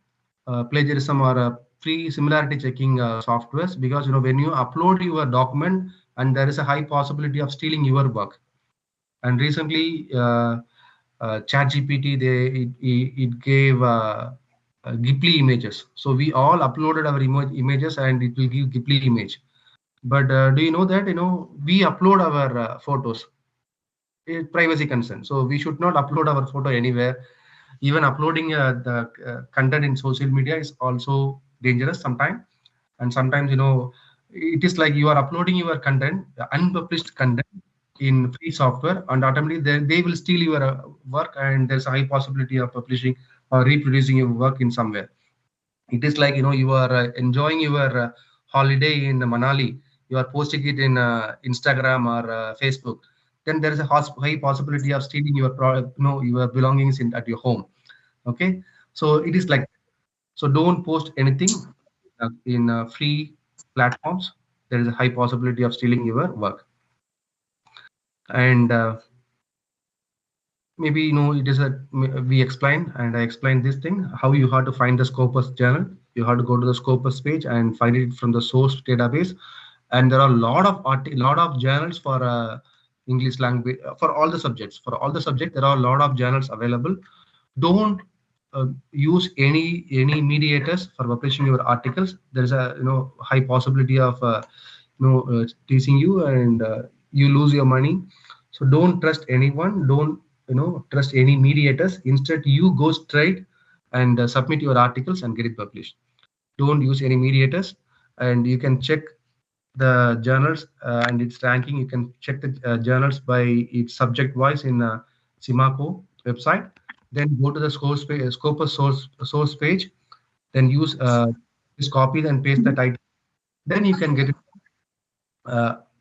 plagiarism or free similarity checking softwares, because when you upload your document, and there is a high possibility of stealing your work. And recently, ChatGPT it gave Ghibli images. So we all uploaded our images, and it will give Ghibli image. But do you know that we upload our photos? Privacy concern. So we should not upload our photo anywhere. Even uploading the content in social media is also dangerous sometimes. And sometimes it is like you are uploading your content, unpublished content, in free software, and automatically they will steal your work, and there's a high possibility of publishing or reproducing your work in somewhere. It is like you are enjoying your holiday in Manali, you are posting it in Instagram or Facebook, then there is a high possibility of stealing your product, your belongings at your home. Okay, so it is like, so don't post anything in free platforms. There is a high possibility of stealing your work. And maybe it is we explain, and I explained this thing, how you have to find the Scopus journal. You have to go to the Scopus page and find it from the source database. And there are a lot of journals for English language, for all the subjects. For all the subjects, there are a lot of journals available. Don't use any mediators for publishing your articles. There is a high possibility of teasing you, and you lose your money. So don't trust anyone. Don't trust any mediators. Instead, you go straight and submit your articles and get it published. Don't use any mediators. And you can check the journals and its ranking. You can check the journals by its subject wise in Simaco website. Then go to the Scopus source page. Then use this copy and paste the title. Then you can get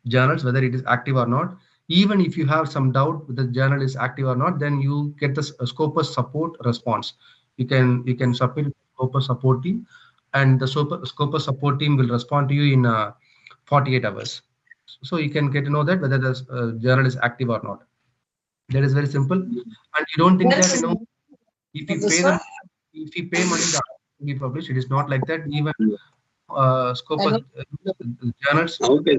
journals, whether it is active or not. Even if you have some doubt whether the journal is active or not, then you get the Scopus support response. You can submit to the Scopus support team, and the Scopus support team will respond to you in 48 hours. So you can get to know that whether the journal is active or not. That is very simple. And you don't think that if you pay money to be published, it is not like that. Even Scopus journals. Okay.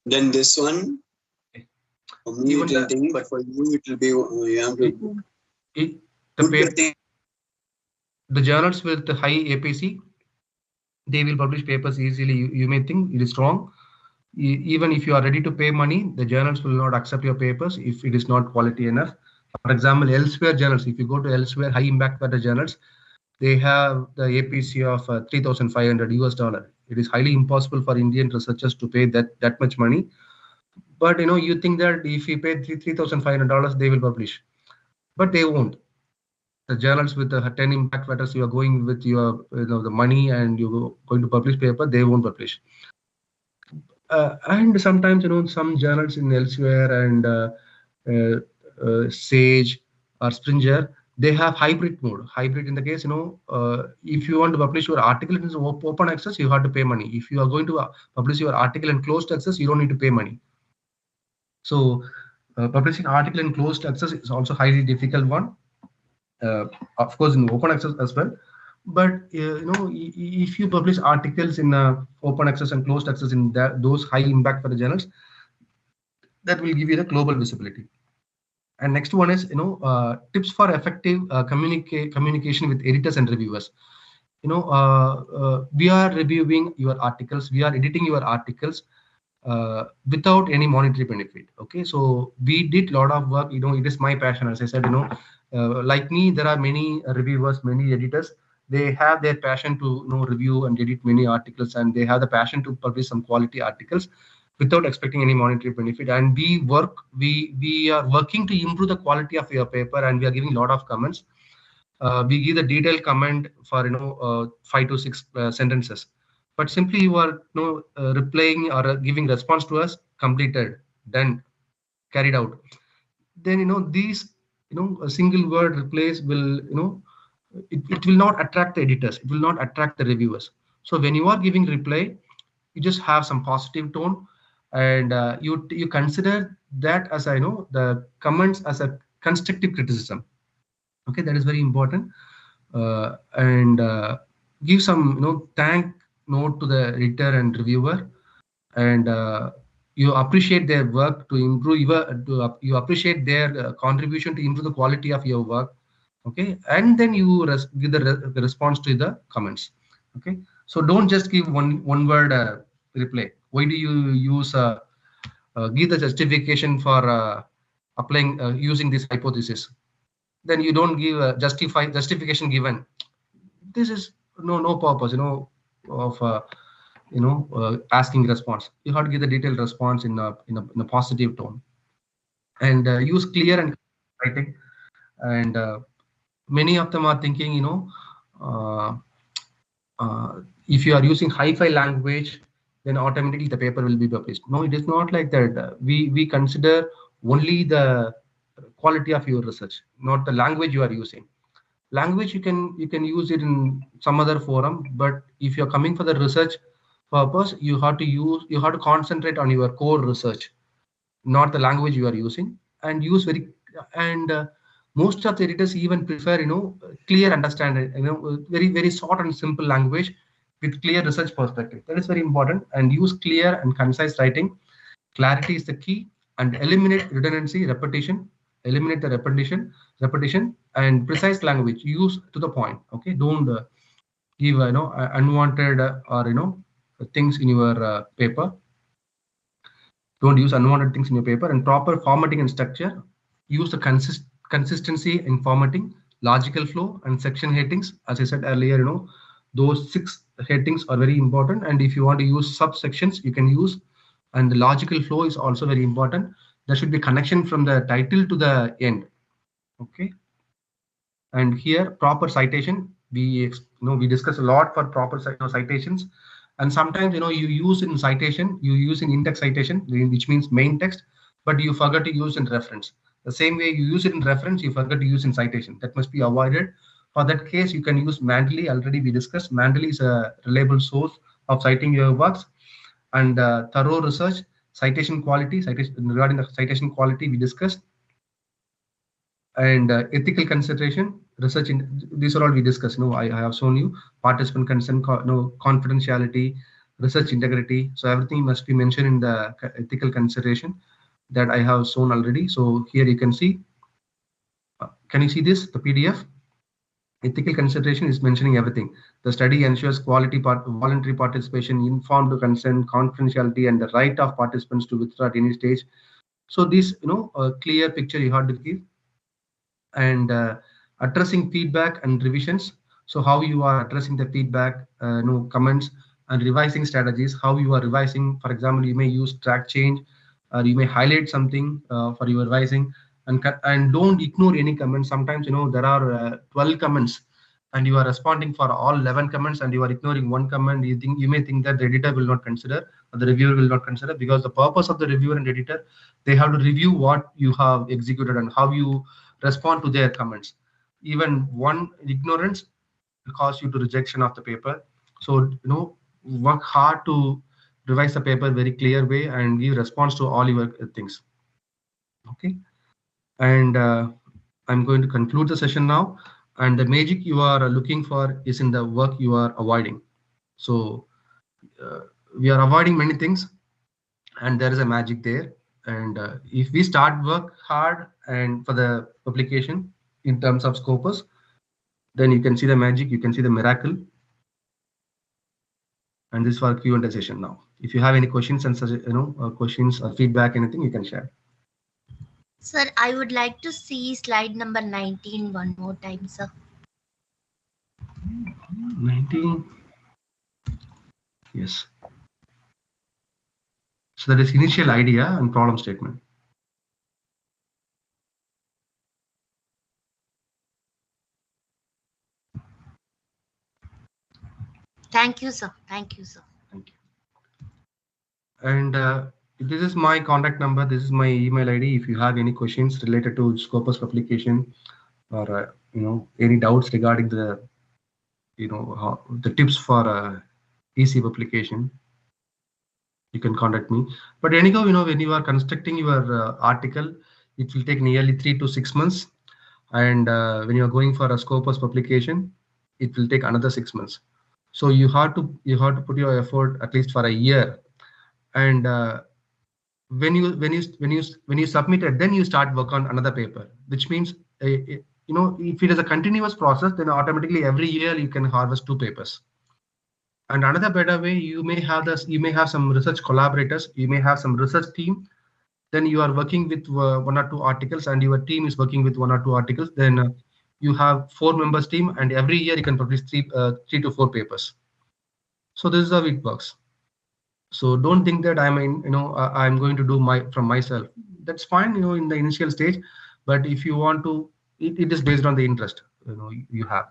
Then this one, for me it will think, but for you it will be you have to. The journals with the high APC, they will publish papers easily. You may think it is wrong. Even if you are ready to pay money, the journals will not accept your papers if it is not quality enough. For example, elsewhere journals, if you go to elsewhere high impact factor journals, they have the APC of $3,500 US. It is highly impossible for Indian researchers to pay that much money. But you think that if you pay $3,500, they will publish, but they won't. The journals with the 10 impact factors, you are going with your the money and you're going to publish paper, they won't publish. And sometimes some journals in elsewhere and Sage or Springer, they have hybrid mode. Hybrid in the case, if you want to publish your article in open access, you have to pay money. If you are going to publish your article in closed access, you don't need to pay money. So publishing article in closed access is also highly difficult one. Of course, in open access as well. But if you publish articles in open access and closed access in those high impact for the journals, that will give you the global visibility. And next one is, tips for effective communication with editors and reviewers. We are reviewing your articles, we are editing your articles without any monetary benefit. Okay, so we did a lot of work. It is my passion, as I said. Like me, there are many reviewers, many editors. They have their passion to review and edit many articles, and they have the passion to publish some quality articles without expecting any monetary benefit. And we are working to improve the quality of your paper, and we are giving a lot of comments. We give the detailed comment for 5 to 6 sentences, but simply you are replying or giving response to us, completed, done, carried out. Then these a single word replies will it will not attract the editors, it will not attract the reviewers. So when you are giving reply, you just have some positive tone, and you consider that as the comments as a constructive criticism. Okay, that is very important. And give some thank note to the editor and reviewer, and you appreciate their work to improve you appreciate their contribution to improve the quality of your work. Okay, and then you give the response to the comments. Okay, so don't just give one word reply. Why do you use give the justification for applying using this hypothesis? Then you don't give a justification given. This is no purpose of asking response. You have to give the detailed response in a positive tone, and use clear and writing. And many of them are thinking if you are using hi-fi language, then automatically the paper will be published. No, it is not like that. We consider only the quality of your research, not the language you are using. Language you can use it in some other forum, but if you're coming for the research purpose, you have to concentrate on your core research, not the language you are using. And use most of the editors even prefer clear understanding, very very short and simple language with clear research perspective. That is very important. And use clear and concise writing. Clarity is the key. And eliminate redundancy, repetition. Eliminate the repetition, and precise language. Use to the point. Okay, don't give unwanted or things in your paper. Don't use unwanted things in your paper. And proper formatting and structure. Use the consistency in formatting, logical flow, and section headings. As I said earlier, those 6 headings are very important. And if you want to use subsections, you can use. And the logical flow is also very important. There should be connection from the title to the end. Okay. And here, proper citation. We discuss a lot for proper citations. And sometimes you use in citation, you use in index citation, which means main text, but you forget to use in reference. The same way you use it in reference, you forget to use in citation. That must be avoided. For that case, you can use Mendeley. Already we discussed. Mendeley is a reliable source of citing your works. And thorough research, citation quality, regarding the citation quality we discussed. And ethical consideration, research these are all we discussed. I have shown you participant consent, confidentiality, research integrity. So everything must be mentioned in the ethical consideration that I have shown already. So here you can see. Can you see this? The PDF. Ethical consideration is mentioning everything. The study ensures voluntary participation, informed consent, confidentiality, and the right of participants to withdraw at any stage. So this, a clear picture you have to give. And addressing feedback and revisions. So how you are addressing the feedback, comments, and revising strategies. How you are revising. For example, you may use track change, or you may highlight something for your revising. And don't ignore any comments. Sometimes there are 12 comments, and you are responding for all 11 comments, and you are ignoring one comment. You may think that the editor will not consider, or the reviewer will not consider, because the purpose of the reviewer and editor, they have to review what you have executed and how you respond to their comments. Even one ignorance will cause you to rejection of the paper. So work hard to revise the paper very clear way and give response to all your things. Okay. And I'm going to conclude the session now. And the magic you are looking for is in the work you are avoiding. So we are avoiding many things, and there is a magic there. And if we start work hard and for the publication in terms of Scopus, then you can see the magic, you can see the miracle. And this is for Q&A session now. If you have any questions and questions or feedback, anything you can share. Sir, I would like to see slide number 19 one more time, sir. 19. Yes. So that is initial idea and problem statement. Thank you, sir. Thank you, sir. Thank you. And this is my contact number. This is my email ID. If you have any questions related to Scopus publication or any doubts regarding the the tips for easy publication, you can contact me. But anyhow, when you are constructing your article, it will take nearly 3 to 6 months. And when you are going for a Scopus publication, it will take another 6 months. So you have to put your effort at least for a year. And when you submit it, then you start work on another paper, which means if it is a continuous process, then automatically every year you can harvest 2 papers. And another better way, you may have some research collaborators, you may have some research team. Then you are working with 1 or 2 articles, and your team is working with 1 or 2 articles. Then you have 4 members team, and every year you can publish 3 to 4 papers. So this is how it works. So don't think that I'm going to do from myself. That's fine, in the initial stage. But if you want to, it is based on the interest you have.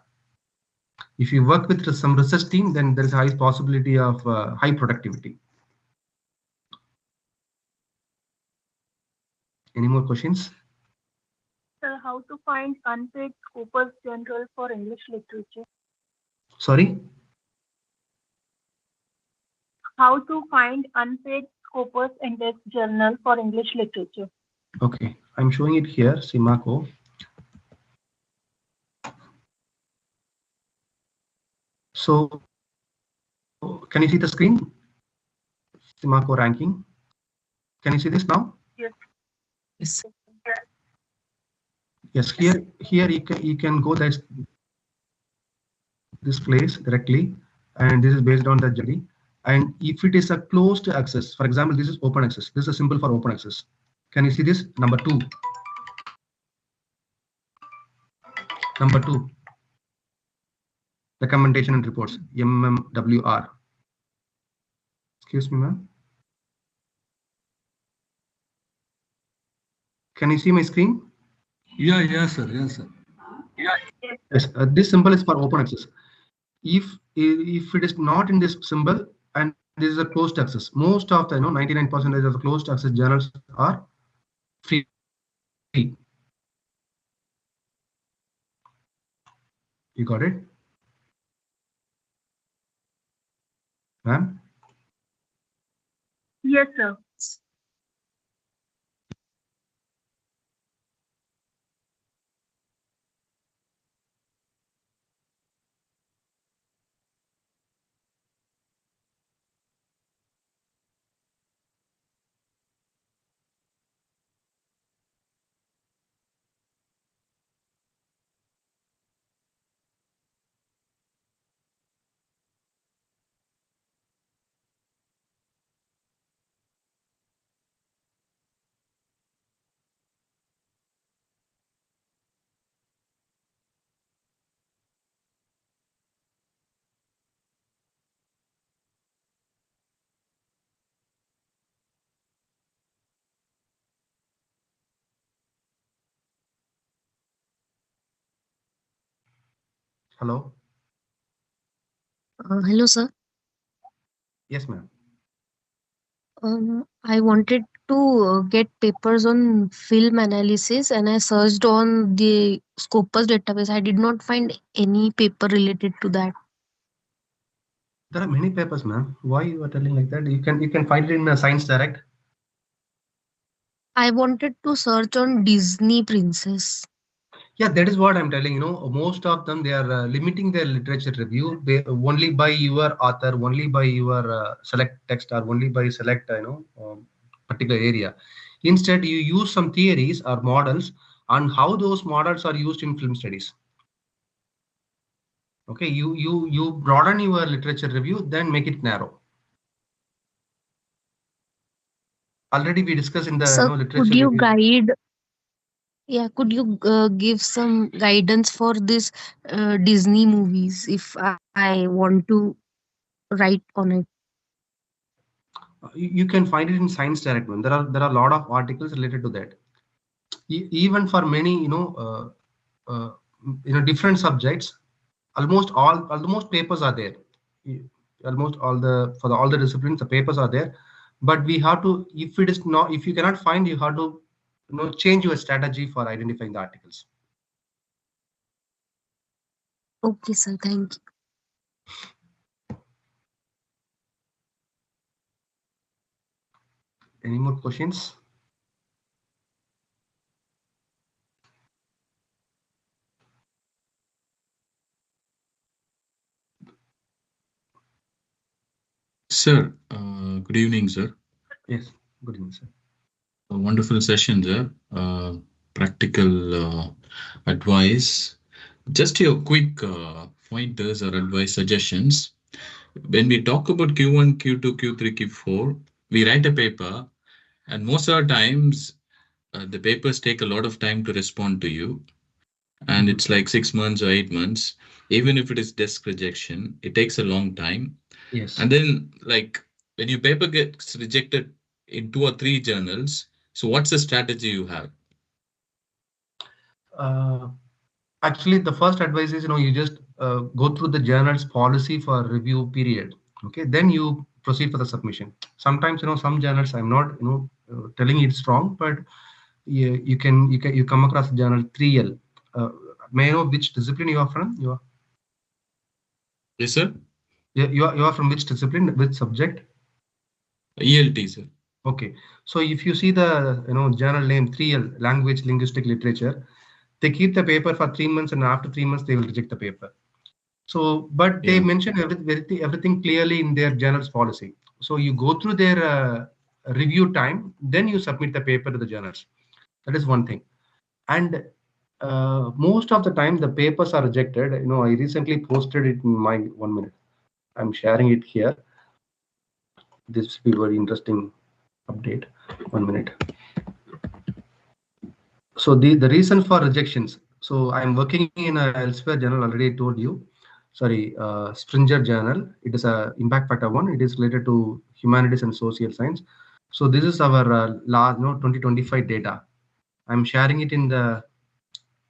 If you work with some research team, then there is a high possibility of high productivity. Any more questions? Sir, how to find unpaid Scopus General for English literature? Sorry? How to find unpaid Scopus Index Journal for English literature? Okay, I'm showing it here, Simaco. So, can you see the screen? Simaco ranking. Can you see this now? Yes. Yes. Yes. Here you can go this place directly, and this is based on the jury. And if it is a closed access, for example, this is open access. This is a symbol for open access. Can you see this? Number 2. Number 2. Recommendation and reports, MMWR. Excuse me, ma'am. Can you see my screen? Yeah, sir. Yes, sir. Yes, this symbol is for open access. If it is not in this symbol and this is a closed access, most of the 99% of the closed access journals are free. You got it, ma'am? Yes, sir. Hello. Hello, sir. Yes, ma'am. I wanted to get papers on film analysis, and I searched on the Scopus database. I did not find any paper related to that. There are many papers, ma'am. Why you are telling like that? You can find it in Science Direct. I wanted to search on Disney Princess. Yeah, that is what I'm telling. Most of them, they are limiting their literature review only by your author, only by your select text, or only by select particular area. Instead, you use some theories or models on how those models are used in film studies. Okay, you broaden your literature review, then make it narrow. Already we discussed in the So literature could you review. guide? Yeah, could you give some guidance for this Disney movies if I want to write on it? You can find it in Science Direct. There are a lot of articles related to that. Even for many different subjects, almost papers are there. Almost all the disciplines, the papers are there. But we have to, if you cannot find, you have to change your strategy for identifying the articles. Okay, sir. Thank you. Any more questions? Sir, good evening, sir. Yes, good evening, sir. A wonderful session, sir. Practical advice. Just your quick pointers or advice suggestions. When we talk about Q1, Q2, Q3, Q4, we write a paper, and most of the times the papers take a lot of time to respond to you. And it's like 6 months or 8 months. Even if it is desk rejection, it takes a long time. Yes. And then, like, when your paper gets rejected in 2 or 3 journals, so what's the strategy you have? Actually, the first advice is, you just go through the journal's policy for review period. Okay, then you proceed for the submission. Sometimes, some journals, I'm not, telling it's wrong, but you come across journal 3L. May I know which discipline you are from? Yes, sir. You are from which discipline, which subject? ELT, sir. Okay, so if you see the journal name 3L, language linguistic literature, they keep the paper for 3 months, and after 3 months they will reject the paper. So, but they mention everything clearly in their journal's policy. So you go through their review time, then you submit the paper to the journals. That is one thing. And most of the time the papers are rejected. I recently posted it in my 1 minute. I'm sharing it here. This will be very interesting update. 1 minute. So the reason for rejections. So I'm working in a elsewhere journal, already told you. Sorry, Springer journal. It is a impact factor 1. It is related to humanities and social science. So this is our last 2025 data. I'm sharing it in the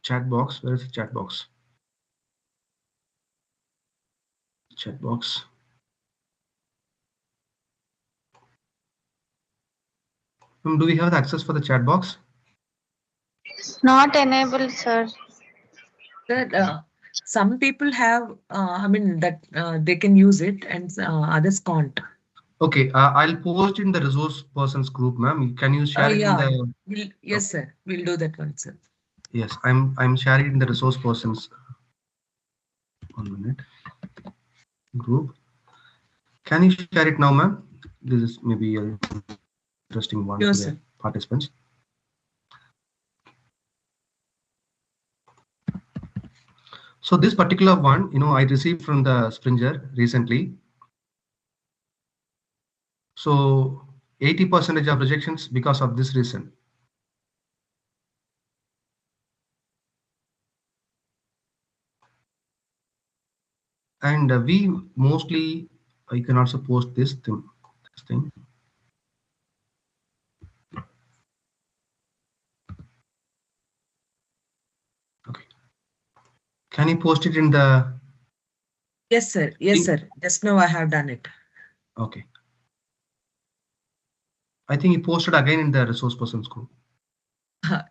chat box. Where is the chat box? Chat box. Do we have the access for the chat box? Not enabled, sir. That some people have, that they can use it, and others can't. Okay, I'll post in the resource persons group, ma'am. Can you share it in the? Yes, sir. We'll do that one, sir. Yes, I'm sharing it in the resource persons. 1 minute. Group. Can you share it now, ma'am? This is maybe an interesting one for the participants. So this particular one, I received from the Springer recently. So 80% of rejections because of this reason. And we mostly, I can also post this thing. Okay. Can you post it in the? Yes, sir. Yes, sir. Just now I have done it. Okay. I think he posted again in the resource persons group.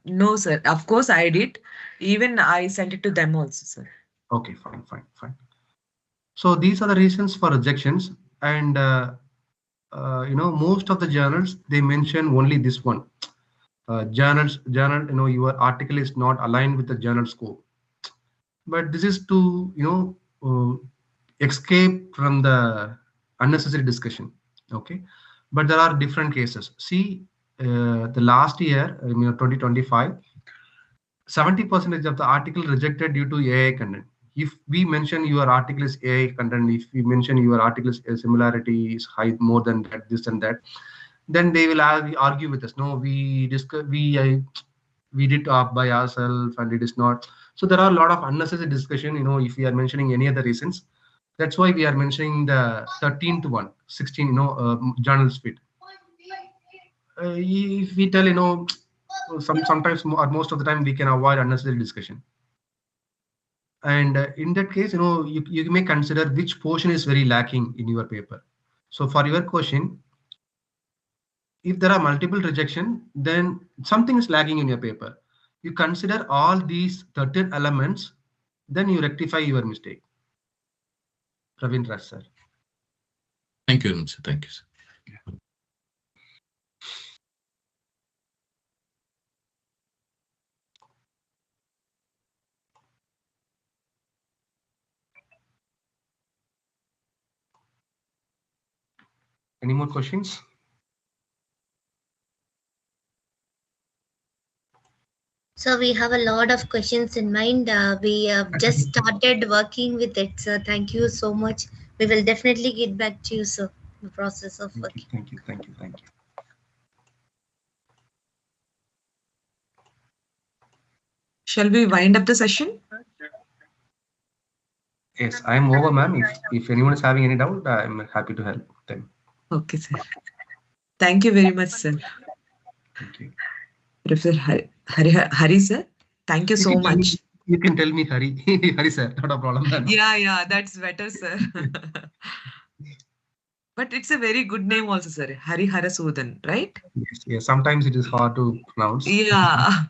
No, sir. Of course I did. Even I sent it to them also, sir. Okay, fine. So these are the reasons for rejections, and most of the journals, they mention only this one. Journal, your article is not aligned with the journal scope. But this is to escape from the unnecessary discussion. Okay, but there are different cases. See, the last year, 2025, 70% of the article rejected due to AI content. If we mention your article is AI content, if we mention your article is similarity is high more than that, this and that, then they will argue with us. No, we discuss, we did up by ourselves and it is not. So there are a lot of unnecessary discussion. If we are mentioning any other reasons, that's why we are mentioning the 13th one, 16, journal speed. If we tell, sometimes or most of the time we can avoid unnecessary discussion. And in that case, you may consider which portion is very lacking in your paper. So for your question, if there are multiple rejection, then something is lagging in your paper. You consider all these 13 elements, then you rectify your mistake. Praveen Raj, sir. Thank you, sir. Thank you, sir. Any more questions? So we have a lot of questions in mind. We have just started working with it. So thank you so much. We will definitely get back to you, sir. The process of working. Thank you. Shall we wind up the session? Yes, I am over, ma'am. If anyone is having any doubt, I am happy to help them. Okay, sir. Thank you very much, sir. Thank you. Professor Hari, sir. Thank you so much. You can tell me Hari. Hari, sir. Not a problem. No. Yeah, that's better, sir. But it's a very good name also, sir. Hari Harasudan, right? Yes. Sometimes it is hard to pronounce. Yeah.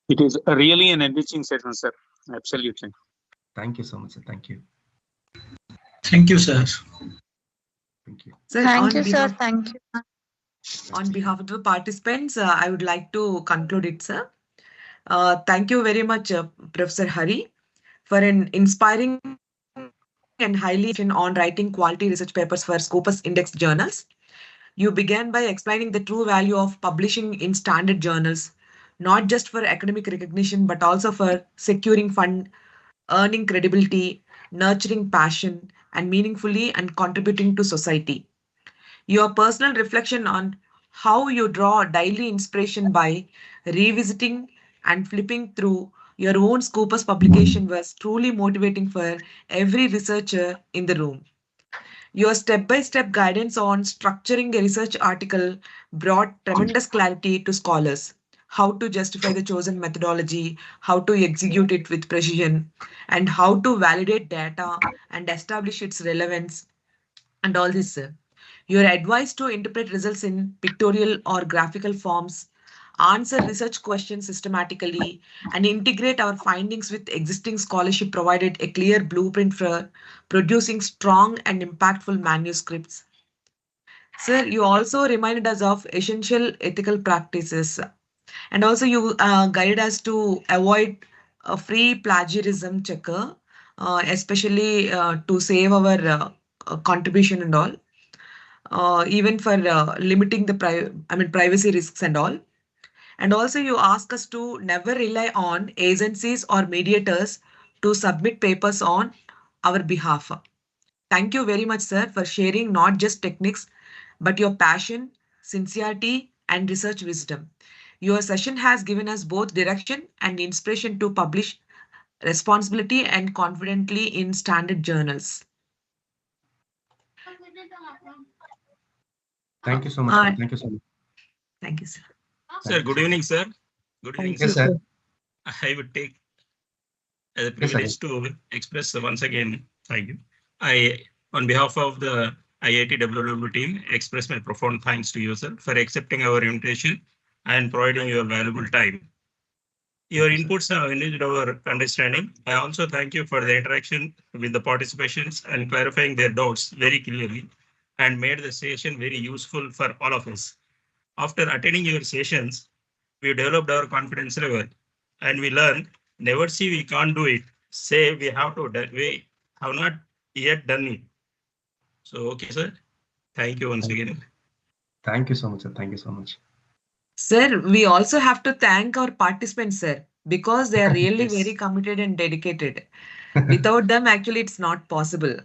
It is really an enriching session, sir. Absolutely. Thank you so much, sir. Thank you. Thank you, sir. Thank you. Sir, Thank you, sir. Thank you. On behalf of the participants, I would like to conclude it, sir. Thank you very much, Professor Hari, for an inspiring and highly on writing quality research papers for Scopus Index journals. You began by explaining the true value of publishing in standard journals, not just for academic recognition, but also for securing fund, earning credibility, nurturing passion, and meaningfully and contributing to society. Your personal reflection on how you draw daily inspiration by revisiting and flipping through your own Scopus publication was truly motivating for every researcher in the room. Your step-by-step guidance on structuring a research article brought tremendous clarity to scholars. How to justify the chosen methodology, how to execute it with precision, and how to validate data and establish its relevance, and all this. Your advice to interpret results in pictorial or graphical forms, answer research questions systematically, and integrate our findings with existing scholarship provided a clear blueprint for producing strong and impactful manuscripts. Sir, you also reminded us of essential ethical practices, and also you guided us to avoid a free plagiarism checker, especially to save our contribution and all. Even for limiting the privacy risks and all. And also you ask us to never rely on agencies or mediators to submit papers on our behalf. Thank you very much, sir, for sharing not just techniques, but your passion, sincerity, and research wisdom. Your session has given us both direction and inspiration to publish responsibly and confidently in standard journals. Thank you so much. Thank you so much. Thank you, sir. Sir, good evening, sir. Good evening, yes, sir. I would take as a privilege to express once again, thank you. I, on behalf of the IITWW team, express my profound thanks to you, sir, for accepting our invitation and providing your valuable time. Your inputs have enriched our understanding. I also thank you for the interaction with the participants and clarifying their doubts very clearly and made the session very useful for all of us. After attending your sessions, we developed our confidence level and we learned never say we can't do it. Say we have to, we have not yet done it. So, okay, sir. Thank you once again. Thank you so much, sir. Thank you so much. Sir, we also have to thank our participants, sir, because they are really Yes. very committed and dedicated. Without them, actually, it's not possible.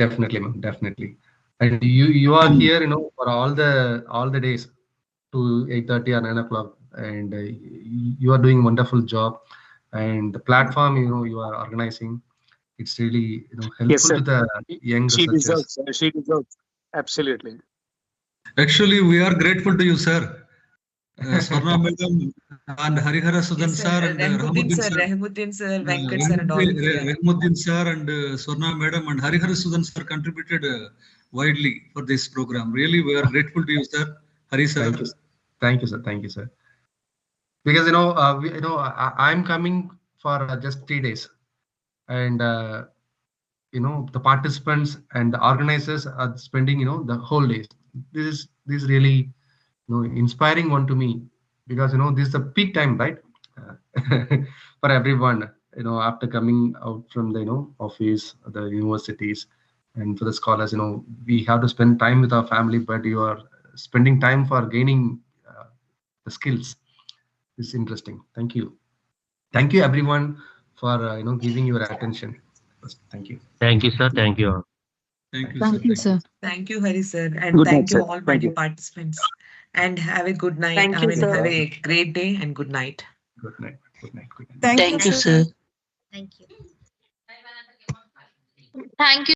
Definitely, ma'am. Definitely. And you are here, for all the days to 8:30 or 9 o'clock, and you are doing wonderful job. And the platform, you are organizing, it's really, Yes, helpful sir. to the young She researchers. deserves. She deserves. Absolutely. Actually, we are grateful to you, sir. Swarna Madam and Harihara Sudan Yes, sir. sir and Rahimuddin sir, Venkat sir, and all. Yeah. Rahimuddin sir and Swarna Madam and Harihara Sudan sir contributed widely for this program. Really, we are grateful to you, sir. Hari sir. Thank you. Thank you, sir. Thank you, sir. Because I'm coming for just 3 days, and the participants and the organizers are spending the whole days. This is really inspiring one to me, because this is the peak time, right? For everyone, after coming out from the office, the universities, and for the scholars, we have to spend time with our family, but you are spending time for gaining the skills. This is interesting. Thank you everyone for giving your attention. Thank you. Thank you, sir. Thank you all. Thank you, Thank sir. you, sir. Thank you, Hari sir, and Good night, thank you sir. all Thank my you. participants. And have a good night. Thank you, sir. Have a great day and good night. Good night. Good night. Good night. Thank you, sir. Thank you. Thank you.